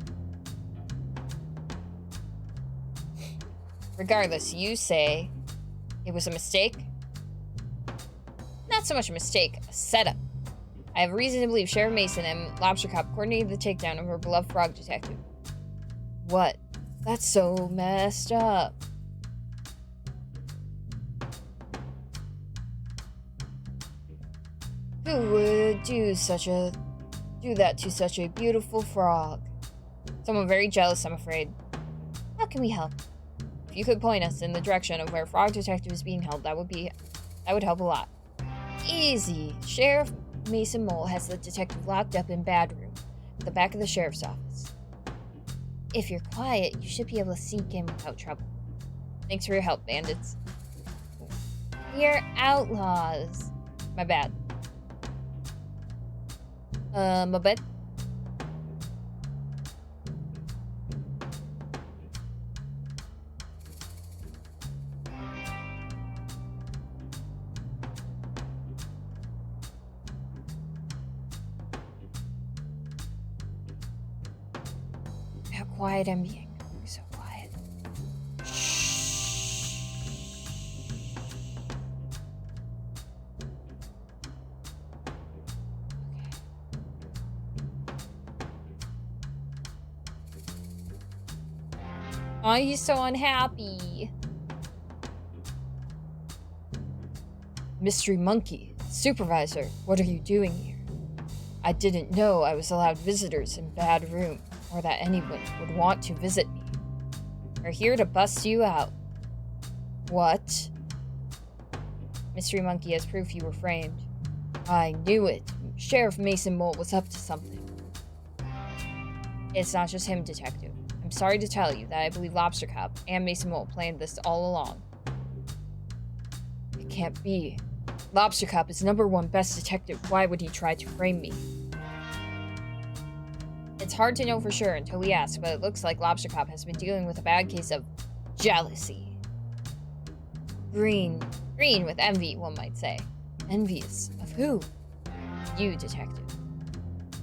Regardless, you say it was a mistake? Not so much a mistake, a setup. I have reason to believe Sheriff Mason and Lobster Cop coordinated the takedown of our beloved Frog Detective. What? That's so messed up. Who would do that to such a beautiful frog? Someone very jealous, I'm afraid. How can we help? If you could point us in the direction of where Frog Detective is being held, that would help a lot. Easy. Sheriff Mason Mole has the detective locked up in Bad Room, at the back of the sheriff's office. If you're quiet, you should be able to sneak in without trouble. Thanks for your help, bandits. We're outlaws. My bad. My bad. How quiet I'm being. I'm so quiet. Oh, he's so unhappy. Mystery Monkey, Supervisor, what are you doing here? I didn't know I was allowed visitors in bad room, or that anyone would want to visit me. We're here to bust you out. What? Mystery Monkey has proof you were framed. I knew it. Sheriff Mason Mole was up to something. It's not just him, Detective. I'm sorry to tell you that I believe Lobster Cop and Mason Mole planned this all along. It can't be. Lobster Cop is #1 best detective. Why would he try to frame me? It's hard to know for sure until we ask, but it looks like Lobster Cop has been dealing with a bad case of jealousy. Green. Green with envy, one might say. Envious of who? You, Detective.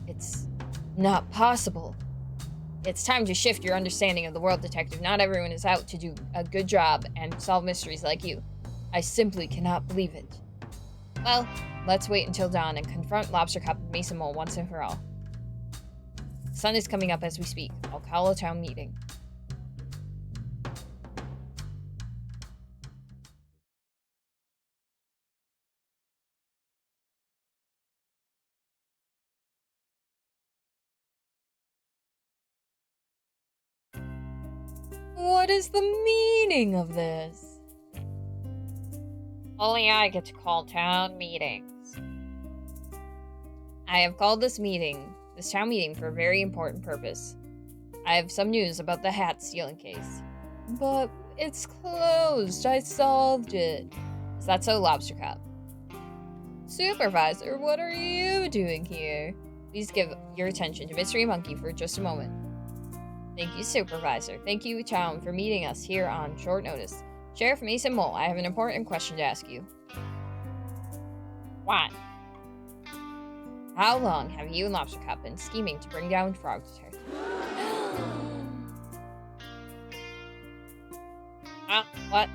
It's not possible. It's time to shift your understanding of the world, Detective. Not everyone is out to do a good job and solve mysteries like you. I simply cannot believe it. Well, let's wait until dawn and confront Lobster Cop and Mason Mole once and for all. The sun is coming up as we speak. I'll call a town meeting. What is the meaning of this? Only I get to call town meetings. I have called this town meeting for a very important purpose. I have some news about the hat stealing case. But it's closed. I solved it. Is that so, Lobster Cop? Supervisor, what are you doing here? Please give your attention to Mystery Monkey for just a moment. Thank you, Supervisor. Thank you, town, for meeting us here on short notice. Sheriff Mason Mole, I have an important question to ask you. What? How long have you and Lobster Cop been scheming to bring down Frog Detective? What?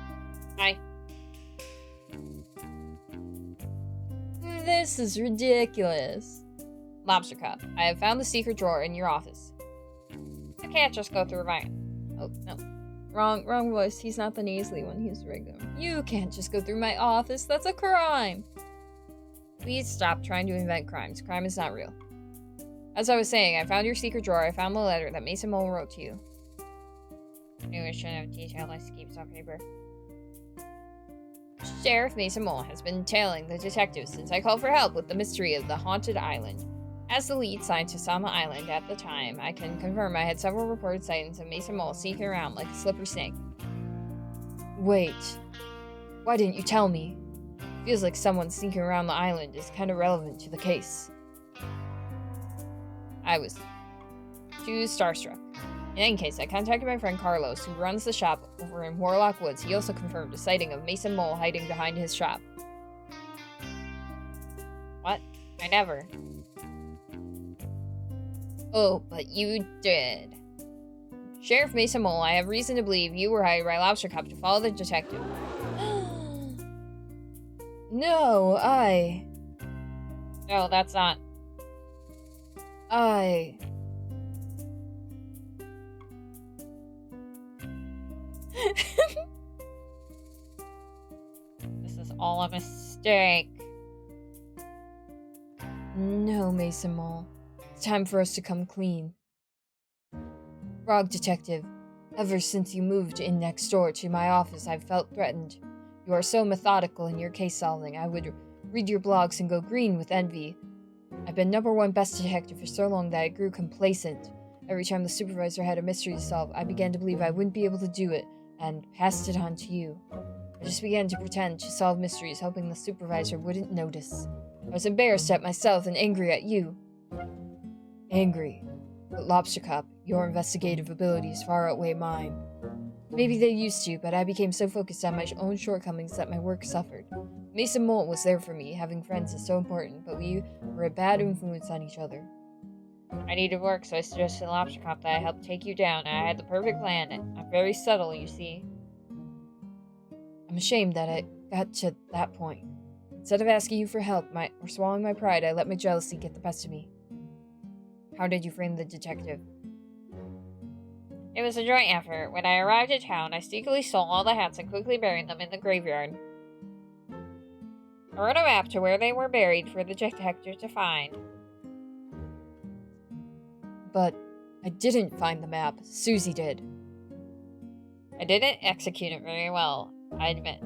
This is ridiculous. Lobster Cop, I have found the secret drawer in your office. I can't just go through my... Oh, no. Wrong voice. He's not the nasally one. He's regular. You can't just go through my office. That's a crime. Please stop trying to invent crimes. Crime is not real. As I was saying, I found your secret drawer. I found the letter that Mason Mole wrote to you. I knew I shouldn't have detailed my schemes on paper. Sheriff Mason Mole has been tailing the detectives since I called for help with the mystery of the haunted island. As the lead scientist on the island at the time, I can confirm I had several reported sightings of Mason Mole sneaking around like a slippery snake. Wait. Why didn't you tell me? Feels like someone sneaking around the island is kind of relevant to the case. I was too starstruck. In any case, I contacted my friend Carlos, who runs the shop over in Warlock Woods. He also confirmed a sighting of Mason Mole hiding behind his shop. What? I never. Oh, but you did. Sheriff Mason Mole, I have reason to believe you were hired by Lobster Cop to follow the detective. No, No, that's not... This is all a mistake. No, Mason Mole. It's time for us to come clean. Frog Detective, ever since you moved in next door to my office, I've felt threatened. You are so methodical in your case solving. I would read your blogs and go green with envy. I've been #1 best detective for so long that I grew complacent. Every time the supervisor had a mystery to solve, I began to believe I wouldn't be able to do it, and passed it on to you. I just began to pretend to solve mysteries, hoping the supervisor wouldn't notice. I was embarrassed at myself and angry at you. Angry. But Lobster Cop, your investigative abilities far outweigh mine. Maybe they used to, but I became so focused on my own shortcomings that my work suffered. Mason Mole was there for me. Having friends is so important, but we were a bad influence on each other. I needed work, so I suggested to Lobster Cop that I helped take you down, and I had the perfect plan. I'm very subtle, you see. I'm ashamed that it got to that point. Instead of asking you for help or swallowing my pride, I let my jealousy get the best of me. How did you frame the detective? It was a joint effort. When I arrived at town, I sneakily stole all the hats and quickly buried them in the graveyard. I wrote a map to where they were buried for the detective to find. But I didn't find the map. Susie did. I didn't execute it very well, I admit.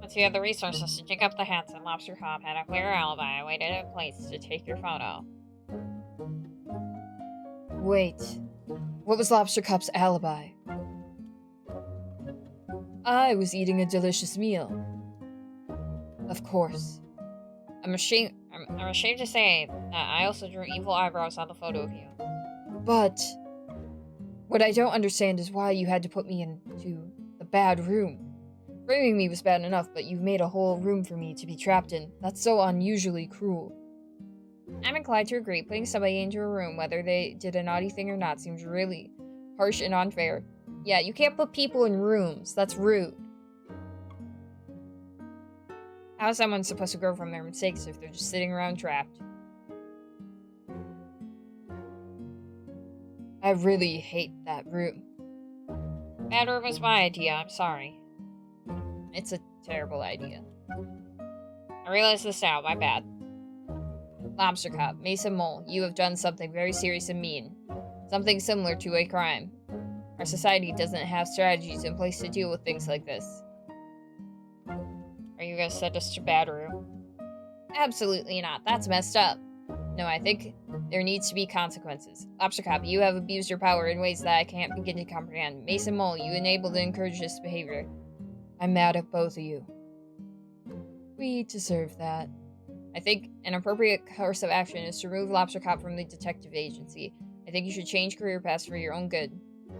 Once you had the resources to dig up the hats and Lobster Cop had a clear alibi, I waited in place to take your photo. Wait. What was Lobster Cop's alibi? I was eating a delicious meal. Of course. I'm ashamed to say that I also drew evil eyebrows on the photo of you. But what I don't understand is why you had to put me into the bad room. Framing me was bad enough, but you've made a whole room for me to be trapped in. That's so unusually cruel. I'm inclined to agree. Putting somebody into a room, whether they did a naughty thing or not, seems really harsh and unfair. Yeah, you can't put people in rooms. That's rude. How is someone supposed to grow from their mistakes if they're just sitting around trapped? I really hate that room. That room was my idea, I'm sorry. It's a terrible idea. I realize this now, my bad. Lobster Cop, Mason Mole, you have done something very serious and mean. Something similar to a crime. Our society doesn't have strategies in place to deal with things like this. Are you gonna send us to bad room? Absolutely not. That's messed up. No, I think there needs to be consequences. Lobster Cop, you have abused your power in ways that I can't begin to comprehend. Mason Mole, you enabled and encouraged this behavior. I'm mad at both of you. We deserve that. I think an appropriate course of action is to remove Lobster Cop from the detective agency. I think you should change career paths for your own good.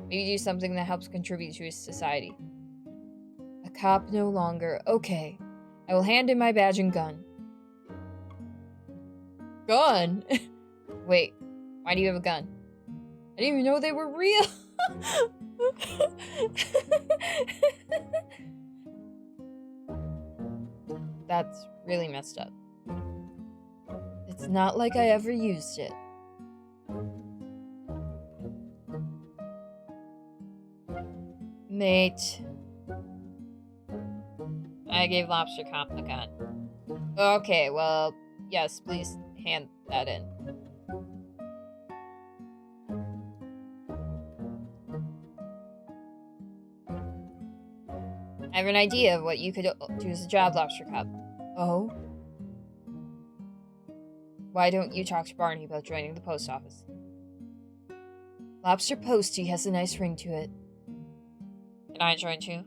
Maybe do something that helps contribute to society. A cop no longer. Okay. I will hand in my badge and gun. Gun? Wait, why do you have a gun? I didn't even know they were real. That's really messed up. It's not like I ever used it. Mate. I gave Lobster Cop the gun. Okay, well, yes, please hand that in. I have an idea of what you could do as a job, Lobster Cop. Oh? Why don't you talk to Barney about joining the post office? Lobster Posty has a nice ring to it. Can I join too?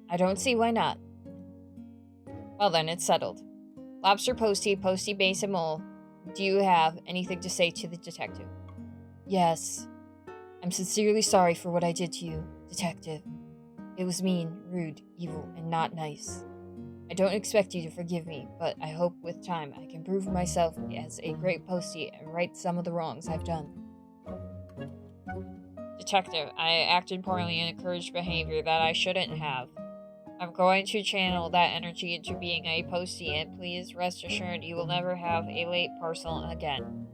I don't see why not. Well then, it's settled. Lobster Posty, Posty Base and Mole, do you have anything to say to the detective? Yes. I'm sincerely sorry for what I did to you, detective. It was mean, rude, evil, and not nice. I don't expect you to forgive me, but I hope with time I can prove myself as a great postie and right some of the wrongs I've done. Detective, I acted poorly and encouraged behavior that I shouldn't have. I'm going to channel that energy into being a postie, and please rest assured you will never have a late parcel again.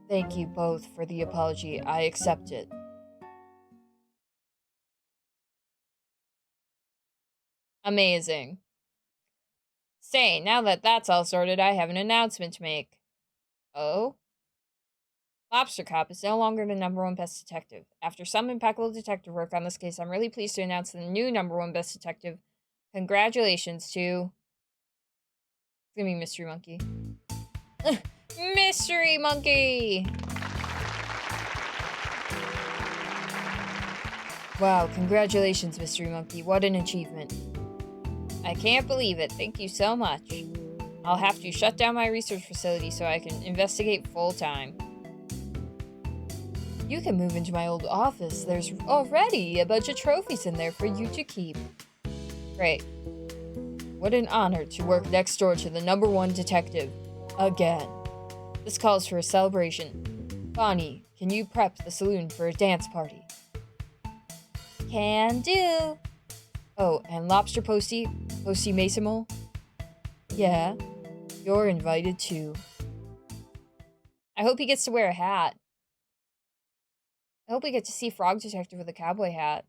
Thank you both for the apology. I accept it. Amazing. Say, now that that's all sorted, I have an announcement to make. Oh? Lobster Cop is no longer the #1 best detective. After some impeccable detective work on this case, I'm really pleased to announce the new #1 best detective. Congratulations to... It's gonna be Mystery Monkey. Mystery Monkey! Wow, congratulations, Mystery Monkey. What an achievement. I can't believe it. Thank you so much. I'll have to shut down my research facility so I can investigate full time. You can move into my old office. There's already a bunch of trophies in there for you to keep. Great. What an honor to work next door to the #1 detective. Again. This calls for a celebration. Bonnie, can you prep the saloon for a dance party? Can do. Oh, and Lobster Posty, Posty Mason. Yeah, you're invited too. I hope he gets to wear a hat. I hope we get to see Frog Detective with a cowboy hat.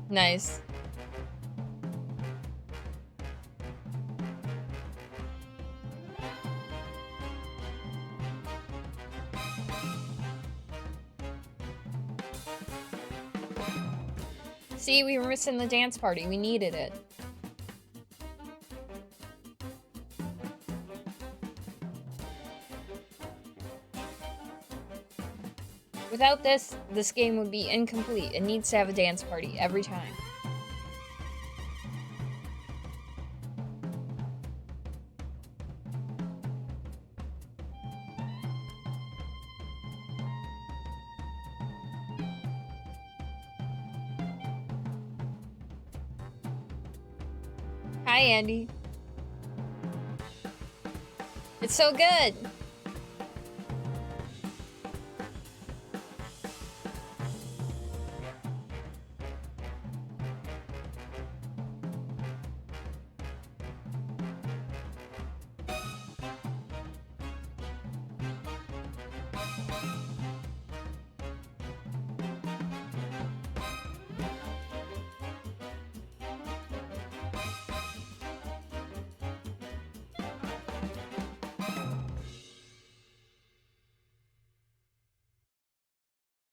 Nice. See, we were missing the dance party. We needed it. Without this game would be incomplete. It needs to have a dance party every time. Hi, Andy. It's so good.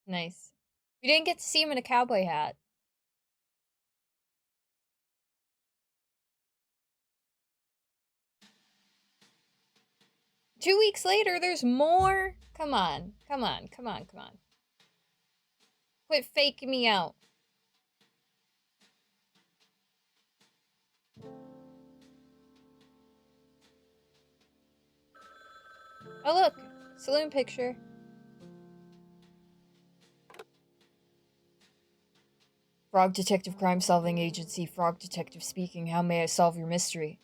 Nice. We didn't get to see him in a cowboy hat. Two weeks later, there's more? Come on. Come on. Come on. Come on. Quit faking me out. Oh, look. Saloon picture. Frog Detective Crime Solving Agency. Frog Detective speaking. How may I solve your mystery?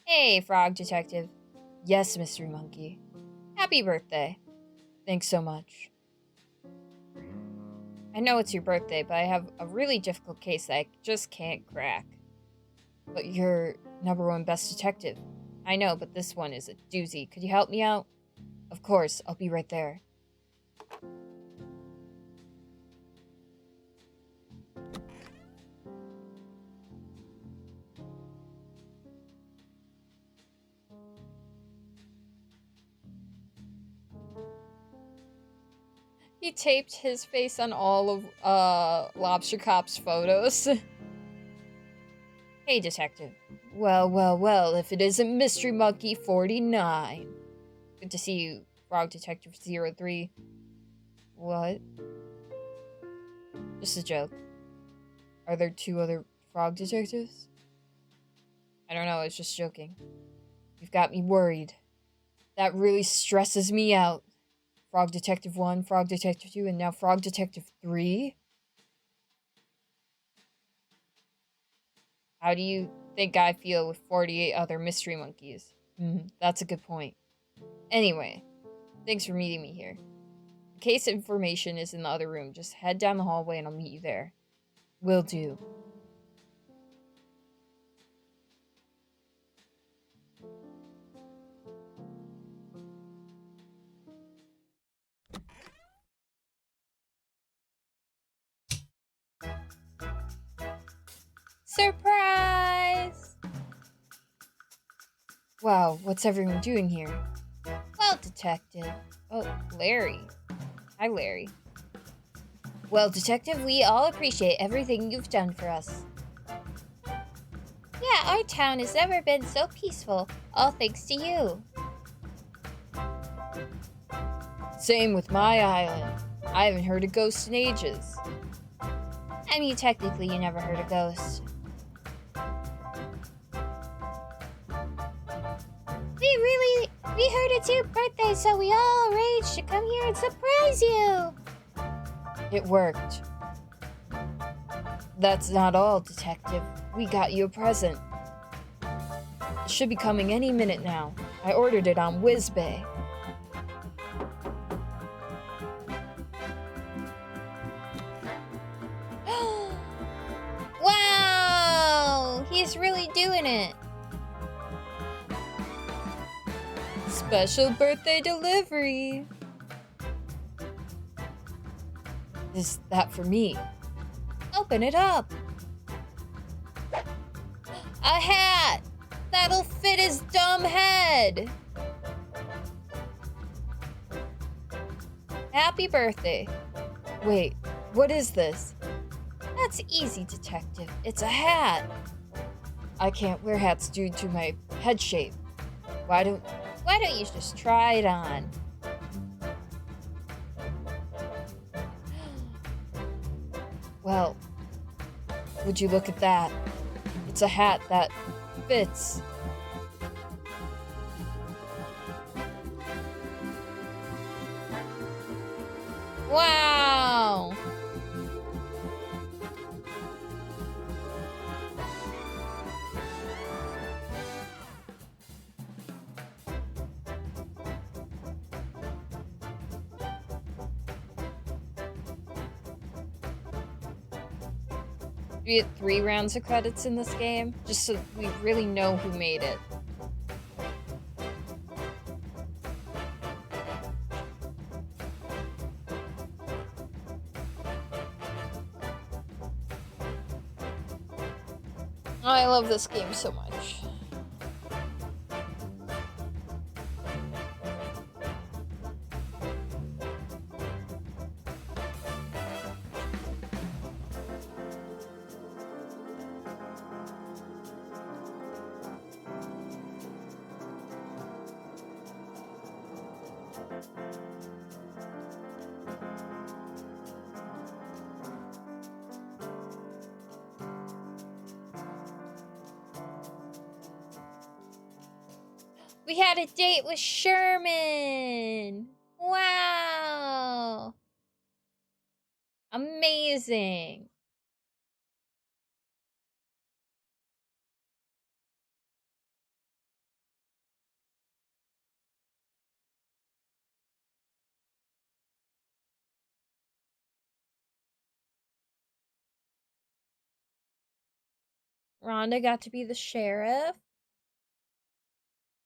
Hey, Frog Detective. Yes, Mystery Monkey. Happy birthday. Thanks so much. I know it's your birthday, but I have a really difficult case that I just can't crack. But you're #1 best detective. I know, but this one is a doozy. Could you help me out? Of course, I'll be right there. He taped his face on all of Lobster Cop's photos. Hey, detective. Well, well, well, if it isn't Mystery Monkey 49. Good to see you, Frog Detective 03. What? Just a joke. Are there 2 other frog detectives? I don't know, I was just joking. You've got me worried. That really stresses me out. Frog Detective 1, Frog Detective 2, and now Frog Detective 3? How do you think I feel with 48 other mystery monkeys? That's a good point. Anyway, thanks for meeting me here. The case information is in the other room. Just head down the hallway and I'll meet you there. Will do. Surprise! Wow, what's everyone doing here? Well, detective. Oh, Larry. Hi, Larry. Well, detective, we all appreciate everything you've done for us. Yeah, our town has never been so peaceful, all thanks to you. Same with my island. I haven't heard a ghost in ages. I mean, technically, you never heard a ghost. We heard it's your birthday, so we all arranged to come here and surprise you. It worked. That's not all, detective. We got you a present. It should be coming any minute now. I ordered it on WizBay. Wow! He's really doing it. Special birthday delivery. Is that for me? Open it up. A hat! That'll fit his dumb head! Happy birthday. Wait, what is this? That's easy, detective. It's a hat. I can't wear hats due to my head shape. Why don't you just try it on? Well, would you look at that? It's a hat that fits. Wow! We get 3 rounds of credits in this game, just so we really know who made it. I love this game so much. We had a date with Sherman! Wow! Amazing! Rhonda got to be the sheriff.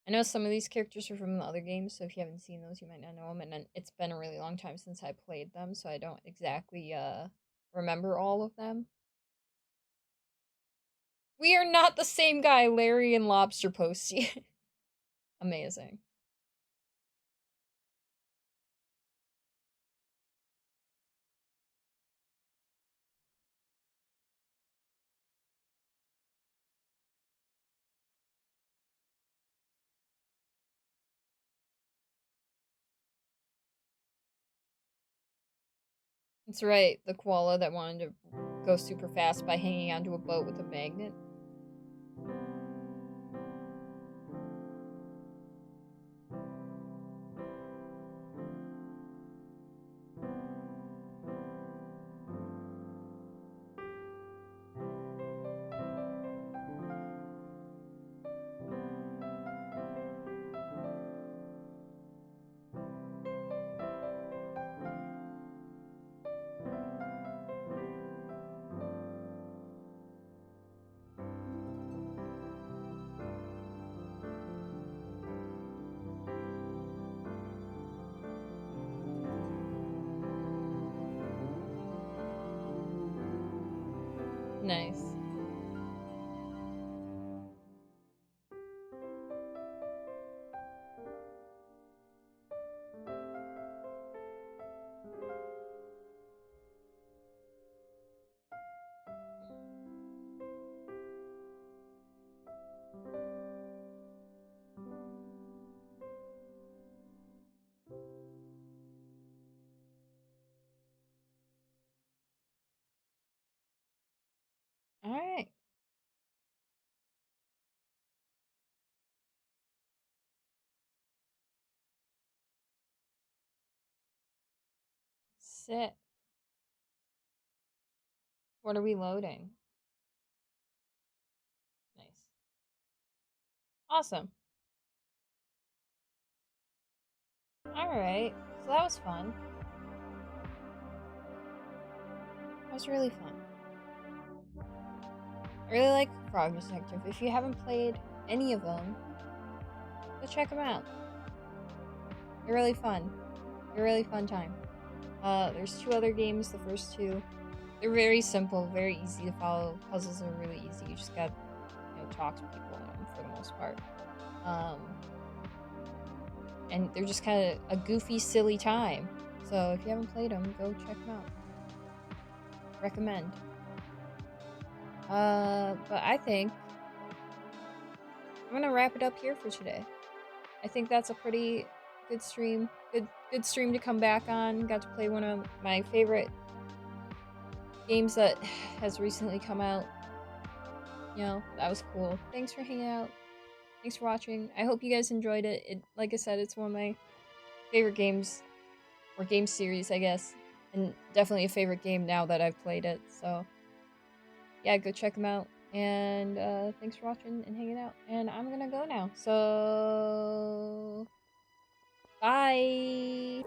I know some of these characters are from the other games, so if you haven't seen those, you might not know them. And then it's been a really long time since I played them, so I don't exactly remember all of them. We are not the same guy, Larry and Lobster Posty. Amazing. That's right, the koala that wanted to go super fast by hanging onto a boat with a magnet. Nice. Alright. Sit. What are we loading? Nice. Awesome. Alright. So that was fun. That was really fun. I really like Frog Detective. If you haven't played any of them, go check them out. They're really fun. They're a really fun time. There's 2 other games. The first 2, they're very simple, very easy to follow. Puzzles are really easy. You just got, talk to people in them for the most part. And they're just kind of a goofy, silly time. So if you haven't played them, go check them out. Recommend. But I think I'm gonna wrap it up here for today. I think that's a pretty good stream. Good stream to come back on. Got to play one of my favorite games that has recently come out. You know, that was cool. Thanks for hanging out. Thanks for watching. I hope you guys enjoyed it. Like I said, it's one of my favorite games, or game series, I guess. And definitely a favorite game now that I've played it. So, yeah, go check them out. And thanks for watching and hanging out. And I'm gonna go now. So, bye!